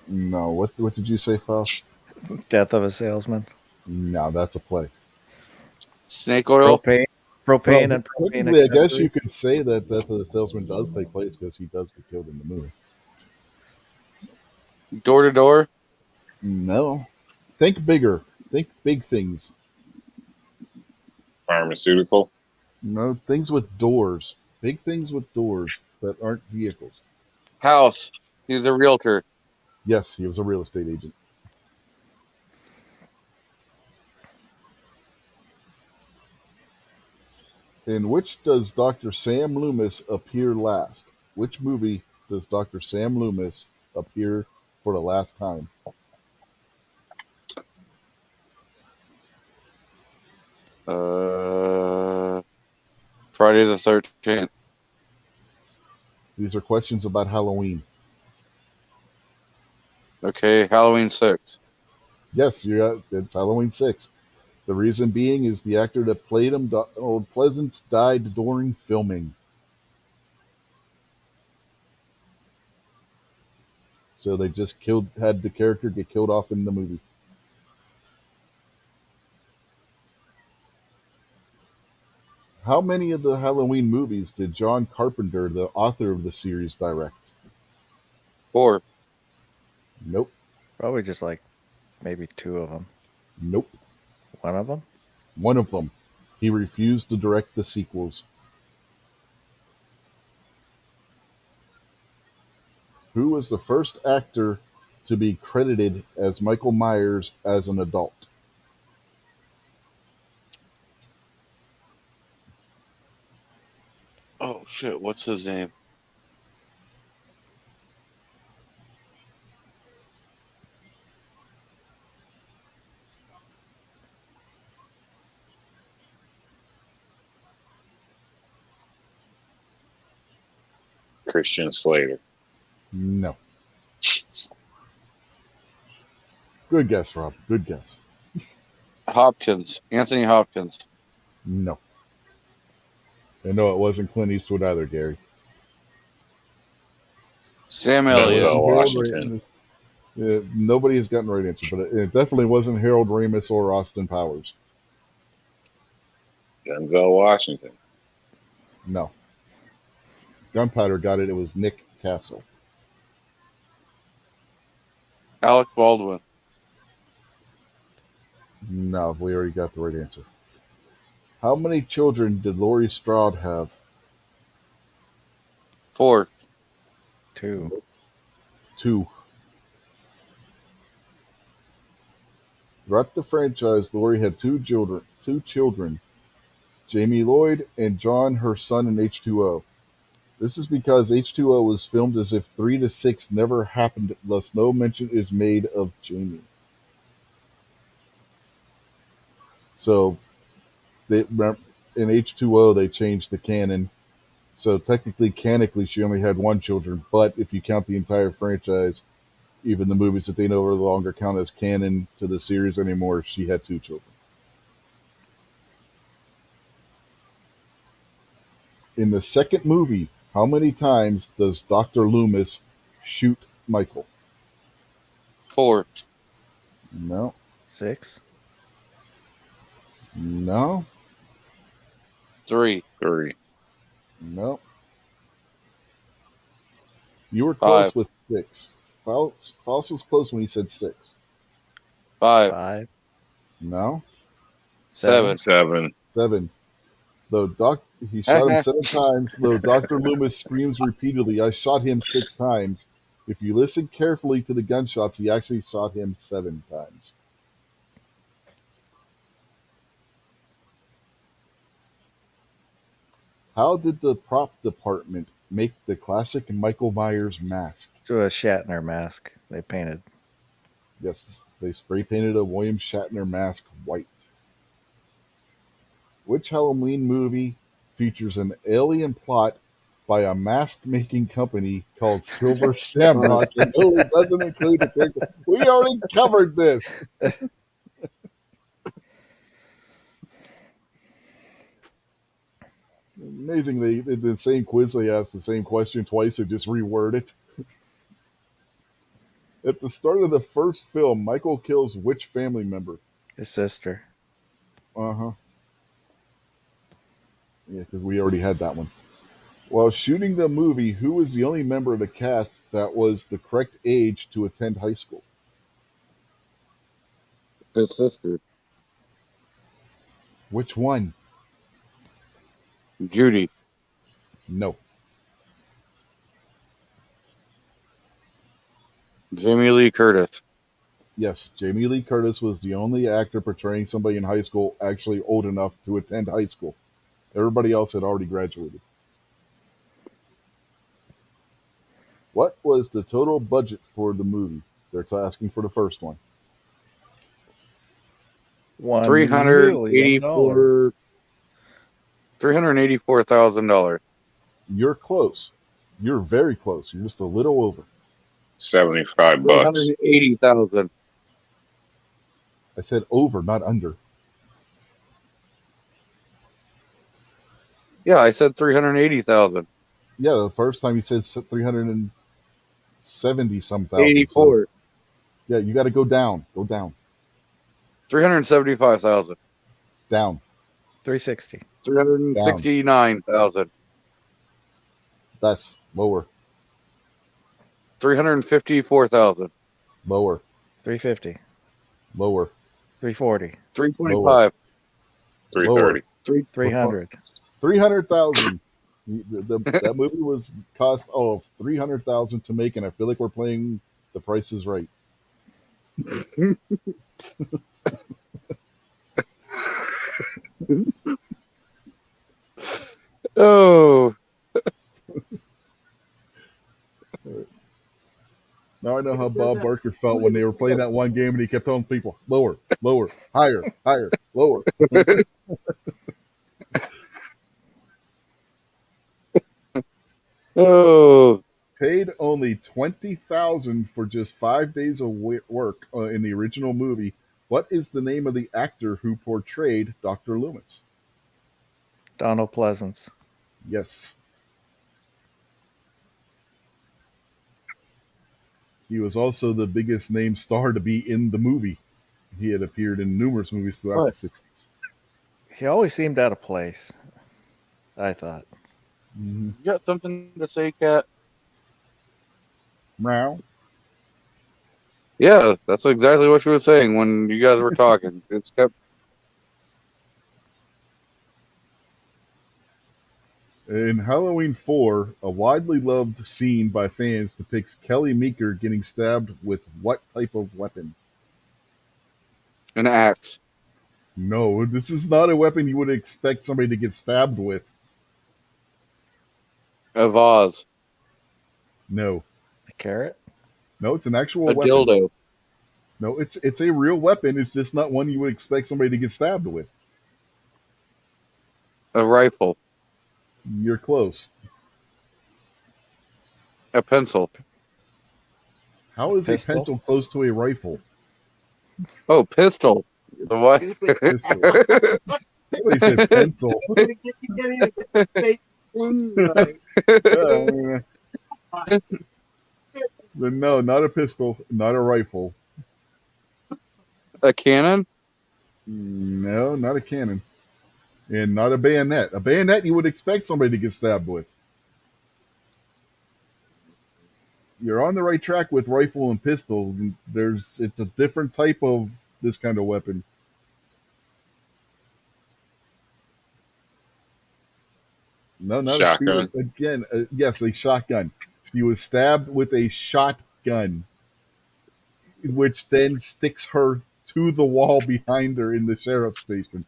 No. What did you say, Faust? Death of a salesman. No, that's a play. Snake oil. Propane. Propane and propane technically, I guess accessory. you could say that Death of the Salesman does take place because he does get killed in the movie. Door to door. No. Think bigger. Think big things. Pharmaceutical. No, things with doors. Big things with doors that aren't vehicles. House. He's a realtor. Yes, he was a real estate agent. In which does Dr. Sam Loomis appear last? Which movie does Dr. Sam Loomis appear for the last time? Friday the 13th. These are questions about Halloween. Okay, Halloween 6. Yes, it's Halloween 6. The reason being is the actor that played him, Donald Pleasance, died during filming. So they just had the character get killed off in the movie. How many of the Halloween movies did John Carpenter, the author of the series, direct? 4. Nope. Probably just like maybe 2 of them. Nope. 1 of them. One of them. He refused to direct the sequels. Who was the first actor to be credited as Michael Myers as an adult? Oh shit, what's his name? Christian Slater. No. Good guess, Rob. Good guess. Hopkins. Anthony Hopkins. No. And no, it wasn't Clint Eastwood either, Gary. Sam Denzel Elliott. Harold Washington. Ramis. Nobody has gotten the right answer, but it definitely wasn't Harold Ramis or Austin Powers. Denzel Washington. No. Gunpowder got it. It was Nick Castle. Alec Baldwin. No, we already got the right answer. How many children did Laurie Strode have? 4. 2. 2. Throughout the franchise, Laurie had 2 children. two children, Jamie Lloyd and John, her son, in H2O. This is because H2O was filmed as if 3 to 6 never happened, thus no mention is made of Jamie. So they in H2O they changed the canon. So technically, canonically, she only had one children. But if you count the entire franchise, even the movies that they no longer count as canon to the series anymore, she had two children. In the second movie, how many times does Dr. Loomis shoot Michael? 4. No. 6. No. 3. 3. No. You were close 5. with 6. Faust was close when he said 6. 5. 5. No. 7. 7. 7. Though he shot him 7 times, though Dr. Loomis screams repeatedly, "I shot him 6 times." If you listen carefully to the gunshots, he actually shot him 7 times. How did the prop department make the classic Michael Myers mask? To a Shatner mask they painted. Yes, they spray painted a William Shatner mask white. Which Halloween movie features an alien plot by a mask-making company called Silver Shamrock and no, it doesn't include the character? We already covered this. Amazingly, in the same quiz, they asked the same question twice and just reword it. At the start of the first film, Michael kills which family member? His sister. Uh-huh. Yeah, because we already had that one. While shooting the movie, who was the only member of the cast that was the correct age to attend high school? His sister. Which one? Judy. No. Jamie Lee Curtis. Yes, Jamie Lee Curtis was the only actor portraying somebody in high school actually old enough to attend high school. Everybody else had already graduated. What was the total budget for the movie? They're asking for the first one. $1 million. $384,000. You're close. You're very close. You're just a little over. $75. 380,000. I said over, not under. Yeah, I said 380,000. Yeah, the first time you said 370 some thousand. 84. So, yeah, you got to go down. Go down. 375,000. Down. 360. 369,000. That's lower. 354,000. Lower. 350. Lower. 340. 325. 330. 300. 300,000. That movie was cost $300,000 to make, and I feel like we're playing The Price is Right. Oh. Now I know how Bob Barker felt when they were playing that one game and he kept telling people, lower, lower, higher, higher, lower. Oh. Paid only $20,000 for just 5 days of work in the original movie. What is the name of the actor who portrayed Dr. Loomis? Donald Pleasance. Yes. He was also the biggest name star to be in the movie. He had appeared in numerous movies throughout the 60s. He always seemed out of place, I thought. Mm-hmm. You got something to say, Kat? Meow. Yeah, that's exactly what she was saying when you guys were talking. It's kept. In Halloween 4, a widely loved scene by fans depicts Kelly Meeker getting stabbed with what type of weapon? An axe. No, this is not a weapon you would expect somebody to get stabbed with. A vase. No. A carrot? No, it's an actual A weapon. dildo. No, it's a real weapon. It's just not one you would expect somebody to get stabbed with. A rifle. You're close. A pencil. How is Pistol? a pencil close to a rifle? Oh, pistol. The what? Pistol. They said pencil. But no, not a pistol, not a rifle. A cannon? No, not a cannon. And not a bayonet. A bayonet you would expect somebody to get stabbed with. You're on the right track with rifle and pistol. It's a different type of this kind of weapon. No, not Shotgun. a spear. Again, yes, a shotgun. She was stabbed with a shotgun, which then sticks her to the wall behind her in the sheriff's station.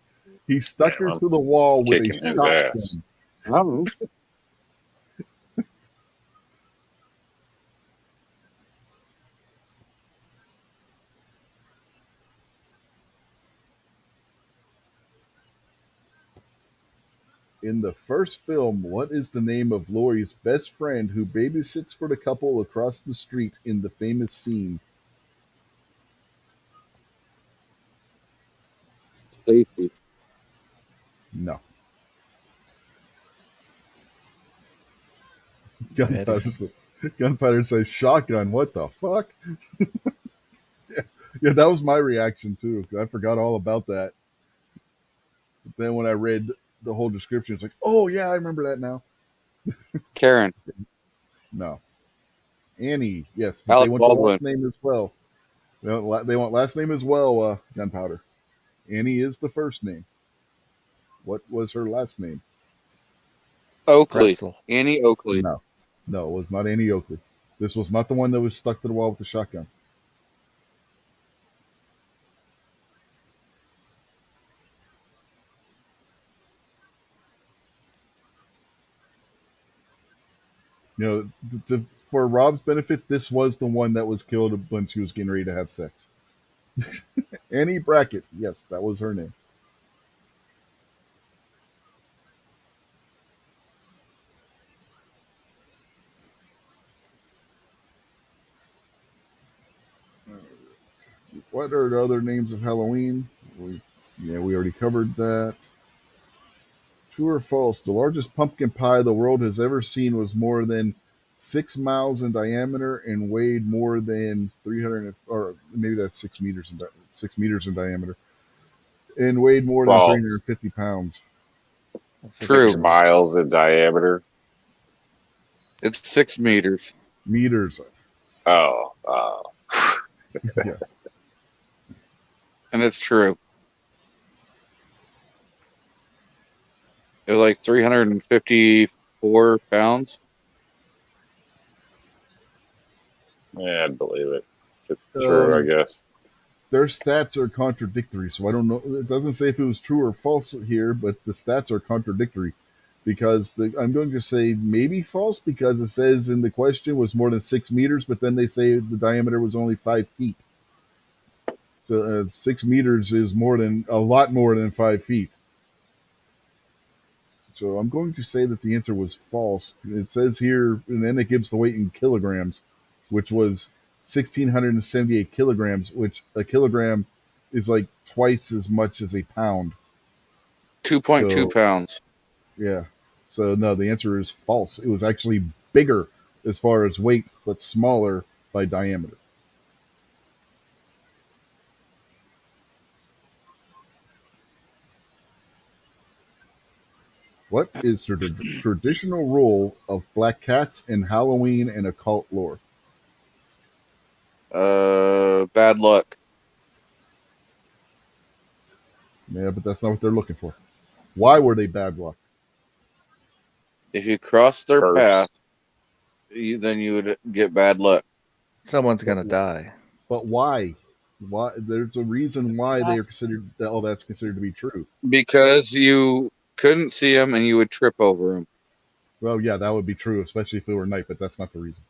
He stuck Man, her I'm to the wall with a kicking his ass. shotgun. In the first film, what is the name of Laurie's best friend who babysits for the couple across the street in the famous scene? Stacy. No. Gunpowder says shotgun. What the fuck? Yeah, that was my reaction too. I forgot all about that. But then when I read the whole description, it's like, oh yeah, I remember that now. Karen. No. Annie, yes, but Alec they want Baldwin. the last name as well. They want last name as well, Gunpowder. Annie is the first name. What was her last name? Oakley. Pretzel. Annie Oakley. No. No, it was not Annie Oakley. This was not the one that was stuck to the wall with the shotgun. You know, for Rob's benefit, this was the one that was killed when she was getting ready to have sex. Annie Brackett. Yes, that was her name. What are the other names of Halloween? We already covered that. True or false? The largest pumpkin pie the world has ever seen was more than 6 miles in diameter and weighed more than 300, or maybe that's 6 meters in diameter, and weighed more than False. 350 pounds. True. 6 miles in diameter. It's 6 meters. Meters. Oh, Yeah. And it's true. It was like 354 pounds. yeah, I'd believe it. It's true, I guess. Their stats are contradictory, so I don't know. It doesn't say if it was true or false here, but the stats are contradictory because I'm going to say maybe false because it says in the question was more than 6 meters, but then they say the diameter was only 5 feet. So 6 meters is a lot more than 5 feet. So I'm going to say that the answer was false. It says here, and then it gives the weight in kilograms, which was 1,678 kilograms, which a kilogram is like twice as much as a pound. 2.2 So- pounds. Yeah. So no, the answer is false. It was actually bigger as far as weight, but smaller by diameter. What is the traditional role of black cats in Halloween and occult lore? Bad luck. Yeah, but that's not what they're looking for. Why were they bad luck? If you cross their Curse. path, then you would get bad luck. Someone's gonna die. But why? Why? There's a reason why they are considered that all that's considered to be true. Because you couldn't see them and you would trip over them. Well, yeah, that would be true, especially if it were night, but that's not the reason.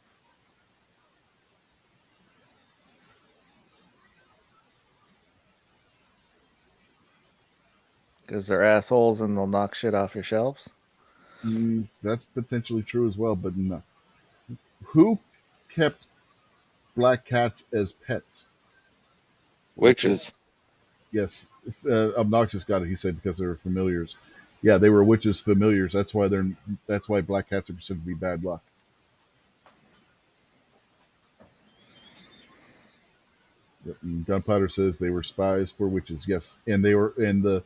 Because they're assholes and they'll knock shit off your shelves. That's potentially true as well, but no. Who kept black cats as pets? Witches. Yes, Obnoxious got it. He said because they were familiars. Yeah, they were witches' familiars. That's why That's why black cats are considered to be bad luck. Yep. And Gunpowder says they were spies for witches. Yes, and they were. And the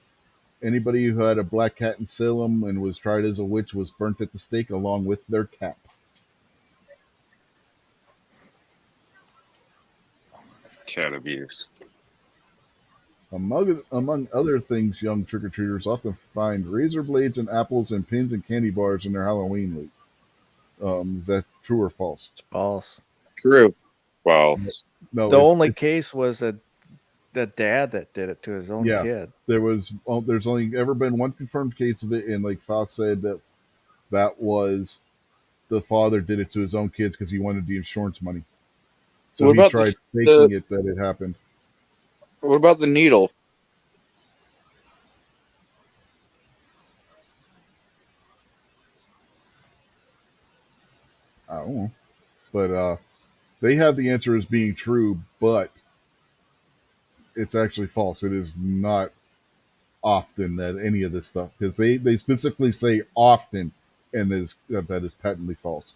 anybody who had a black cat in Salem and was tried as a witch was burnt at the stake along with their cat. Cat abuse. Among other things, young trick-or-treaters often find razor blades and apples and pins and candy bars in their Halloween loot. Is that true or false? It's false. True. Well, No. The only case was the dad that did it to his own Yeah. kid. There's only ever been one confirmed case of it, and like Faust said that was the father did it to his own kids because he wanted the insurance money. So What he about tried the- faking it that it happened. What about the needle? I don't know, but they have the answer as being true, but it's actually false. It is not often that any of this stuff, because they specifically say often, and that is patently false.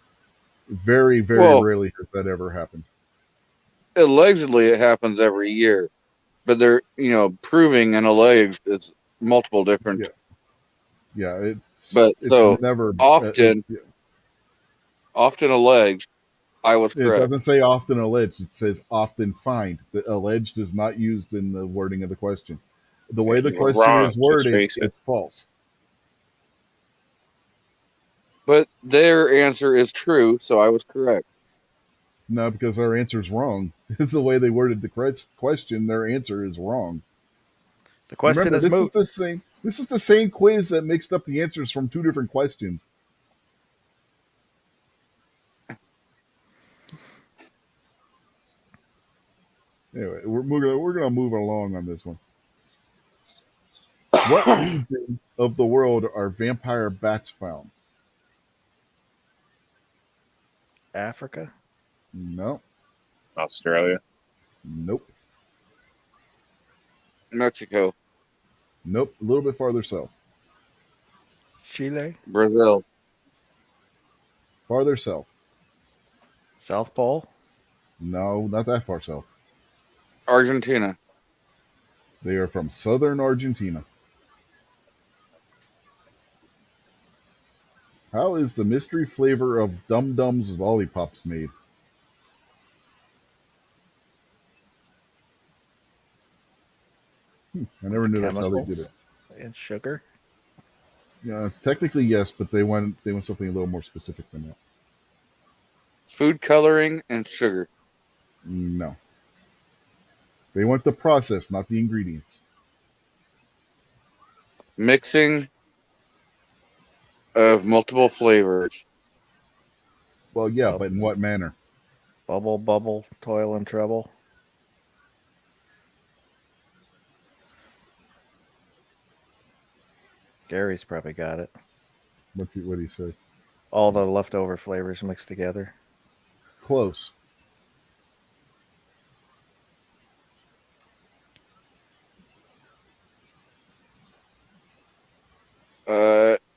Very, very Well- rarely has that ever happened. Allegedly, it happens every year, but they're proving and alleged it's multiple different. Yeah. Yeah, it's But it's so never often- Often alleged. I was it correct. doesn't say often alleged. It says often find. The alleged is not used in the wording of the question. The way Yeah, the you were question wrong. is Just worded, face it. it's false. But their answer is true, so I was correct. No, because our answer is wrong. It's the way they worded the question. Their answer is wrong. The question Remember, is this moot. is the same. This is the same quiz that mixed up the answers from two different questions. Anyway, we're gonna move along on this one. What region of the world are vampire bats found? Africa? No, Australia. nope, Mexico, nope. A little bit farther south. Chile? Brazil, Farther south. South Pole? No, not that far south. Argentina. They are from southern Argentina. How is the mystery flavor of Dum Dums lollipops made? I never knew that's how they did it. And sugar? Yeah, technically yes, but they want something a little more specific than that. Food coloring and sugar. No. They want the process, not the ingredients. Mixing of multiple flavors. Well, yeah, but in what manner? Bubble, bubble, toil and trouble. Gary's probably got it. What do you say? All the leftover flavors mixed together. Close.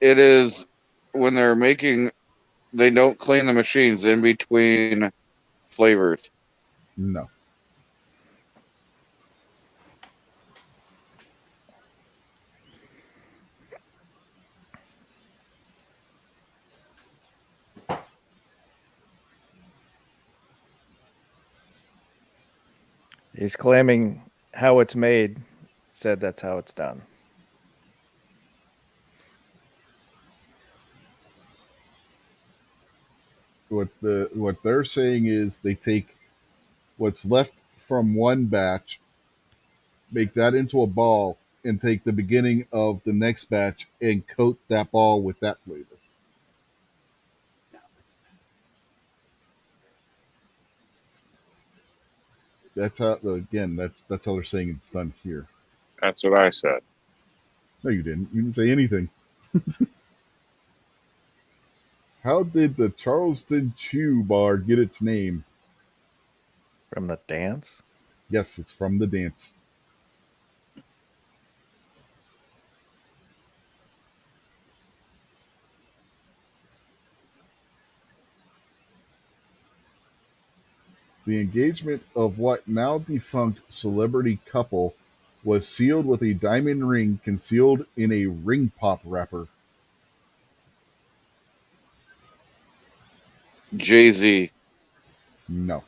It is when they're making, they don't clean the machines in between flavors. No. He's claiming how it's made, said that's how it's done. What they're saying is they take what's left from one batch, make that into a ball, and take the beginning of the next batch and coat that ball with that flavor. That's how, again, that's how they're saying it's done here. That's what I said. No, you didn't. You didn't say anything. How did the Charleston Chew Bar get its name? From the dance? Yes, it's from the dance. The engagement of what now defunct celebrity couple was sealed with a diamond ring concealed in a ring pop wrapper. Jay-Z. No.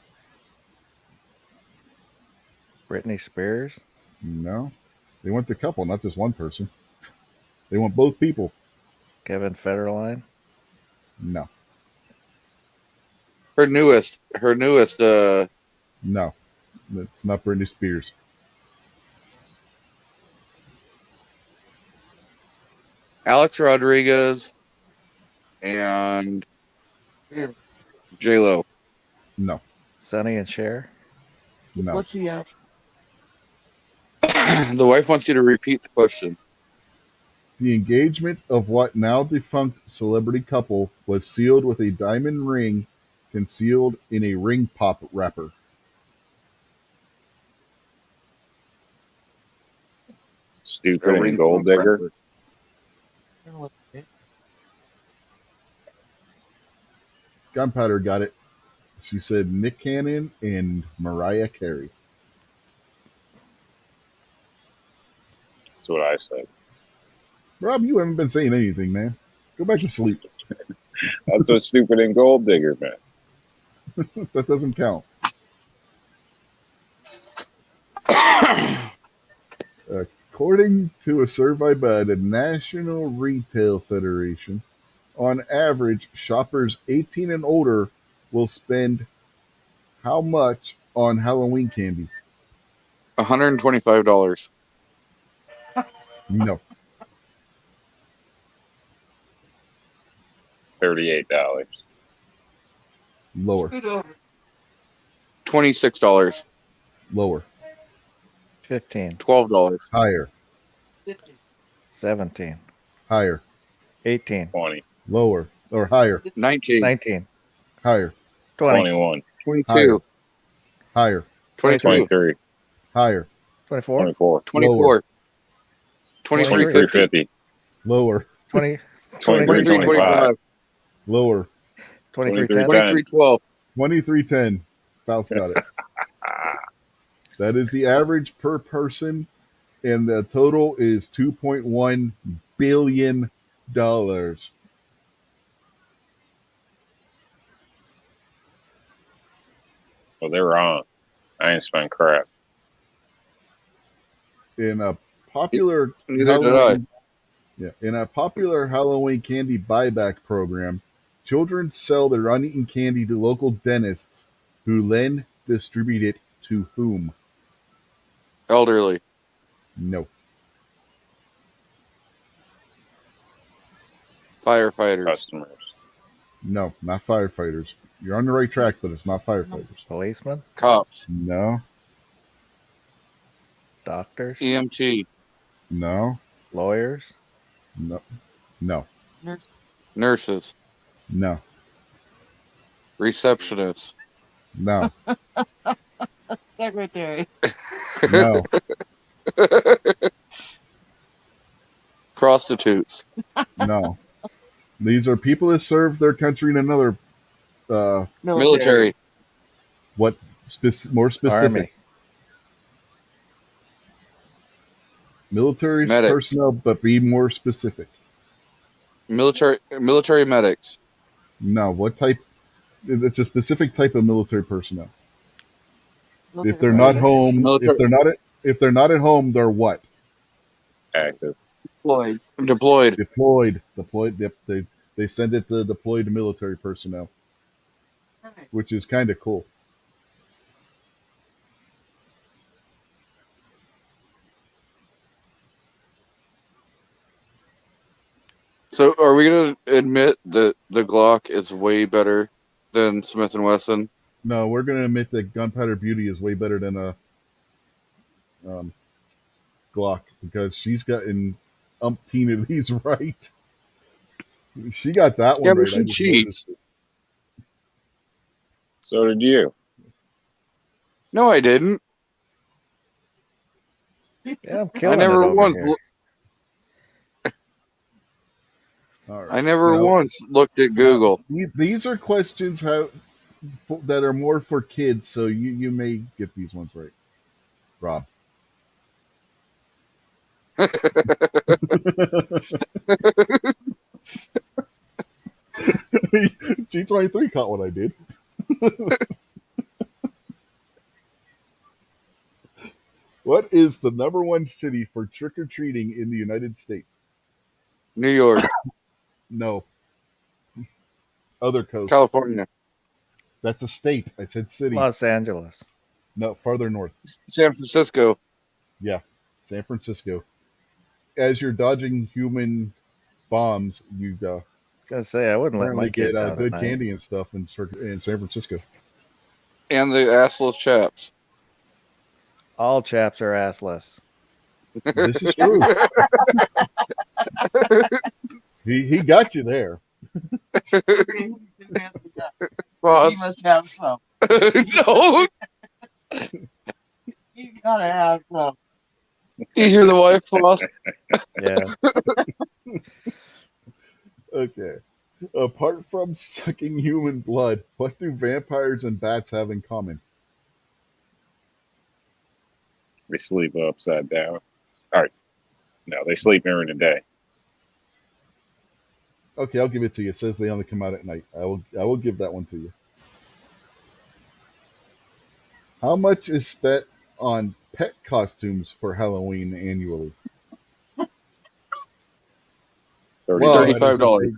Britney Spears? No. They want the couple, not just one person. They want both people. Kevin Federline? No. Her newest, No. It's not Britney Spears. Alex Rodriguez and J-Lo. No. Sonny and Cher? No. What's he ask? The wife wants you to repeat the question. The engagement of what now defunct celebrity couple was sealed with a diamond ring concealed in a ring pop wrapper. Stupid and Gold Digger. I don't know what it is. Gunpowder got it. She said Nick Cannon and Mariah Carey. That's what I said. Rob, you haven't been saying anything, man. Go back to sleep. That's what Stupid and Gold Digger meant. That doesn't count. According to a survey by the National Retail Federation, on average, shoppers 18 and older will spend how much on Halloween candy? $125. No. $38. Lower. Scoot over. $26. Lower. 15. $12. Higher. 50. 17. Higher. 18. 20. Lower. Or higher. 19. 19. Higher. 20. 21. 22. Higher. 23. 23. Higher. 24. 24. 24. 23. 23.50. Lower. 20. 23. 23.25. 25. Lower. 23. 23. 23. 12. 2310. Faust got it. That is the average per person, and the total is $2.1 billion. Well, they're wrong. I ain't spent crap. In a popular Neither did Halloween, in a popular Halloween candy buyback program, children sell their uneaten candy to local dentists, who then distribute it to whom? Elderly. No. Firefighters. Customers. No, not firefighters. You're on the right track, but it's not firefighters. Policemen? Cops. No. Doctors? EMT. No. Lawyers? No. No. Nurse. Nurses. No. Receptionists. No. Secretary. No. Prostitutes. No. These are people that serve their country in another. Military. What? More specific. Army? Military Medics. personnel, but be more specific. Military medics. No. What type? It's a specific type of military personnel. If they're not home, Military- if they're not at home, they're what? Active. Floyd. Deployed. Deployed. Yep, they send it to deployed military personnel, which is kind of cool. So, are we gonna admit that the Glock is way better than Smith and Wesson? No, we're going to admit that Gunpowder Beauty is way better than a um, Glock because she's gotten umpteen of these right. She got that Yeah, one but right. I she just cheats. noticed it. So did you. No, I didn't. Yeah, I'm I killing it never over once. here. All right. I never Now, once looked at Google. these are questions that are more for kids, so you may get these ones right. Rob. G23 caught what I did. What is the number one city for trick or treating in the United States? New York, No. Other coast. California, That's a state. I said city. Los Angeles. No, farther north. San Francisco. Yeah, San Francisco. As you're dodging human bombs, you I was gonna say I wouldn't let my apparently get kids out good at night. candy and stuff in San Francisco. And the assless chaps. All chaps are assless. This is true. He got you there. He Boss. must have some. No. You gotta have some. You hear the wife, boss? Yeah. Okay. Apart from sucking human blood, what do vampires and bats have in common? They sleep upside down. All right. No, they sleep during the day. Okay, I'll give it to you. It says they only come out at night. I will give that one to you. How much is spent on pet costumes for Halloween annually? Wow, that is a $35. big-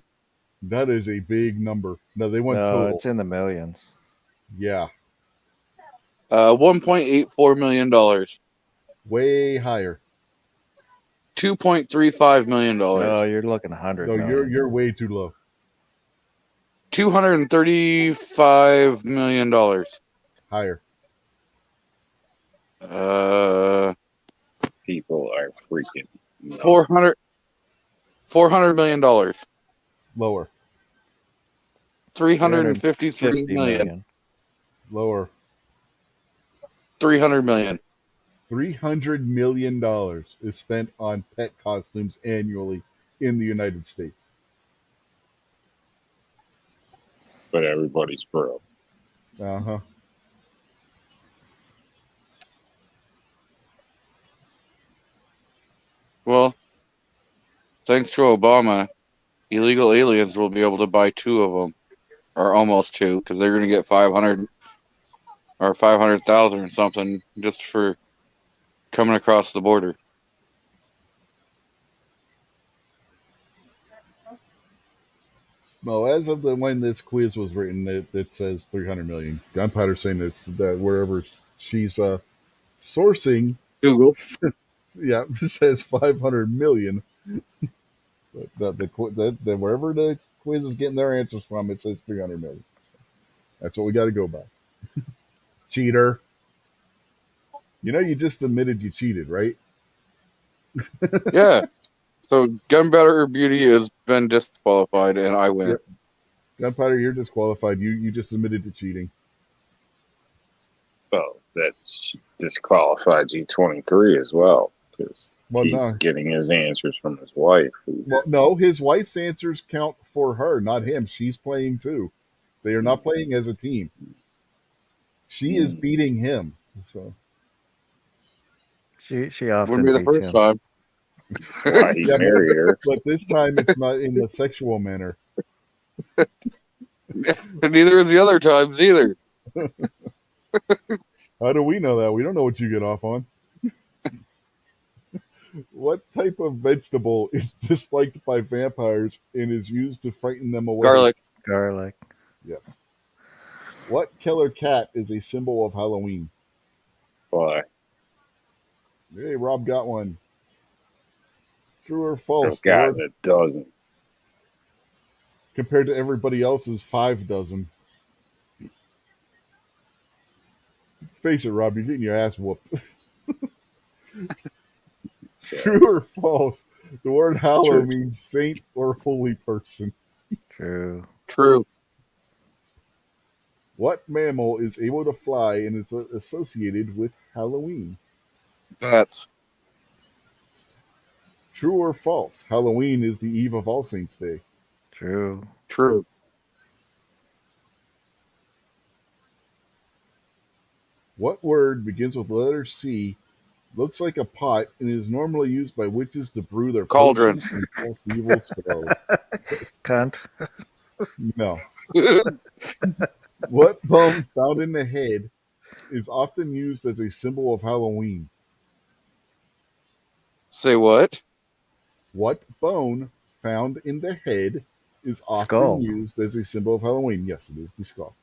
that is a big number. No, they want No, total. it's in the millions. Yeah, $1.84 million. way higher. $2.35 million. No, you're looking 100 No, million. you're way too low. $235 million. Higher. People are freaking nuts. $400 million. Lower. 353 50 million. million. Lower. 300 million. $300 million is spent on pet costumes annually in the United States. But everybody's broke. Uh-huh. Well, thanks to Obama, illegal aliens will be able to buy 2 of them, or almost 2, because they're going to get 500 or 500,000 or something just for coming across the border. Well, as of when this quiz was written, it says 300 million. Gunpowder's saying that wherever she's sourcing, Google. yeah, it says 500 million. But the wherever the quiz is getting their answers from, it says 300 million. So that's what we got to go by. Cheater. You know, you just admitted you cheated, right? Yeah. So Gunpowder Beauty has been disqualified, and I win. Yep. Gunpowder, you're disqualified. You just admitted to cheating. Well, that's disqualified G23 as well because Well, he's no. getting his answers from his wife. Well, no, his wife's answers count for her, not him. She's playing too. They are not playing as a team. She is beating him. So She often Wouldn't be the beats first him. time. Why he Yeah, married her. but this time it's not in the sexual manner. And neither is the other times either. How do we know that? We don't know what you get off on. What type of vegetable is disliked by vampires and is used to frighten them away? Garlic. Garlic. Yes. What killer cat is a symbol of Halloween? Why? Hey, Rob got one. True or Oh, false? God, that doesn't. compared to everybody else's 5 dozen. Face it, Rob, you're getting your ass whooped. True or false? The word hallow True. means saint or holy person. True. True. What mammal is able to fly and is associated with Halloween? Bats. True or false? Halloween is the eve of All Saints' Day. True. True. What word begins with the letter C, looks like a pot, and is normally used by witches to brew their Cauldron. potions and cast evil spells? Cunt. No. What bone found in the head is often used as a symbol of Halloween? Say what? What bone found in the head is often Skull. used as a symbol of Halloween? Yes, it is the skull.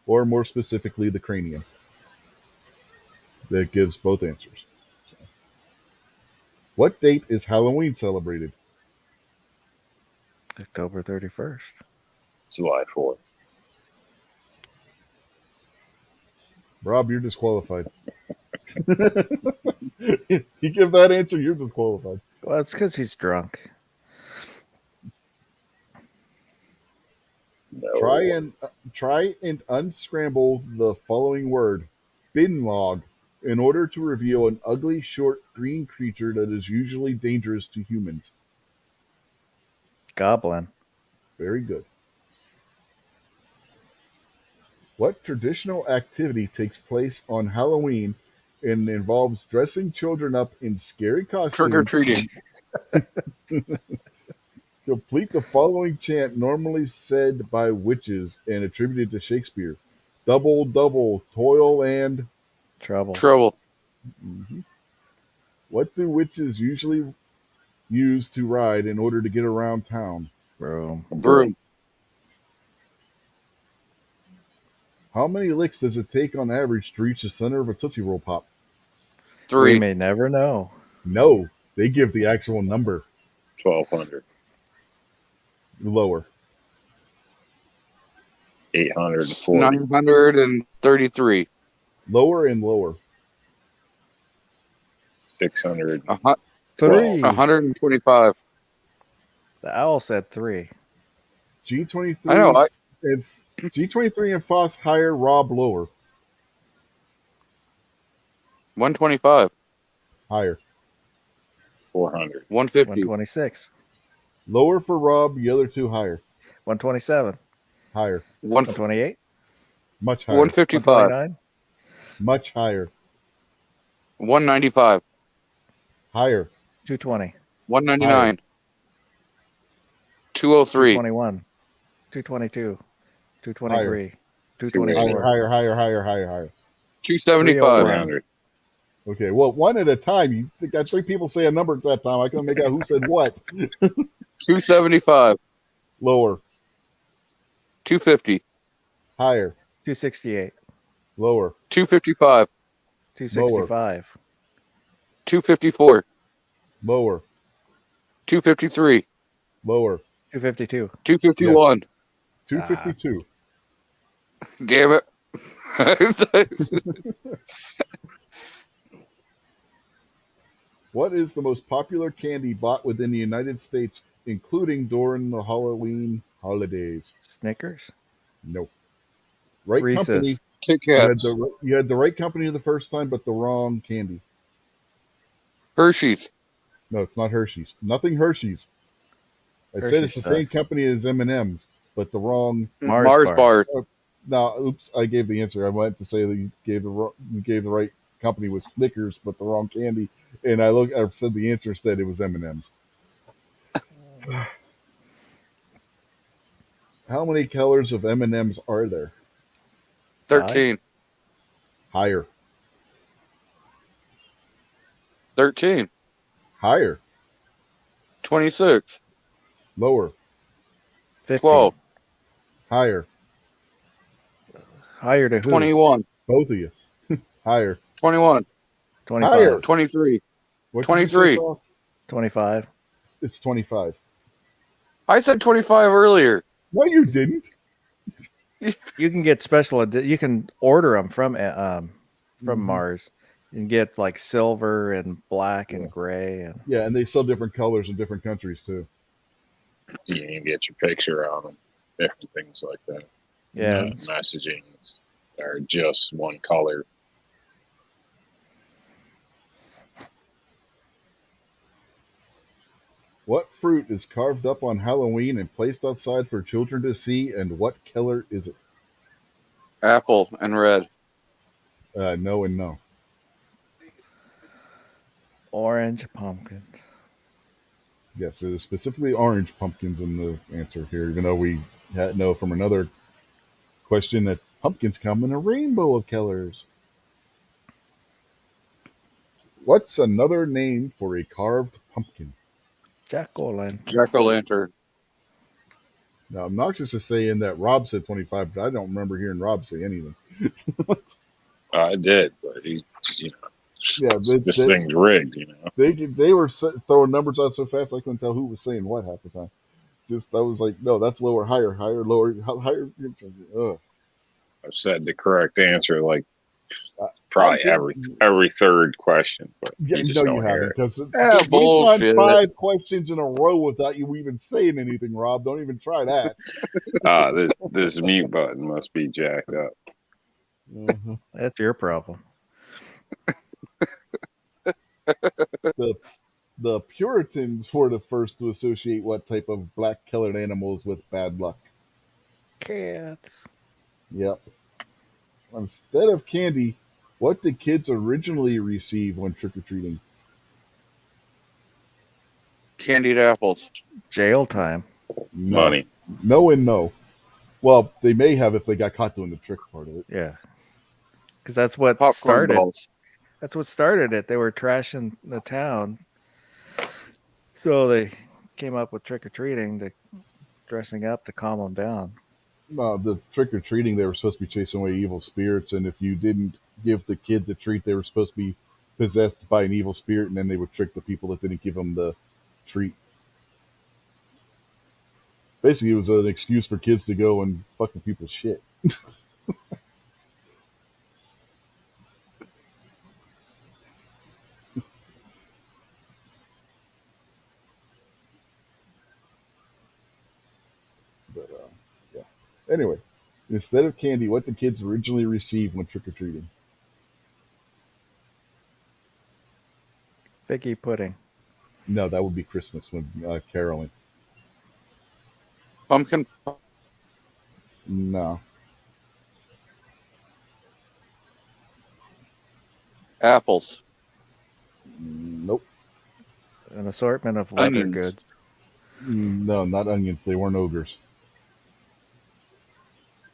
Or more specifically, the cranium. That gives both answers. So. What date is Halloween celebrated? October 31st. July 4th. Rob, you're disqualified. You give that answer, you're disqualified. Well, it's because he's drunk. No. Try and unscramble the following word, bin log, in order to reveal an ugly, short, green creature that is usually dangerous to humans. Goblin. Very good. What traditional activity takes place on Halloween and involves dressing children up in scary costumes? Trick or treating. Complete the following chant normally said by witches and attributed to Shakespeare. Double, double, toil and... Trouble. Trouble. Mhm. What do witches usually use to ride in order to get around town? Broom. Broom. How many licks does it take on average to reach the center of a Tootsie Roll Pop? We 3. may never know. No, they give the actual number. 1,200. Lower. 840. 933. Lower and lower. 600. 3. 125. The owl said 3. G23 I know. and G23 and Foss higher, Rob lower. 125. Higher. 400. 150. 126. Lower for Rob, the other two higher. 127. Higher. 128. Much higher. 155. 129. Much higher. 195. Higher. 220. 199. 203. 221. 222. 223. 224. Higher. 275. 300. Okay, well, one at a time. You got 3 people say a number at that time. I couldn't make out who said what. 275. Lower. 250. Higher. 268. Lower. 255. 265. 254. Lower. 253. Lower. 252. 251. 252. Damn it. What is the most popular candy bought within the United States, including during the Halloween holidays? Snickers. Nope. Right Reese's. company. Kit You had, Kats. you had the right company the first time, but the wrong candy. Hershey's. No, it's not Hershey's. Nothing Hershey's. I said Hershey's it's the same sucks. company as M&M's, but the wrong. Mars bars. No, oops! I gave the answer. I meant to say that you gave the right company with Snickers, but the wrong candy. And I said the answer instead. It was M&M's. How many colors of M&M's are there? 13. Higher. 13. Higher. 26. Lower. 15. 12. Higher. Higher to who? 21. Both of you. Higher. 21. 25. Higher. 23. What did you say, 23. Saul? 25. It's 25. I said 25 earlier. No, you didn't. You can get you can order them from Mhm. Mars and get like silver and black Yeah. and gray and Yeah, and they sell different colors in different countries too. You can get your picture on them, different things like that. yeah. Messagings are just one color. What fruit is carved up on Halloween and placed outside for children to see, and what color is it? Apple and red. No and no. Orange pumpkin. Yes, it is specifically orange pumpkins in the answer here, even though we know from another question that pumpkins come in a rainbow of colors. What's another name for a carved pumpkin? Jack-o'-lantern. Jack-o'-lantern. Now, Noxus is saying that Rob said 25, but I don't remember hearing Rob say anything. I did, but he, Yeah, this thing's rigged, they were throwing numbers out so fast I couldn't tell who was saying what half the time. I was like, no, that's lower, higher, higher, lower, higher. Ugh. I've said the correct answer like I probably did- every third question, but Yeah, you just no, don't you hear haven't, it. because we've Bullshit. done 5 questions in a row without you even saying anything, Rob. Don't even try that. This mute button must be jacked up. Mhm. That's your problem. The Puritans were the first to associate what type of black-colored animals with bad luck. Cats. Yep. Instead of candy, what did kids originally receive when trick-or-treating? Candied apples. Jail time. No. Money. No and no. Well, they may have if they got caught doing the trick part of it. Yeah. Because that's what Popcorn started. balls. That's what started it. They were trashing the town. So they came up with trick-or-treating, dressing up to calm them down. The trick-or-treating, they were supposed to be chasing away evil spirits, and if you didn't give the kid the treat, they were supposed to be possessed by an evil spirit, and then they would trick the people that didn't give them the treat. Basically, it was an excuse for kids to go and fuck with people's shit. But, yeah. Anyway, instead of candy, what did kids originally receive when trick-or-treating? Figgy pudding. No, that would be Christmas when caroling. Pumpkin. No. Apples. Nope. An assortment of leather Onions. goods. No, not onions. They weren't ogres.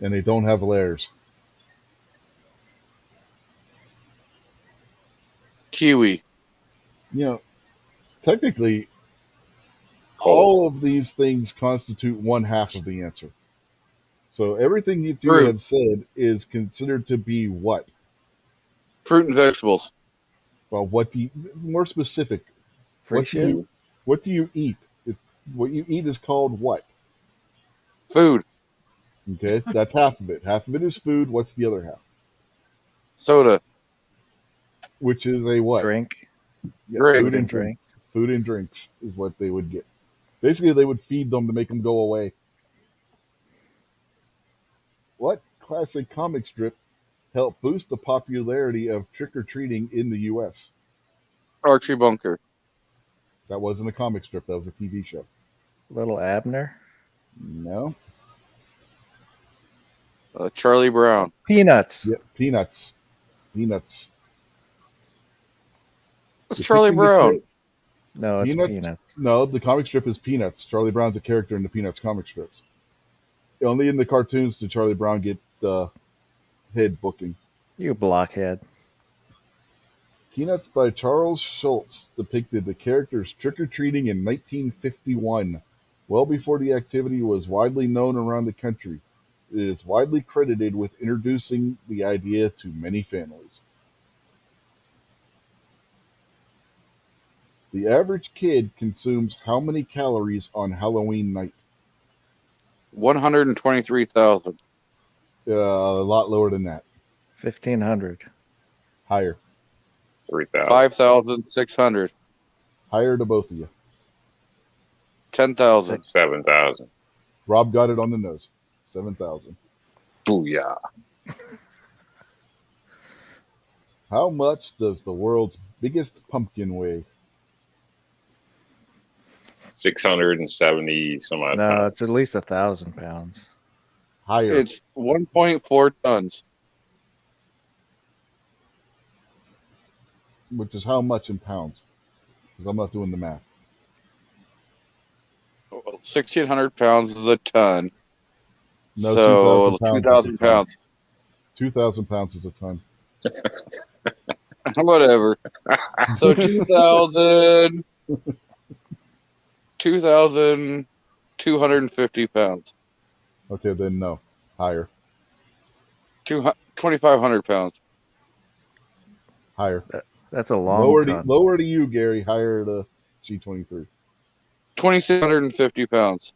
And they don't have layers. Kiwi. You know, technically, Oh, all of these things constitute one half of the answer. So everything you two Fruit. have said is considered to be what? Fruit and vegetables. Well, what do you, more specific, Free what do shit. what do you eat? What you eat is called what? Food. Okay, that's half of it. Half of it is food. What's the other half? Soda. Which is a what? Drink. Yeah, Drink. food and drinks. Food and drinks is what they would get. Basically, they would feed them to make them go away. What classic comic strip helped boost the popularity of trick-or-treating in the U.S.? Archie Bunker. That wasn't a comic strip. That was a TV show. Little Abner. No. Charlie Brown. Peanuts. Yep. Peanuts. Peanuts. That's You're Charlie picking the Brown. kid. No, it's Peanuts? Peanuts. No, the comic strip is Peanuts. Charlie Brown's a character in the Peanuts comic strips. Only in the cartoons did Charlie Brown get head booking. You blockhead. Peanuts by Charles Schulz depicted the characters trick-or-treating in 1951, well before the activity was widely known around the country. It is widely credited with introducing the idea to many families. The average kid consumes how many calories on Halloween night? 123,000. A lot lower than that. 1,500. Higher. 3,000. 5,600. Higher to both of you. 10,000. 7,000. Rob got it on the nose. 7,000. Booyah. How much does the world's biggest pumpkin weigh? 670 some odd No, pounds. it's at least 1,000 pounds. Higher. It's 1.4 tons. Which is how much in pounds? Because I'm not doing the math. 1,600 pounds is a ton. No, So 2,000 2,000 pounds pounds. 2,000 pounds is a ton. Whatever. So 2,000. 2,250 pounds. Okay, then no. Higher. 2,500 pounds. Higher. That's a long ton. Lower to you, Gary. Higher to G23. 2,650 pounds.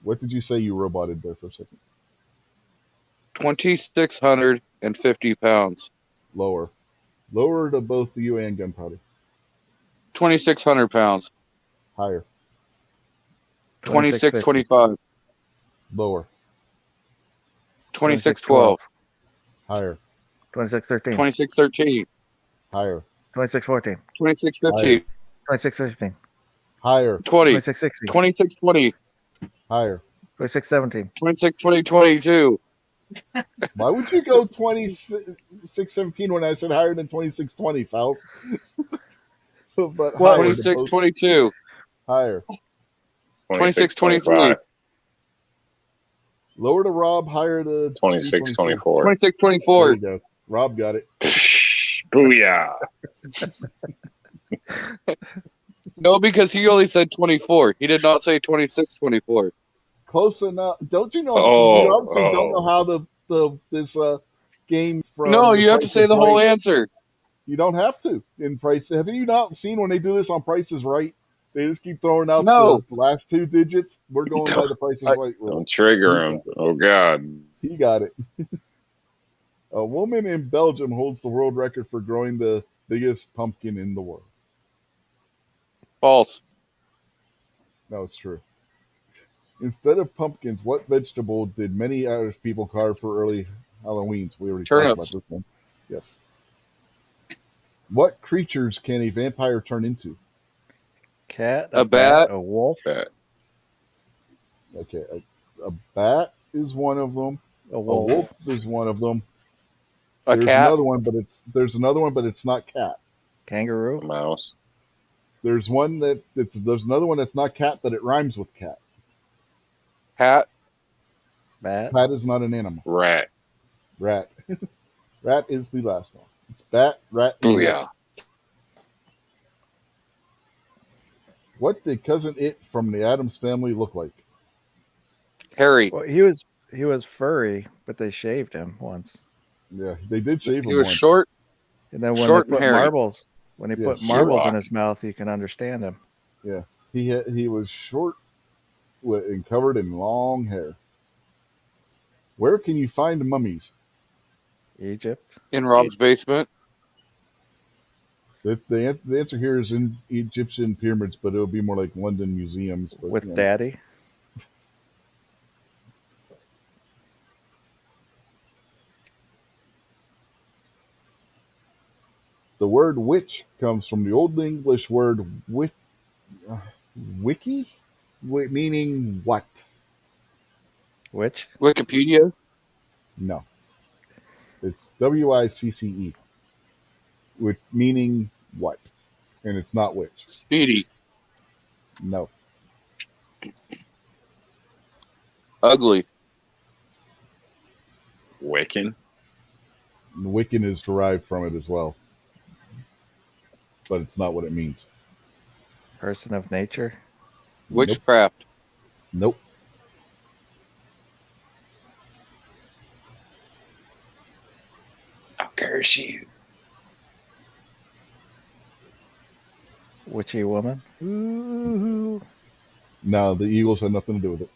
What did you say you roboted there for a second? 2,650 pounds. Lower. Lower to both you and Gunpowder. 2,600 pounds. Higher. 2,625. Lower. 2,612. Higher. 2613. 2,613. Higher. 2614. 2,615. 2615. Higher. 20. 2660. 2,620. Higher. 2617. 2,620. 22. Why would you go 2617 when I said higher than 2620, Fouls? But Well, higher. 2,622. Higher. 2623. Lower to Rob, higher to 2624. 2624. There you go. Rob got it. Booyah. No, because he only said 24. He did not say 2624. Close enough. Don't you know? Oh, you obviously don't oh. know how this game from. No, The you have to Price say is the whole Right. answer. You don't have to in Price. Have you not seen when they do this on Price is Right? They just keep throwing out No. the last two digits. We're going by the Price is Right rule. Don't trigger him. Oh, God. He got it. A woman in Belgium holds the world record for growing the biggest pumpkin in the world. False. No, it's true. Instead of pumpkins, what vegetable did many Irish people carve for early Halloweens? We already talked about Turnips. this one. Yes. What creatures can a vampire turn into? Cat, A bat. a wolf, Bet. Okay, a bat is one of them. a A wolf. wolf is one of them. A There's cat. another one, but it's not cat. Kangaroo, Mouse. There's another one that's not cat, but it rhymes with cat. Hat. bat, Cat is not an animal. Rat. Rat. Rat is the last one. It's bat, rat, and wolf. Booyah. What did Cousin It from the Addams Family look like? Harry. Well, he was furry, but they shaved him once. Yeah, they did shave He him was once. short. And then when Short they and put hairy. marbles, when he Yeah, put marbles in Sherlock. his mouth, you can understand him. He was short and covered in long hair. Where can you find mummies? Egypt, In Rob's basement. The answer here is in Egyptian pyramids, but it would be more like London museums. But, with you know. Daddy. The word witch comes from the Old English word wiki, meaning what? Which? Wikipedia. No. It's WICCE, with meaning what? And it's not witch. Speedy. No. Ugly. Wiccan. Wiccan is derived from it as well. But it's not what it means. Person of nature. Witchcraft. Nope. I'll curse you. Witchy woman. Ooh. No, the Eagles had nothing to do with it.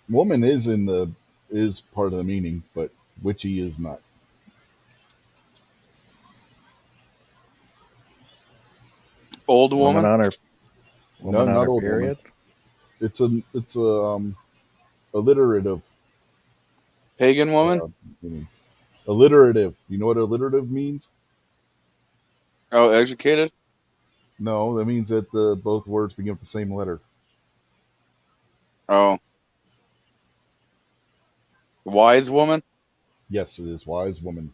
Woman is part of the meaning, but witchy is not. Old Woman woman. on her No, woman on not her old period. woman. It's a alliterative Pagan woman. meaning. Alliterative. You know what alliterative means? Oh, educated. No, that means that the both words begin with the same letter. Oh, wise woman. Yes, it is wise woman.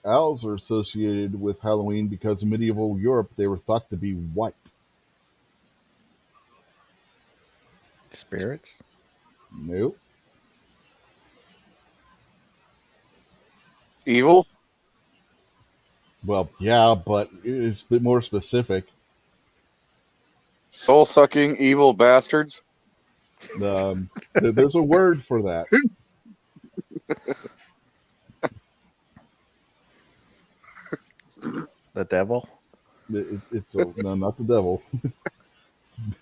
Owls are associated with Halloween because in medieval Europe they were thought to be white. Spirits. Nope. Evil. Well, yeah, but it's a bit more specific. Soul sucking evil bastards. There's a word for that. The devil. No, not the devil.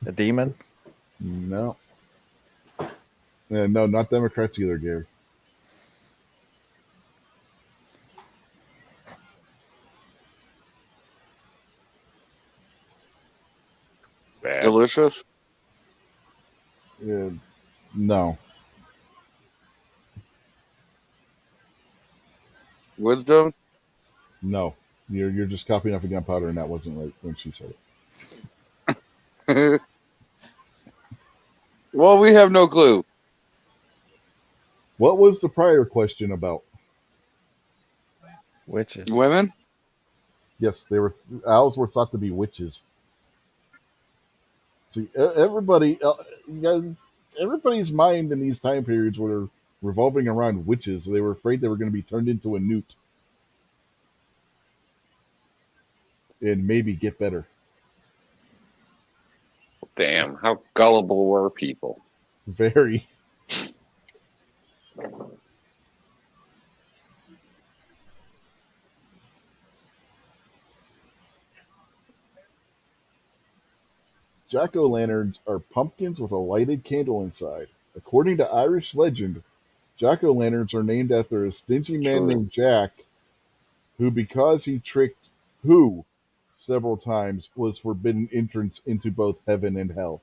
A demon. No. No, not Democrats either, Gary. Bad. Delicious. No. Wisdom. No. You're just copying off of gunpowder, and that wasn't right when she said it. Well, we have no clue. What was the prior question about? Witches. Women. Yes, owls were thought to be witches. See, everybody, everybody's mind in these time periods were revolving around witches. They were afraid they were going to be turned into a newt and maybe get better. Damn, how gullible were people? Very. Jack-o'-lanterns are pumpkins with a lighted candle inside. According to Irish legend, jack-o'-lanterns are named after a stingy man True. named Jack, who, because he tricked who several times, was forbidden entrance into both heaven and hell.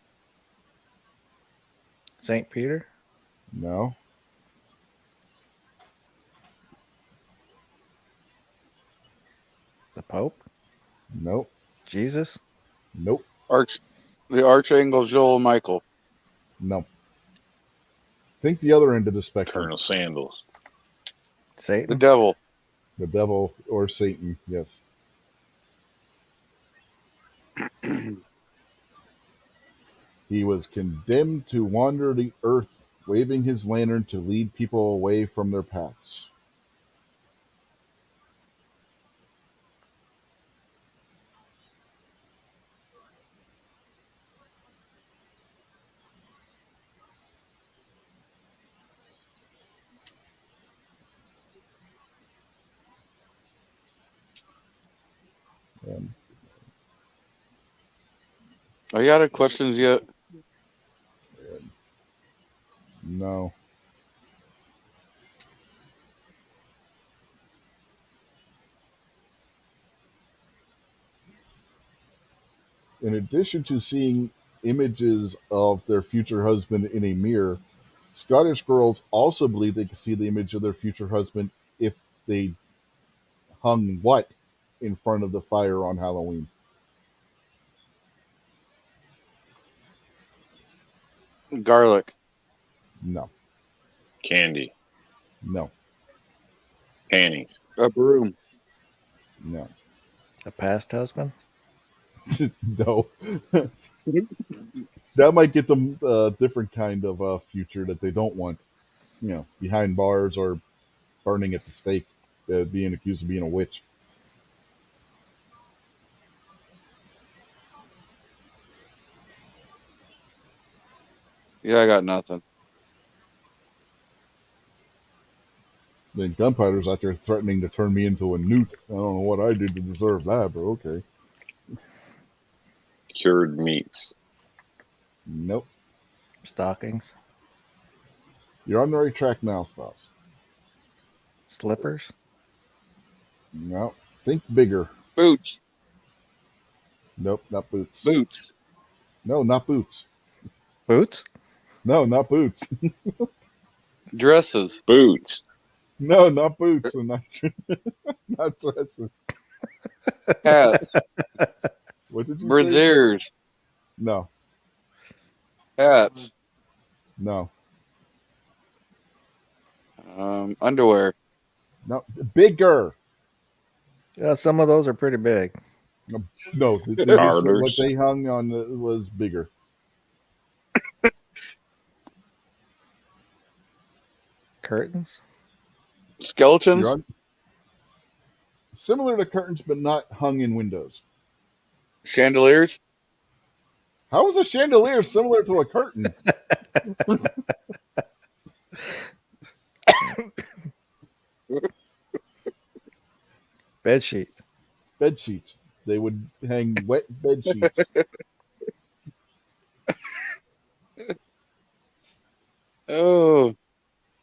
Saint Peter. No. The Pope. Nope. Jesus. Nope. The Archangel Michael. No. Think the other end of the spectrum. Colonel Sandals. The Satan. devil. The devil or Satan, yes. He was condemned to wander the earth, waving his lantern to lead people away from their paths. And Are you out of questions yet? no. In addition to seeing images of their future husband in a mirror, Scottish girls also believe they could see the image of their future husband if they hung what in front of the fire on Halloween? Garlic. No. Candy. No. Panties. A broom. No. A past husband. No. That might get them a different kind of future that they don't want. You know, behind bars or burning at the stake, being accused of being a witch. Yeah, I got nothing. Then Gunpowder's out there threatening to turn me into a newt. I don't know what I did to deserve that, but okay. Cured meats. Nope. Stockings, You're on the right track now, Faust. slippers, No. Think bigger. Boots. Nope, not boots. Boots. No, not boots. boots. No, not boots. Dresses. Boots. No, not boots. And not, not dresses. Hats. What did you say? Brassieres. No, Hats. no, Underwear. no. Bigger. Yeah, some of those are pretty big. No, Garters. what they hung on was bigger. Curtains, Skeletons. You're on, similar to curtains, but not hung in windows. Chandeliers. How is a chandelier similar to a curtain? bed sheet, Bed sheets. They would hang wet bed sheets. Oh,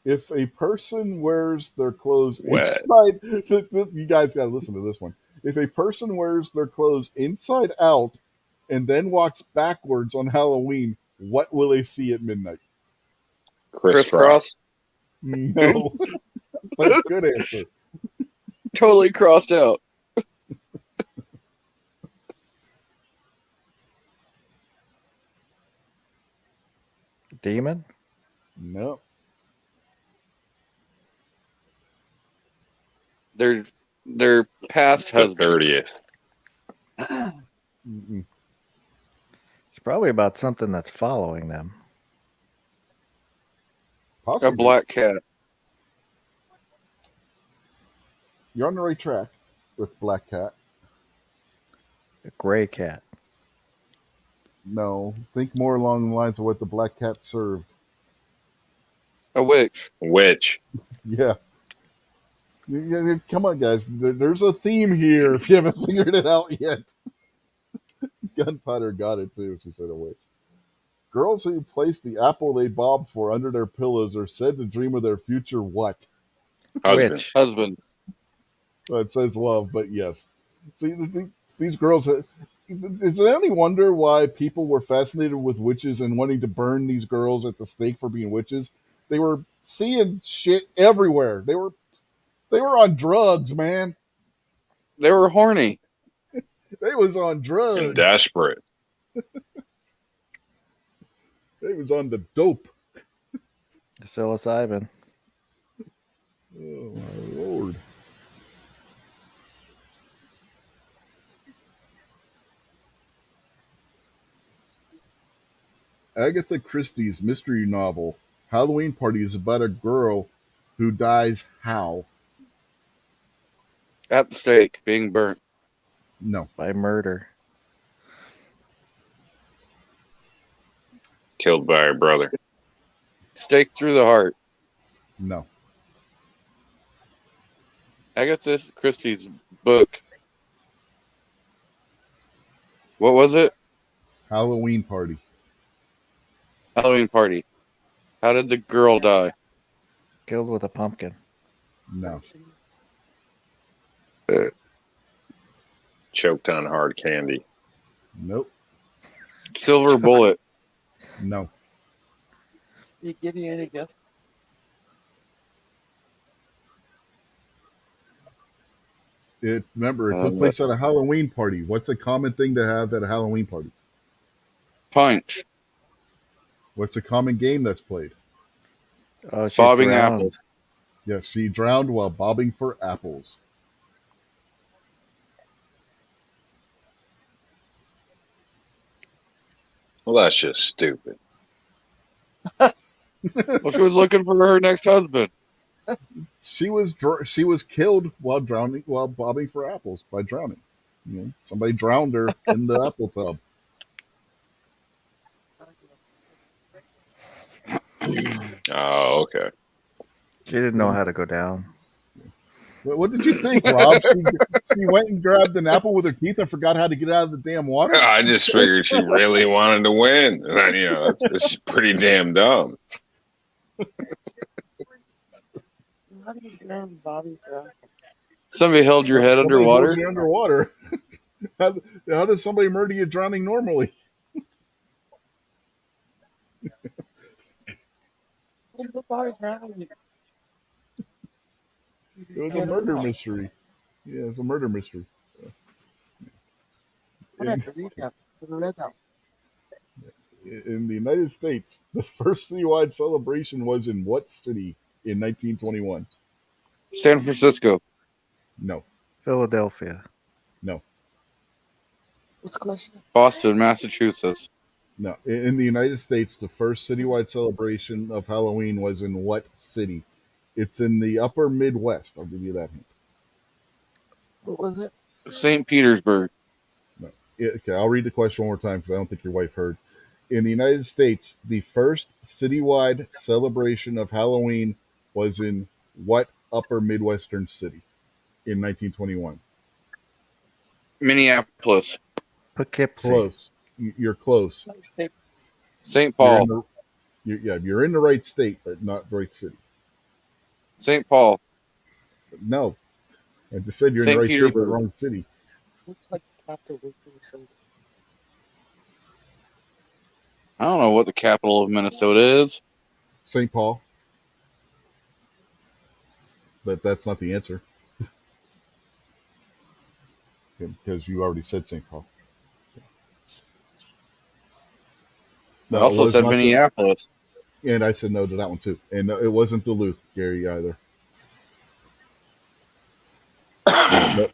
If a person wears their clothes Wet. inside, you guys got to listen to this one. If a person wears their clothes inside out and then walks backwards on Halloween, what will they see at midnight? crisscross. No. But good answer. Totally crossed out. demon, No. Their past The husband. 30th. Mm-mm. it's probably about something that's following them. A Possibly. black cat. You're on the right track with Black Cat. A gray cat, No. Think more along the lines of what the Black Cat served. A witch. Witch. Yeah. Come on, guys. There's a theme here if you haven't figured it out yet. Gunpowder got it too, she said a witch. Girls who place the apple they bobbed for under their pillows are said to dream of their future what? Husband. witch, Husband. Well, it says love, but yes. See, these girls. Is it any wonder why people were fascinated with witches and wanting to burn these girls at the stake for being witches? They were seeing shit everywhere. They were on drugs, man. They were horny. They was on And drugs. desperate. They was on the dope. psilocybin, Oh my lord. Agatha Christie's mystery novel Halloween Party is about a girl who dies how? At the stake, being burnt. No. by murder, Killed by her brother. Stake through the heart. No. Agatha Christie's book. What was it? Halloween Party. Halloween Party. How did the girl die? killed with a pumpkin, No. Choked on hard candy. Nope. Silver bullet. No. You give me any guess? Remember, it took place at a Halloween party. What's a common thing to have at a Halloween party? Punch. What's a common game that's played? oh, she's Bobbing drowned. apples. Yes, she drowned while bobbing for apples. Well, that's just stupid. Well, she was looking for her next husband. She was killed while bobbing for apples by drowning. You know, somebody drowned her in the apple tub. Oh, okay. She didn't know how to go down. What did you think, Rob? She went and grabbed an apple with her teeth and forgot how to get out of the damn water? I just figured she really wanted to win. And, it's pretty damn dumb. How do you drown Bobby Brown? Somebody held your head Somebody underwater. holding you underwater. How does somebody murder you drowning normally? Bobby Brown. It was a murder mystery. Yeah, it's a murder mystery. I have to read that. I read that. In the United States, the first citywide celebration was in what city in 1921? San Francisco. No, Philadelphia. no, What's the question? Boston, Massachusetts. no. In the United States, the first citywide celebration of Halloween was in what city? It's in the upper Midwest. I'll give you that hint. What was it? St. Petersburg. No. Yeah, okay, I'll read the question one more time because I don't think your wife heard. In the United States, the first citywide celebration of Halloween was in what upper Midwestern city in 1921? Minneapolis. Poughkeepsie. Close. You're close. Say St. You're in Paul. you're in the right state, but not the right city. St. Paul. No. I just said you're in St. the right state, but the Petersburg. wrong city. what's like capital weekly symbol? I don't know what the capital of Minnesota is. St. Paul. But that's not the answer. Because you already said St. Paul. I it also was said not Minneapolis. and I said no to that one too. And no, it wasn't Duluth, Gary, either. No,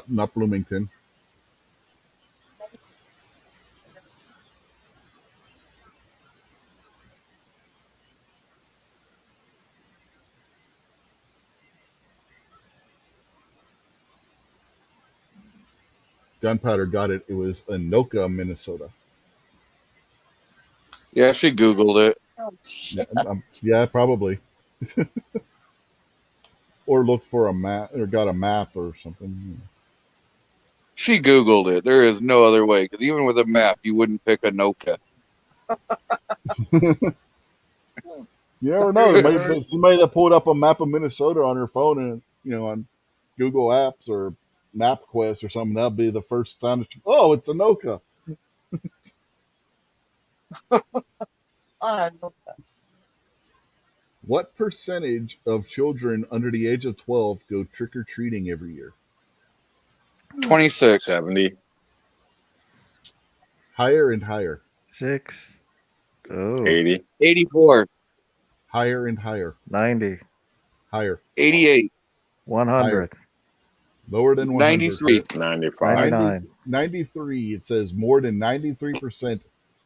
not Bloomington. Gunpowder got it. It was Anoka, Minnesota. Yeah, she Googled it. Oh Yeah, shit! yeah, probably. Or looked for a map, or got a map or something. She Googled it. There is no other way. Because even with a map, you wouldn't pick Anoka. You never know. She might have pulled up a map of Minnesota on her phone and on Google Apps or MapQuest or something. That'd be the first sound. Oh, it's Anoka. I know that. What percentage of children under the age of 12 go trick or treating every year? 26. 70. Higher and higher. 6. Oh, 80. 84. Higher and higher. 90. Higher. 88. 100. Lower than 100. 93. 95. 99. 93. It says more than 93%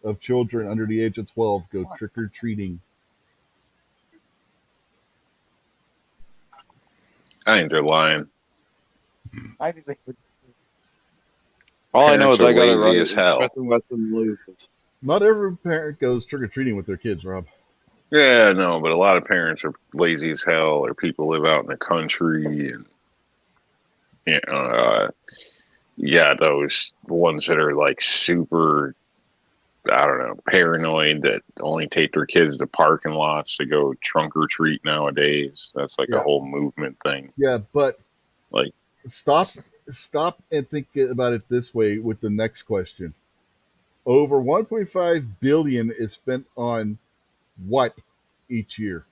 of children under the age of 12 go trick or treating. I think they're lying. I think they would. All I know is Parents I are got it lazy right. as hell. Smith and Wesson loses. Not every parent goes trick or treating with their kids, Rob. Yeah, no, but a lot of parents are lazy as hell, or people live out in the country, and those ones that are like super, I don't know, paranoid that only take their kids to parking lots to go trunk or treat nowadays. That's like Yeah. a whole movement thing. Yeah, but Like, stop and think about it this way with the next question. Over 1.5 billion is spent on what each year?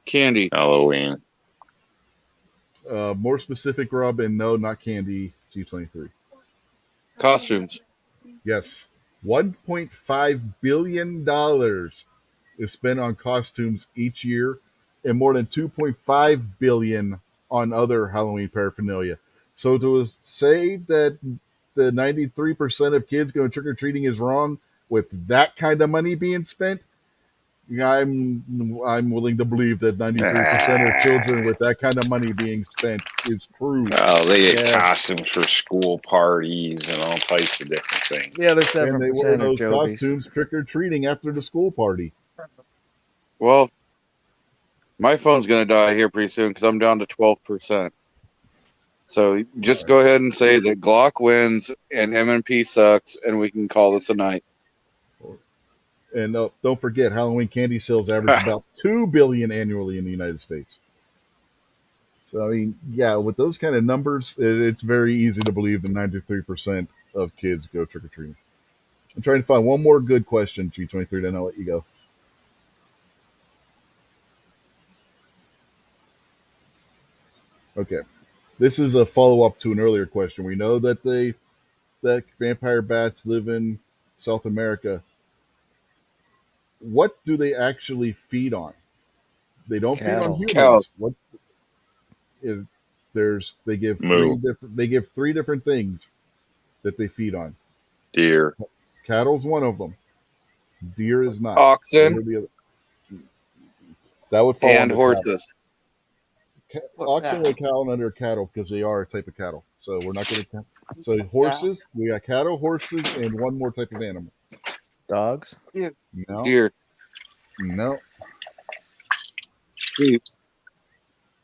Candy. Halloween. More specific, Rob, and no, not candy. G23. Costumes. Yes, $1.5 billion is spent on costumes each year, and more than 2.5 billion on other Halloween paraphernalia. So to say that the 93% of kids going trick or treating is wrong with that kind of money being spent, I'm willing to believe that 93% of children with that kind of money being spent is true. Oh, they get Yeah. costumes for school parties and all types of different things. The other And they wear 7% of those Jobies. costumes trick or treating after the school party. Well, my phone's going to die here pretty soon because I'm down to 12%. So just go ahead and say that Glock wins and MNP sucks, and we can call this a night. And don't forget, Halloween candy sales average about 2 billion annually in the United States. So I mean, yeah, with those kind of numbers, it's very easy to believe that 93% of kids go trick or treating. I'm trying to find one more good question, G23, then I'll let you go. Okay, this is a follow up to an earlier question. We know that that vampire bats live in South America. What do they actually feed on? They don't feed on Cattle. humans. Cows. What if they give Moo. three different things that they feed on. Deer. Cattle's one of them. Deer is not. Oxen What are the other- That would fall and under horses. Oxen would count under cattle because they are a type of cattle. So we're not going to. So horses, we got cattle, horses, and one more type of animal. Dogs. No, Deer, no, sheep,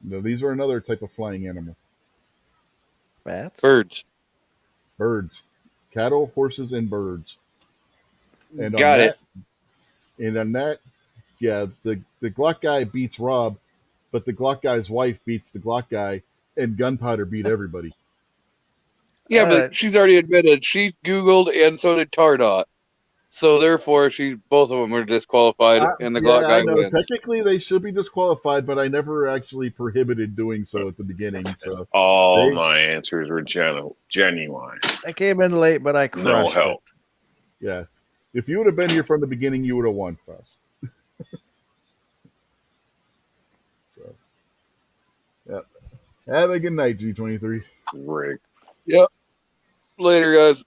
no. These are another type of flying animal. Bats. birds. Birds, cattle, horses, and birds. And on Got it. that, and on that, yeah, the Glock guy beats Rob, but the Glock guy's wife beats the Glock guy, and Gunpowder beat everybody. Yeah, Alright. but she's already admitted she Googled, and so did Tardot. So therefore, both of them are disqualified, and the Glock guy I know. wins. Technically, they should be disqualified, but I never actually prohibited doing so at the beginning. So All They- my answers were genuine. I came in late, but I crushed No help. yeah, if you would have been here from the beginning, you would have won, Fast. So, yeah. Have a good night, G23. Rick. Later, guys. it.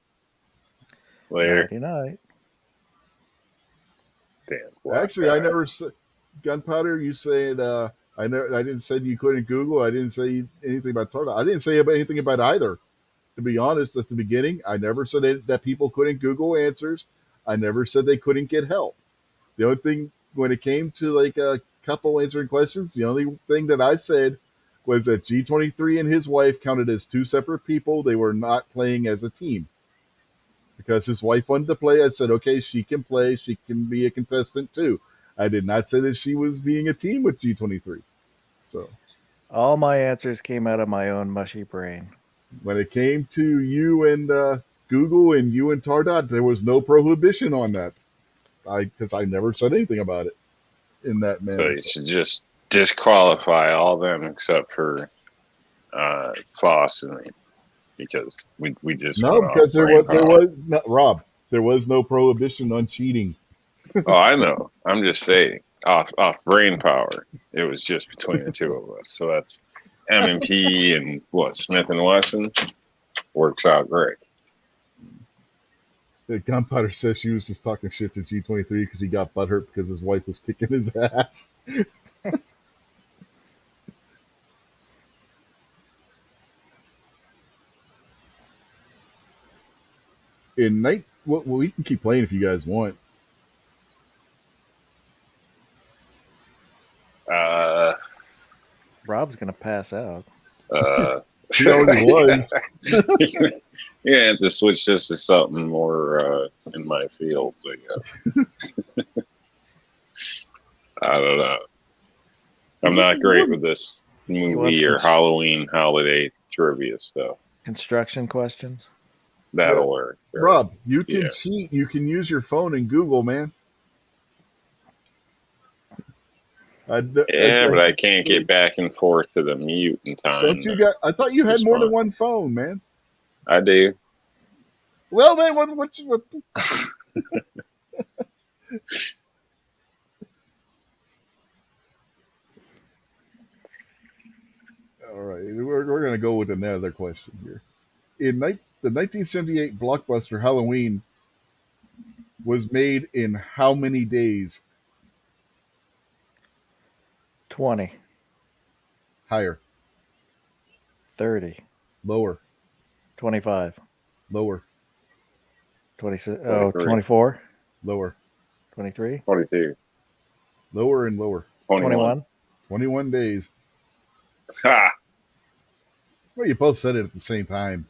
Later. Nighty night. Damn. Actually, I never said Gunpowder. You said I didn't say you couldn't Google. I didn't say anything about Tardot. I didn't say anything about either. To be honest, at the beginning, I never said that people couldn't Google answers. I never said they couldn't get help. The only thing when it came to like a couple answering questions, the only thing that I said was that G23 and his wife counted as two separate people. They were not playing as a team. Because his wife wanted to play, I said, okay, she can play. She can be a contestant too. I did not say that she was being a team with G23. So All my answers came out of my own mushy brain. when it came to you and Google and you and Tardot, there was no prohibition on that. Because I never said anything about it in that So manner. you should just disqualify all them except for Foss and me, because we just No, went off because there brain was power. no, Rob. There was no prohibition on cheating. Oh, I know. I'm just saying off brain power. It was just between the two of us. So that's M&P and what Smith and Wesson works out great. The Gunpowder says she was just talking shit to G23 because he got butthurt because his wife was kicking his ass. In night, well, we can keep playing if you guys want. Rob's gonna pass out. He already was. Yeah, have to switch this to something more in my fields, I guess. I don't know. I'm not great with this movie or Halloween holiday trivia stuff. Construction questions. That'll work. Rob, you can Yeah. cheat. You can use your phone and Google, man. Yeah, but I can't get back and forth to the mute in time. Don't you got? I thought you had It's more than fine. one phone, man. I do. Well, then what All right, we're going to go with another question here. The 1978 blockbuster Halloween was made in how many days? 20, Higher, 30, lower, 25, lower, 26, 23. 24, lower, 23, 22. Lower and lower. 21. 21 days. Ha! Well, you both said it at the same time.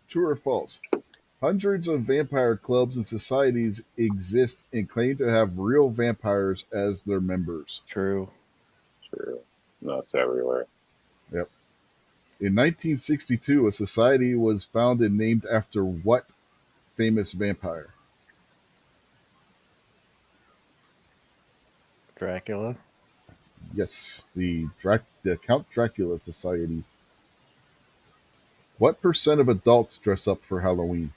True or false? Hundreds of vampire clubs and societies exist and claim to have real vampires as their members. True. True. Nuts everywhere. Yep. In 1962, a society was founded named after what famous vampire? Dracula. Yes, the Count Dracula Society. What percent of adults dress up for Halloween?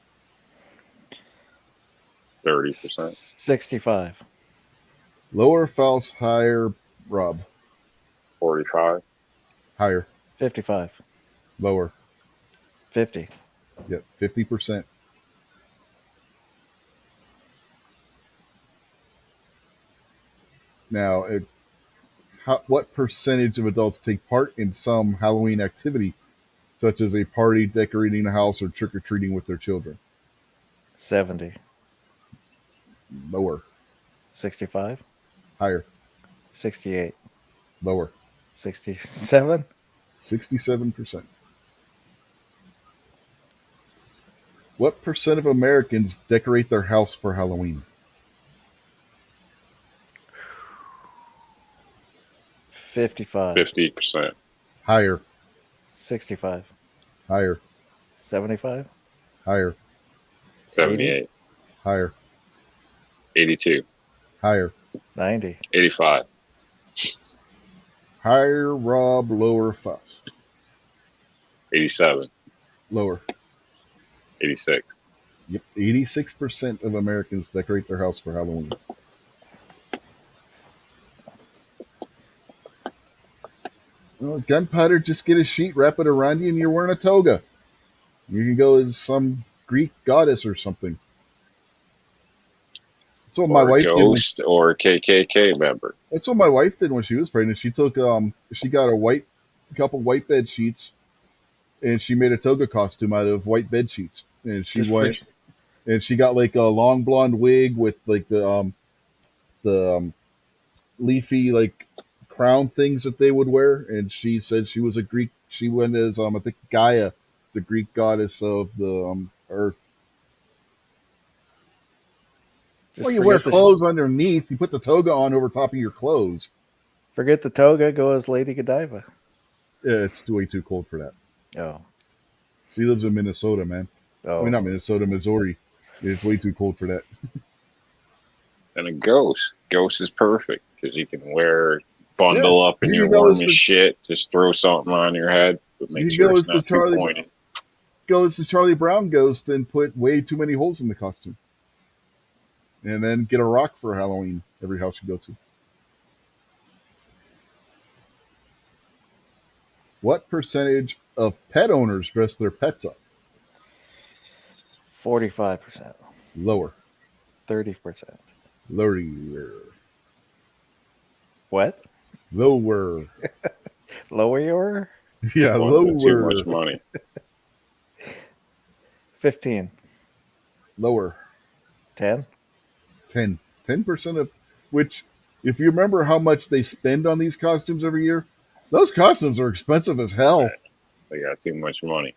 30%. 65. Lower, false, higher, Rob? 45. Higher, 55. lower. 50. Yep, 50%. Now, what percentage of adults take part in some Halloween activity, such as a party, decorating a house, or trick or treating with their children? 70. Lower. 65. Higher. 68. Lower. 67. 67%. What percent of Americans decorate their house for Halloween? 55. 50%. Higher. 65. Higher. 75. Higher. 78. Higher. 82. Higher. 90. 85. Higher, Rob. Lower, false. 87. Lower. 86. Yep, 86% of Americans decorate their house for Halloween. Well, gunpowder, just get a sheet, wrap it around you, and you're wearing a toga. You can go as some Greek goddess or something. That's what my Or wife did. ghost or KKK member. That's what my wife did when she was pregnant. She took she got a couple white bed sheets, and she made a toga costume out of white bed sheets. And she Just went and she got like a long blonde wig with like the leafy like crown things that they would wear. And she said she was a Greek. She went as I think Gaia, the Greek goddess of the earth. Just Well, you wear forget the- clothes underneath. You put the toga on over top of your clothes. Forget the toga. Go as Lady Godiva. Yeah, it's way too cold for that. Oh. She lives in Minnesota, man. Oh. I mean, not Minnesota, Missouri. It's way too cold for that. And a ghost. Ghost is perfect because you can bundle up and You you're can go warm as as the- shit. Just throw something on your head, but make You sure go it's as the not too Charlie- pointed. Go as the Charlie Brown ghost and put way too many holes in the costume. And then get a rock for Halloween every house you go to. What percentage of pet owners dress their pets up? 45%. Lower. 30%. Lower. What? Lower. Lower your? Yeah, One with Too lower. much money. 15. Lower. 10. 10% of which, if you remember how much they spend on these costumes every year, those costumes are expensive as hell. They got too much money.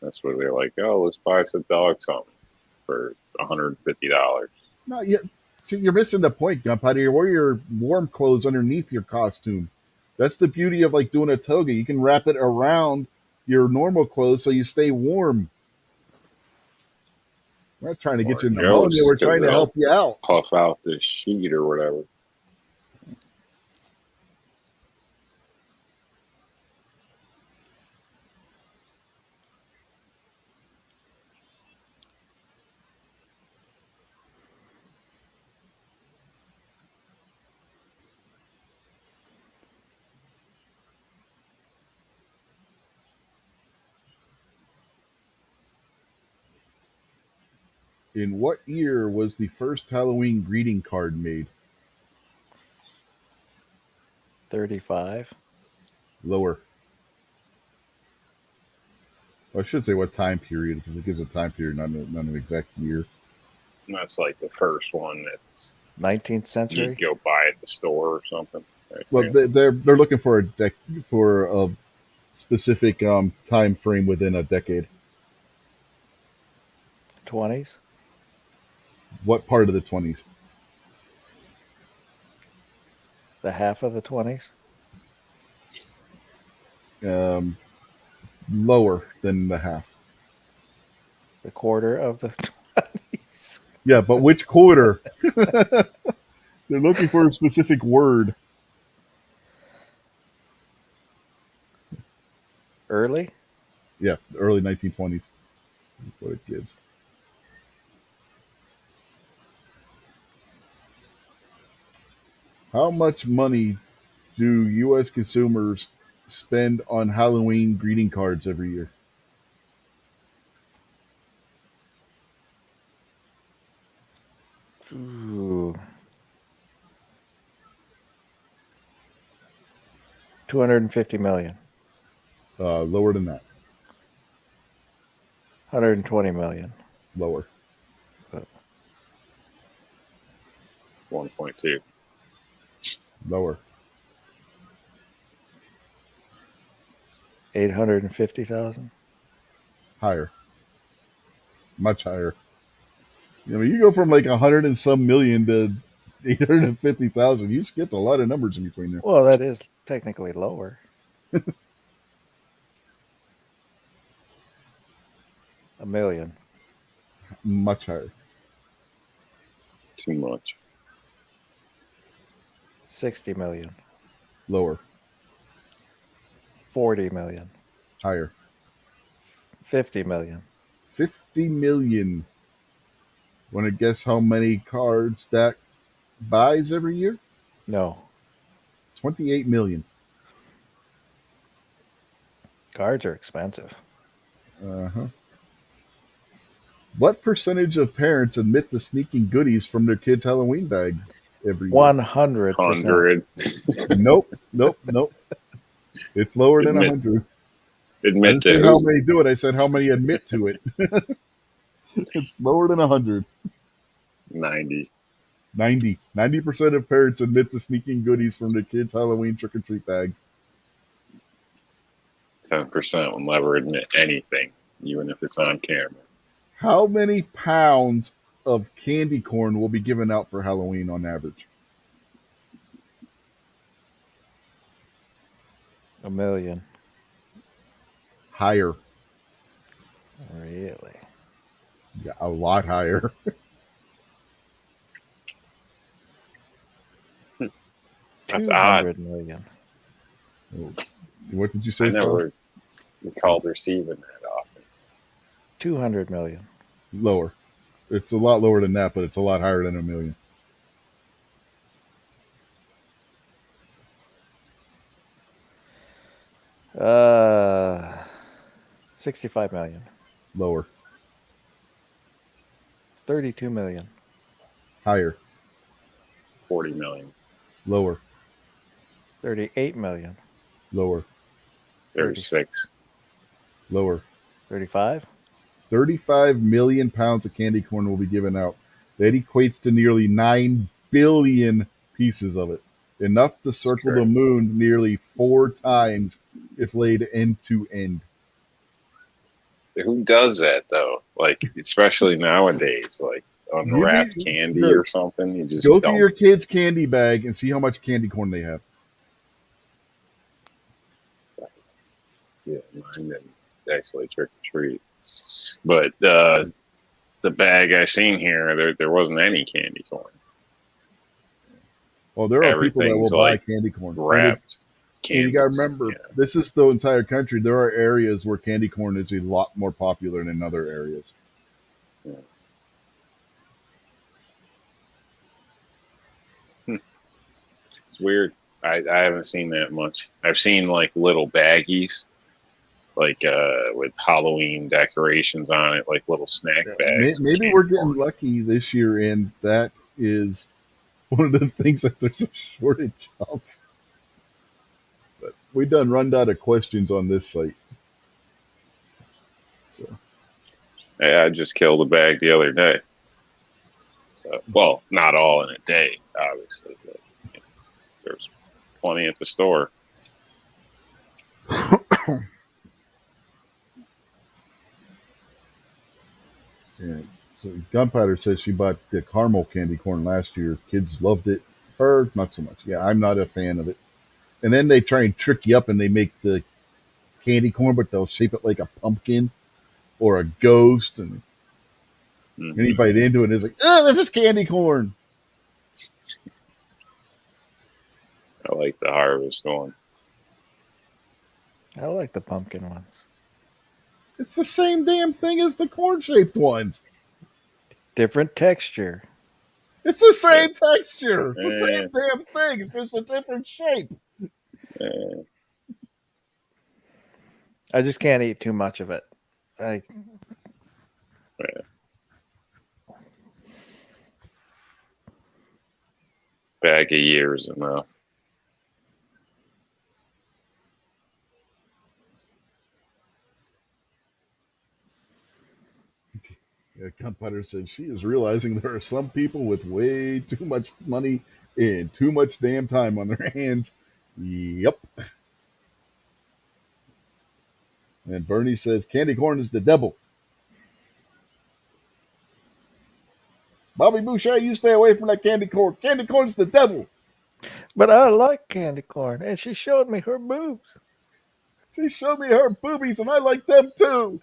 That's where they're like, oh, let's buy some dog something for $150. No, see, you're missing the point, Gunpowder. You wear your warm clothes underneath your costume. That's the beauty of like doing a toga. You can wrap it around your normal clothes so you stay warm. We're not trying to get Or you pneumonia. ghosts, We're trying to 'cause help you out. Puff out this sheet or whatever. In what year was the first Halloween greeting card made? 35. Lower. Well, I should say what time period because it gives a time period, not an exact year. And that's like the first one that's 19th you century. go buy at the store or something. Well, they're looking for for a specific time frame within a decade. 20s. What part of the 20s? The half of the 20s. Lower than the half. The quarter of the 20s. Yeah, but which quarter? They're looking for a specific word. Early. Yeah, the early 1920s. That's what it gives. How much money do U.S. consumers spend on Halloween greeting cards every year? Ooh. 250 million. Lower than that. 120 million. Lower. 1.2. Lower. 850,000. Higher. Much higher. I mean, you go from like 100 and some million to 850,000. You skipped a lot of numbers in between there. Well, that is technically lower. A million. Much higher. Too much. 60 million. Lower. 40 million. Higher. 50 million. 50 million. Want to guess how many cards that buys every year? No. 28 million. Cards are expensive. Uh-huh. What percentage of parents admit to sneaking goodies from their kids' Halloween bags every year? 100%. 100. Nope. It's lower than Admit- 100. I Admit didn't to say how who? many do it. I said how many admit to it. It's lower than 100. 90. 90% of parents admit to sneaking goodies from their kids' Halloween trick-or-treat bags. 10% will never admit anything, even if it's on camera. How many pounds of candy corn will be given out for Halloween on average? A million. Higher. Really? Yeah, a lot higher. That's 200 odd. million. What did you I say? never recalled receiving that often. 200 million. Lower. It's a lot lower than that, but it's a lot higher than a million. Uh, 65 million. Lower. 32 million. Higher. 40 million. Lower. 38 million. Lower. 36. Lower. 35. 35 million pounds of candy corn will be given out. That equates to nearly 9 billion pieces of it. Enough to circle the moon nearly 4 times if laid end to end. Who does that, though? Like, especially nowadays, like unwrapped candy or something. You just go don't. through your kid's candy bag and see how much candy corn they have. Yeah, mine didn't actually trick or treat. But the bag I seen here, there wasn't any candy corn. Well, there are people that will Everything's buy like candy corn. Wrapped And candy. you got to remember, this is the entire country. There are areas where candy corn is a lot more popular than other areas. Yeah. It's weird. I haven't seen that much. I've seen like little baggies, like with Halloween decorations on it, like little snack bags. Maybe we're getting lucky this year, and that is one of the things that there's a shortage of. we done run out of questions on this site. So Yeah, I just killed a bag the other day. So, well, not all in a day, obviously, but there's plenty at the store. yeah. So Gunpowder says she bought the caramel candy corn last year. Kids loved it. Her, not so much. Yeah, I'm not a fan of it. And then they try and trick you up and they make the candy corn, but they'll shape it like a pumpkin or a ghost. And Mhm. anybody into it is like, oh, this is candy corn. I like the harvest one. I like the pumpkin ones. It's the same damn thing as the corn shaped ones. Different texture. It's the same texture. It's the Yeah. same damn thing. It's just a different shape. Uh, I just can't eat too much of it. Like, bag a year is enough. Yeah, Gunpowder said she is realizing there are some people with way too much money and too much damn time on their hands. Yep. And Bernie says candy corn is the devil. Bobby Boucher, you stay away from that candy corn. Candy corn's the devil. but I like candy corn, and she showed me her boobs. She showed me her boobies, and I like them too.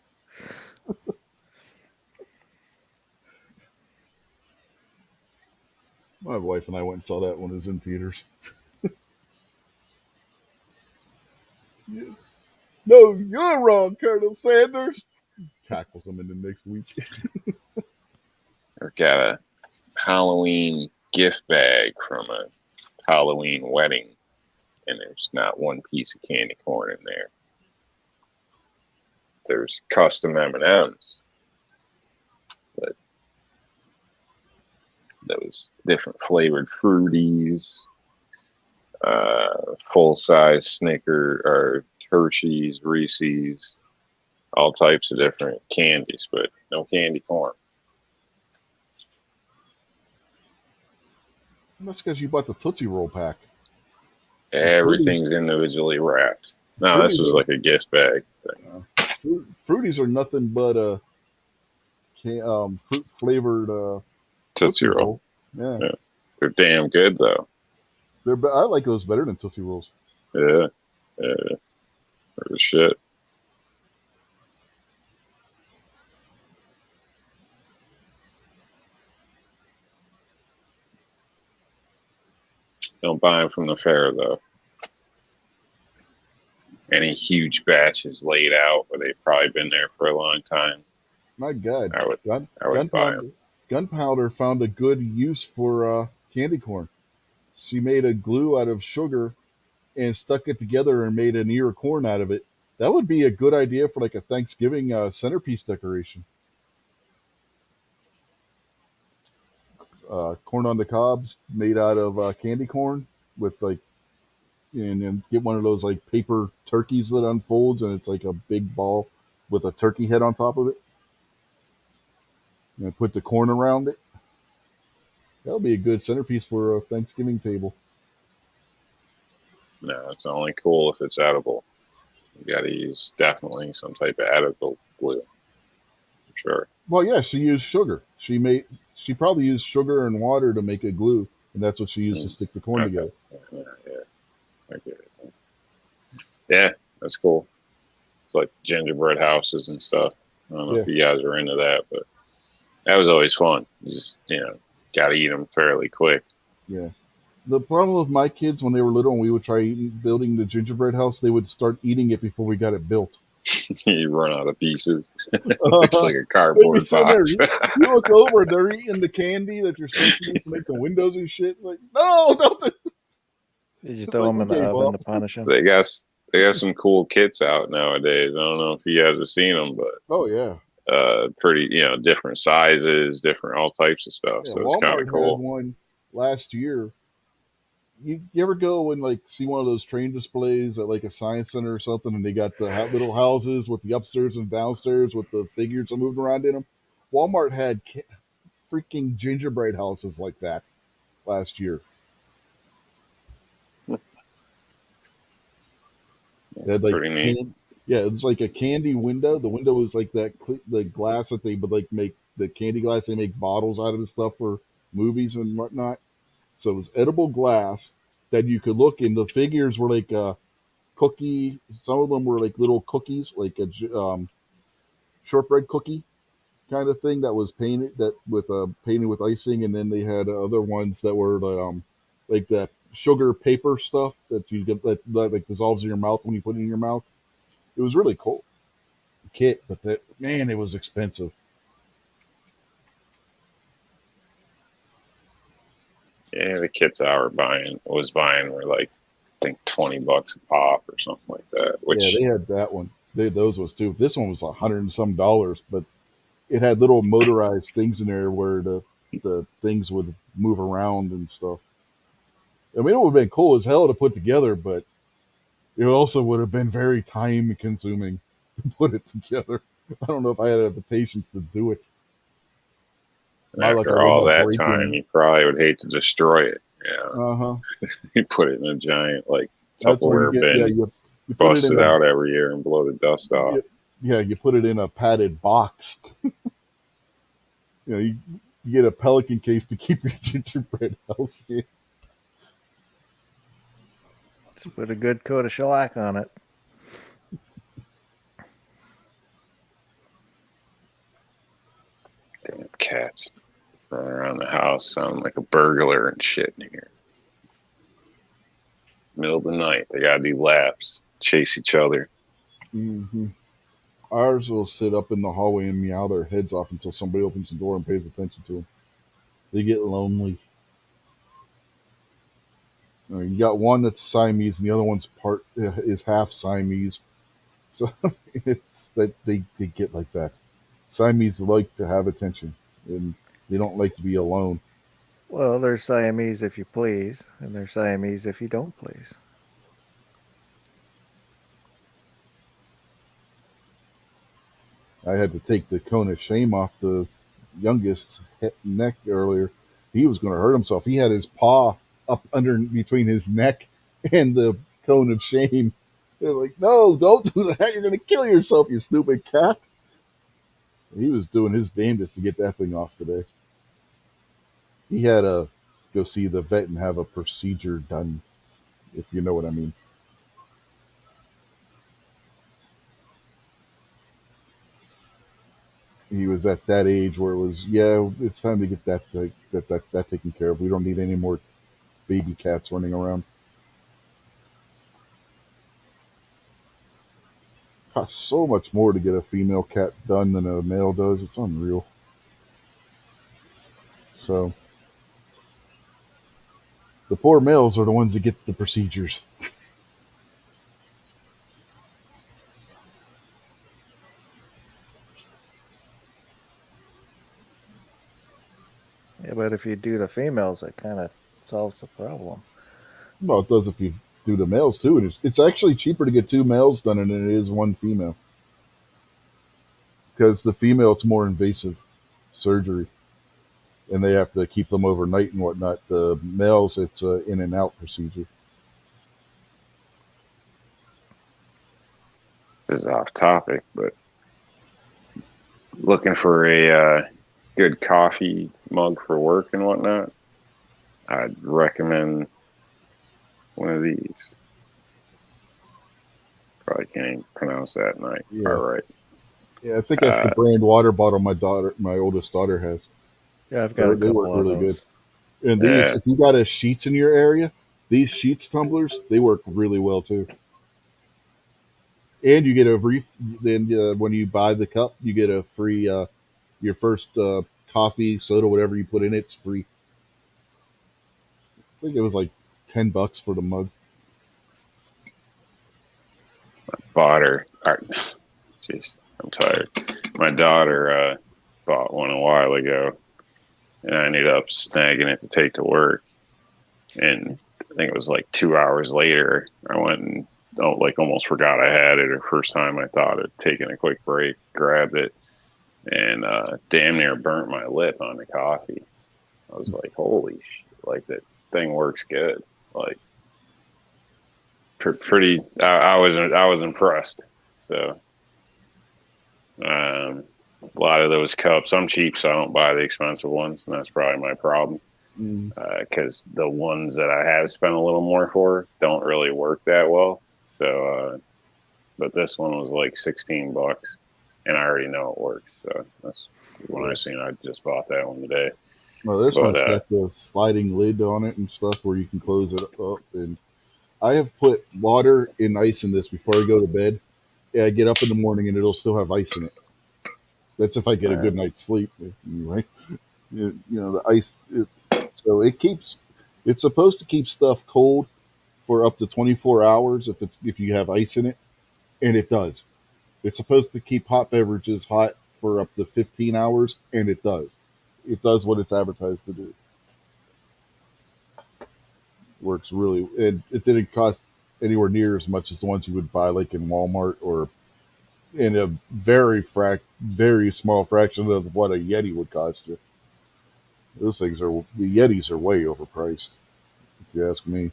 My wife and I went and saw that when it was in theaters. No, you're wrong, Colonel Sanders. Tackles him in the next week. Or got a Halloween gift bag from a Halloween wedding, and there's not one piece of candy corn in there. There's custom M&Ms, but those different flavored fruities, full size Snicker or Hershey's, Reese's, all types of different candies, but no candy corn. That's because you bought the Tootsie Roll pack. Everything's individually wrapped. No, this was like a gift bag thing. Fruities are nothing but fruit flavored Tootsie Roll. Yeah, Yeah. They're damn good though. I like those better than Tootsie Rolls. Yeah. Yeah. For the shit. Don't buy them from the fair though. Any huge batches laid out where they've probably been there for a long time. My God, I would buy them. Gunpowder found a good use for candy corn. She made a glue out of sugar and stuck it together and made an ear of corn out of it. That would be a good idea for like a Thanksgiving centerpiece decoration. Corn on the cobs made out of candy corn with like, and then get one of those like paper turkeys that unfolds and it's like a big ball with a turkey head on top of it. And put the corn around it. That'll be a good centerpiece for a Thanksgiving table. No, it's only cool if it's edible. You got to use definitely some type of edible glue. For sure. Well, yeah, she used sugar. She probably used sugar and water to make a glue, and that's what she used to stick the corn together. Yeah. I get it. Yeah, that's cool. It's like gingerbread houses and stuff. I don't know if you guys are into that, but that was always fun. You just, got to eat them fairly quick. Yeah. The problem with my kids when they were little and we would try building the gingerbread house, they would start eating it before we got it built. You run out of pieces. It looks like a cardboard box. You look over, they're eating the candy that you're supposed to use to make the windows and shit. Like, no, don't. Did you throw them in the oven to punish them? They got some cool kits out nowadays. I don't know if you guys have seen them, but oh yeah, pretty different sizes, different all types of stuff. Yeah, so Walmart it's kind of cool. had one last year you ever go and like see one of those train displays at like a science center or something, and they got the little houses with the upstairs and downstairs with the figures that moving around in them? Walmart had freaking gingerbread houses like that last year. They had like Pretty neat. yeah, it's like a candy window. The window was like that the glass that they would like make the candy glass. They make bottles out of the stuff for movies and whatnot. So it was edible glass that you could look in. The figures were like a cookie. Some of them were like little cookies, like a shortbread cookie kind of thing that was painted that with painted with icing, and then they had other ones that were like that sugar paper stuff that you get that like dissolves in your mouth when you put it in your mouth. It was really cool kit, but that man, it was expensive. Yeah, the kits I was buying were like, I think $20 a pop or something like that. Which Yeah, they had that one. Those was too. This one was $100 and some, but it had little motorized things in there where the things would move around and stuff. I mean, it would have been cool as hell to put together, but it also would have been very time consuming to put it together. I don't know if I had the patience to do it. My luck, I after would all end up that time, breaking. you probably would hate to destroy it. Yeah, Uh huh. you put it in a giant like That's where you Tupperware get. Yeah, bin, you put it bust in it a. out every year, and blow the dust off. Yeah, you put it in a padded box. You get a pelican case to keep your gingerbread healthy. Just put a good coat of shellac on it. Damn cats running around the house sounding like a burglar and shit in here. Middle of the night, they gotta do laps, chase each other. Mm-hmm. Ours will sit up in the hallway and meow their heads off until somebody opens the door and pays attention to them. They get lonely. You got one that's Siamese, and the other one's part is half Siamese. So it's that they get like that. Siamese like to have attention, and they don't like to be alone. Well, they're Siamese if you please, and they're Siamese if you don't please. I had to take the cone of shame off the youngest neck earlier. He was going to hurt himself. He had his paw up under between his neck and the cone of shame. They're like, no, don't do that. You're going to kill yourself, you stupid cat. He was doing his damnedest to get that thing off today. He had to go see the vet and have a procedure done, if you know what I mean. He was at that age where it was, yeah, it's time to get that taken care of. We don't need any more baby cats running around. Costs so much more to get a female cat done than a male does. It's unreal. So the poor males are the ones that get the procedures. Yeah, but if you do the females, it kind of solves the problem. Well, it does if you do the males too. And it's actually cheaper to get two males done than it is one female. Because the female, it's more invasive surgery, and they have to keep them overnight and whatnot. The males, it's a in and out procedure. This is off topic, but looking for a good coffee mug for work and whatnot, I'd recommend one of these. Probably can't even pronounce that night. Yeah. All right. Yeah, I think that's the brand water bottle my oldest daughter has. Yeah, I've got a They couple work of really those. good. And these, Yeah. if you got a sheets in your area, these sheets tumblers, they work really well too. And you get a then when you buy the cup, you get a free your first coffee, soda, whatever you put in it's free. I think it was like $10 for the mug. Bought her. Jeez, I'm tired. My daughter bought one a while ago, and I ended up snagging it to take to work. And think it was like 2 hours later, I went and almost forgot I had it. The first time I thought of taking a quick break, grabbed it, and damn near burnt my lip on the coffee. I was like, holy shit, like that thing works good. Like pretty, I was impressed. So a lot of those cups, I'm cheap, so I don't buy the expensive ones, and that's probably my problem. Mm. Because the ones that I have spent a little more for don't really work that well. So, but this one was like $16, and I already know it works. So that's when I seen. I just bought that one today. Well, this But, one's got the sliding lid on it and stuff where you can close it up. And I have put water and ice in this before I go to bed. Yeah, I get up in the morning and it'll still have ice in it. That's if I get a good night's sleep. Anyway, the ice. So it's supposed to keep stuff cold for up to 24 hours if you have ice in it, and it does. It's supposed to keep hot beverages hot for up to 15 hours, and it does. It does what it's advertised to do. Works really, and it didn't cost anywhere near as much as the ones you would buy like in Walmart or in a very small fraction of what a Yeti would cost you. The Yetis are way overpriced, if you ask me.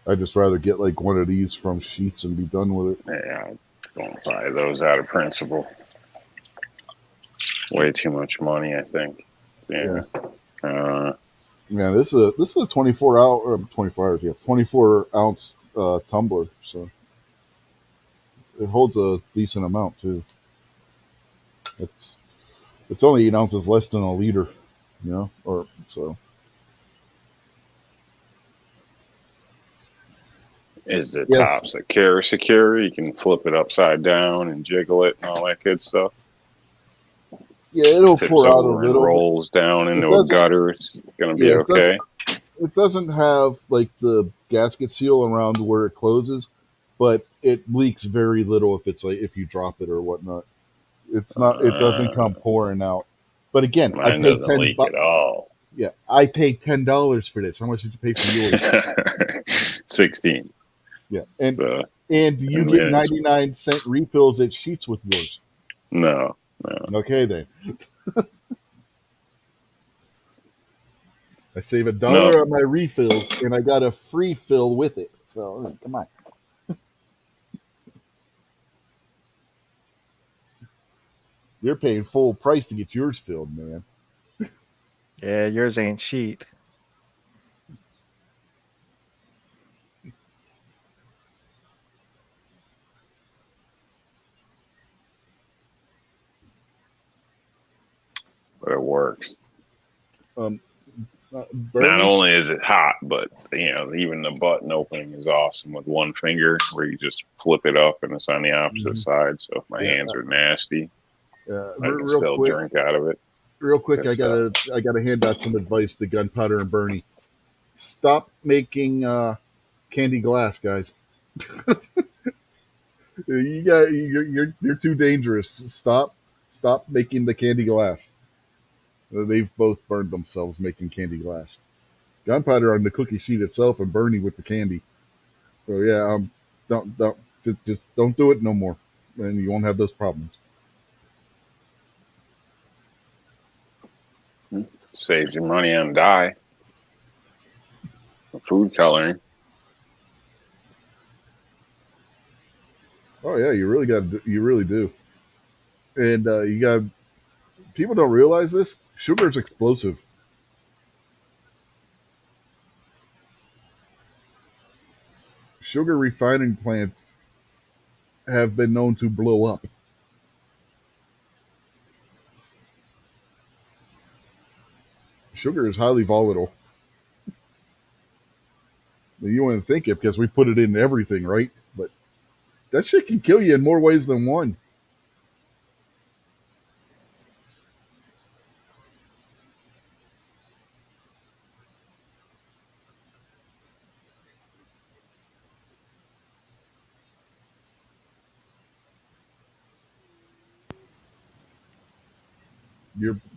I'd just rather get like one of these from Sheets and be done with it. Yeah, I don't buy those out of principle. Way too much money, I think. Yeah. Yeah, this is a 24 ounce tumbler, so it holds a decent amount too. It's only 8 ounces less than a liter, or so. Is the Yes. top secure? You can flip it upside down and jiggle it and all that good stuff. Yeah, it'll Tips pour out a over and little. rolls down into a gutter. It's gonna be okay. It doesn't have like the gasket seal around where it closes, but it leaks very little if you drop it or whatnot. It's not. It doesn't come pouring out. But again, Mine doesn't leak at all. Yeah, I paid $10 for this. How much did you pay for yours? 16. Yeah, and do you get 99-cent refills at Sheets with yours? No. Okay then. I save $1 on my refills, and I got a free fill with it. So come on. You're paying full price to get yours filled, man. Yeah, yours ain't Sheet. But it works. Bernie? Not only is it hot, but even the button opening is awesome with one finger, where you just flip it up and it's on the opposite side. So if my hands are nasty, I can still drink out of it. Real quick, I gotta hand out some advice to Gunpowder and Bernie. Stop making candy glass, guys. You're too dangerous. Stop making the candy glass. They've both burned themselves making candy glass. Gunpowder on the cookie sheet itself, and Bernie with the candy. So yeah, don't do it no more, and you won't have those problems. Saves you money on dye, food coloring. Oh yeah, you really do. And people don't realize this. Sugar is explosive. Sugar refining plants have been known to blow up. Sugar is highly volatile. You wouldn't think it because we put it in everything, right? But that shit can kill you in more ways than one.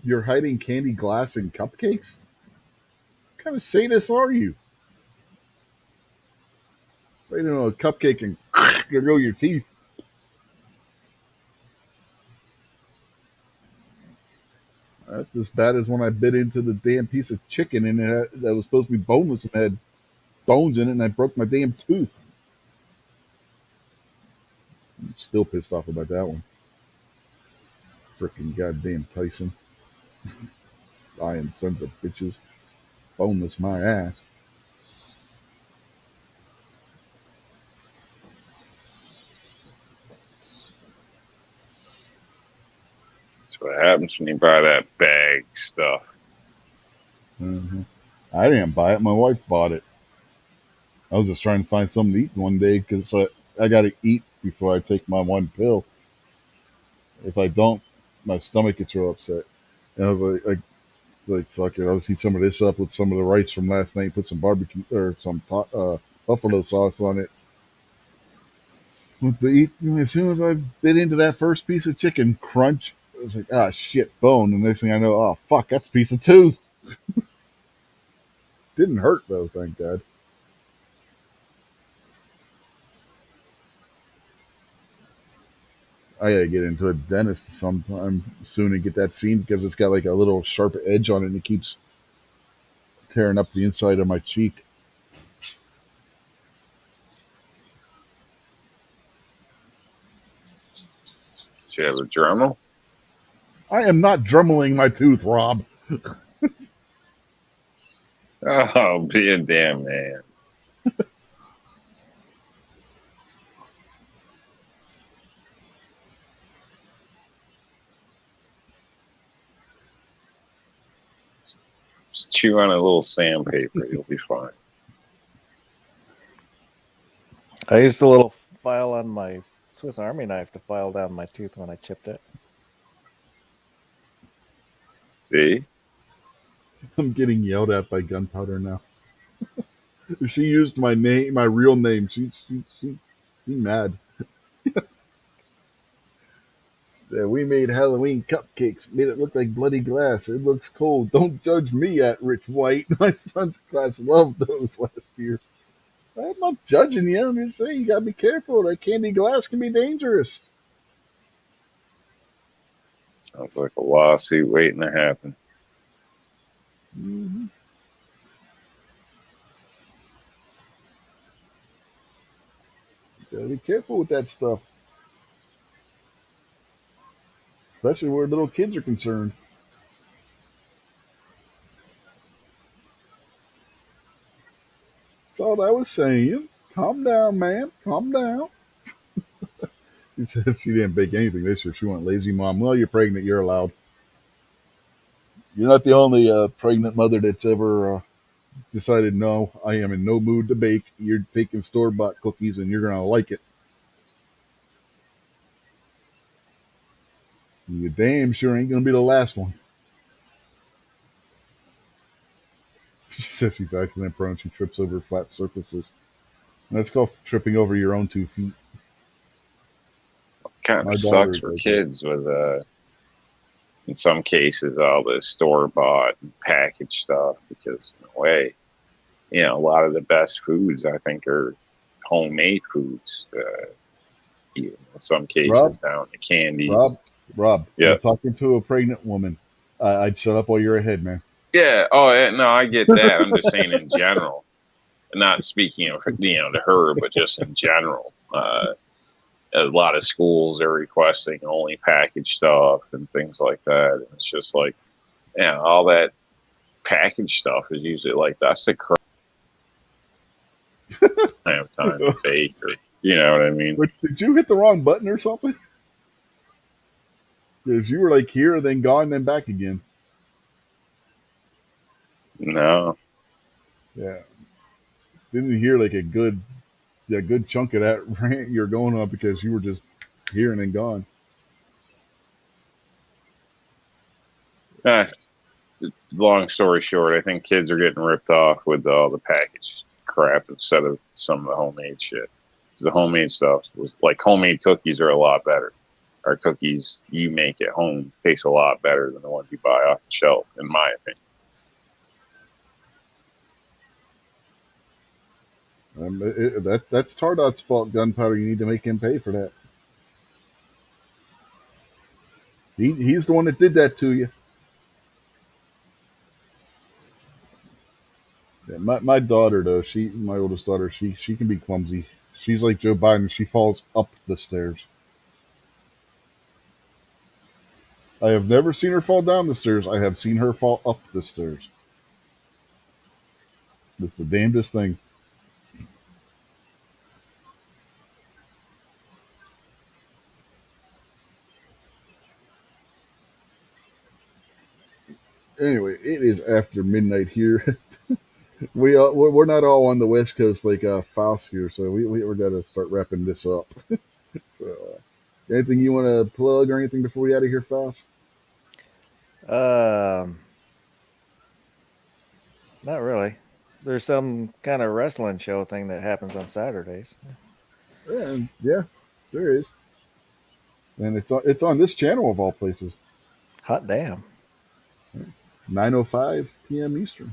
You're hiding candy glass in cupcakes? What kind of sadist are you? Right into a cupcake and there go your teeth. That's as bad as when I bit into the damn piece of chicken and that was supposed to be boneless and had bones in it, and I broke my damn tooth. I'm still pissed off about that one. Frickin' goddamn Tyson. Lying sons of bitches. Boneless my ass. That's what happens when you buy that bag stuff. Hmm. I didn't buy it. My wife bought it. I was just trying to find something to eat one day because I got to eat before I take my one pill. If I don't, my stomach gets real upset. And I was like fuck it. I'll just heat some of this up with some of the rice from last night. Put some barbecue or some buffalo sauce on it. With the eat, as soon as I bit into that first piece of chicken, crunch. I was like, ah, shit, bone. And next thing I know, oh fuck, that's a piece of tooth. Didn't hurt though, thank God. I gotta get into a dentist sometime soon and get that seen because it's got like a little sharp edge on it and it keeps tearing up the inside of my cheek. Do you have a Dremel? I am not drummeling my tooth, Rob. Oh, be a damn man. Just chew on a little sandpaper. You'll be fine. I used a little file on my Swiss Army knife to file down my tooth when I chipped it. See? I'm getting yelled at by Gunpowder now. She used my name, my real name. She mad. We made Halloween cupcakes. Made it look like bloody glass. It looks cold. Don't judge me at Rich White. My son's class loved those last year. I'm not judging you. I'm just saying you gotta be careful. That candy glass can be dangerous. Sounds like a lawsuit waiting to happen. Mm-hmm. Gotta be careful with that stuff, especially where little kids are concerned. That's all I was saying. Calm down, ma'am. Calm down. She said she didn't bake anything this year. She went lazy mom. Well, you're pregnant. You're allowed. You're not the only pregnant mother that's ever decided, no, I am in no mood to bake. You're taking store bought cookies and you're going to like it. You damn sure ain't going to be the last one. She says she's accident prone. She trips over flat surfaces. And that's called tripping over your own 2 feet. Kind My of daughter sucks for does kids with, in some cases, all the store bought and packaged stuff because, in a way, you know, a lot of the best foods, I think, are homemade foods. In some cases, Rob? down to candies. Rob, Yeah. you're talking to a pregnant woman. I'd shut up while you're ahead, man. Yeah. Oh, yeah, no, I get that. I'm just saying in general, not speaking of, to her, but just in general. A lot of schools are requesting only packaged stuff and things like that. And it's just like, yeah, all that packaged stuff is usually like, that's the crap. I have time to bake, or you know what I mean? But did you hit the wrong button or something? Because you were like here, then gone, then back again. No. Yeah. Didn't hear like a good chunk of that rant you're going on because you were just here and then gone. Long story short, I think kids are getting ripped off with all the packaged crap instead of some of the homemade shit. The homemade stuff was like homemade cookies are a lot better. Our cookies you make at home taste a lot better than the ones you buy off the shelf, in my opinion. That's Tardot's fault. Gunpowder. You need to make him pay for that. He's the one that did that to you. Yeah, my daughter though, my oldest daughter, she can be clumsy. She's like Joe Biden. She falls up the stairs. I have never seen her fall down the stairs. I have seen her fall up the stairs. It's the damnedest thing. Anyway, it is after midnight here. We're not all on the West Coast like Faust here, so we're gonna start wrapping this up. So, anything you want to plug or anything before we out of here, Faust? Not really. There's some kind of wrestling show thing that happens on Saturdays. Yeah, there is, and it's on this channel of all places. Hot damn. 9:05 p.m. Eastern.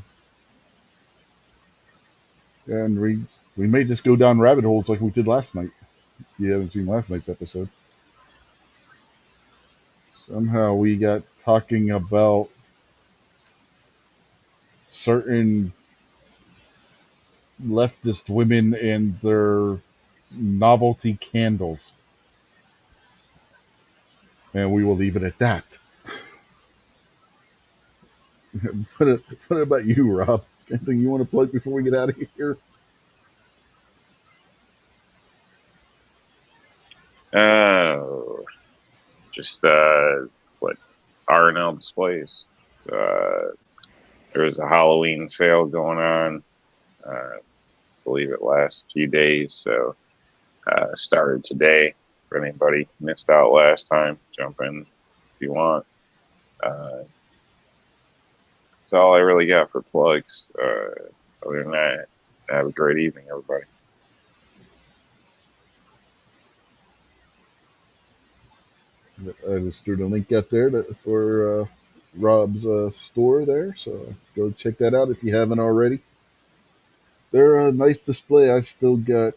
And we may just go down rabbit holes like we did last night. You haven't seen last night's episode. Somehow we got talking about certain leftist women and their novelty candles. And we will leave it at that. What about you, Rob? Anything you want to plug before we get out of here? Just what R&L displays. There was a Halloween sale going on. I believe it lasts a few days, so started today. For anybody missed out last time, jump in if you want. That's all I really got for plugs. Other than that, have a great evening, everybody. I just threw the link out there for Rob's store there, so go check that out if you haven't already. They're a nice display. I still get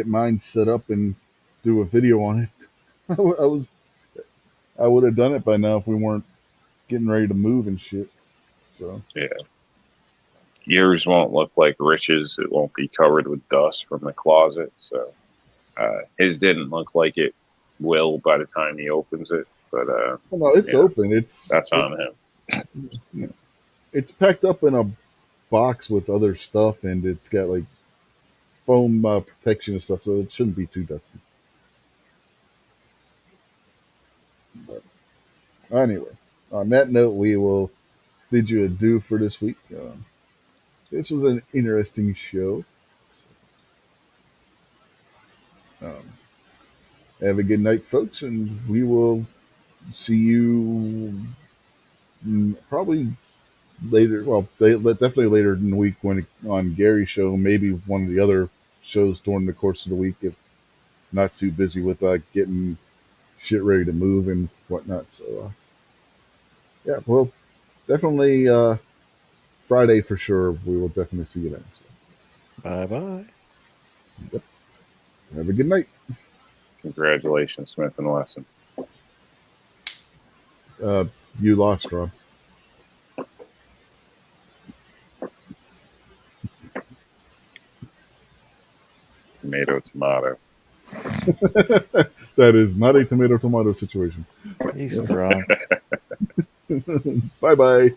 mine set up and do a video on it. I would have done it by now if we weren't getting ready to move and shit. So Yeah. Yours won't look like Rich's. It won't be covered with dust from the closet. So his didn't look like it will by the time he opens it. But no, it's open. That's on him. It's packed up in a box with other stuff, and it's got like foam protection and stuff, so it shouldn't be too dusty. But anyway, on that note, we will bid you adieu for this week. This was an interesting show. Have a good night, folks, and we will see you probably later. Well, definitely later in the week when on Gary's show. Maybe one of the other shows during the course of the week, if not too busy with getting shit ready to move and whatnot. So, yeah, well, definitely Friday for sure. We will definitely see you then. So, Bye-bye. yep. Have a good night. Congratulations, Smith and Wesson. You lost, Rob. Tomato. That is not a tomato situation. He's drunk. Bye-bye.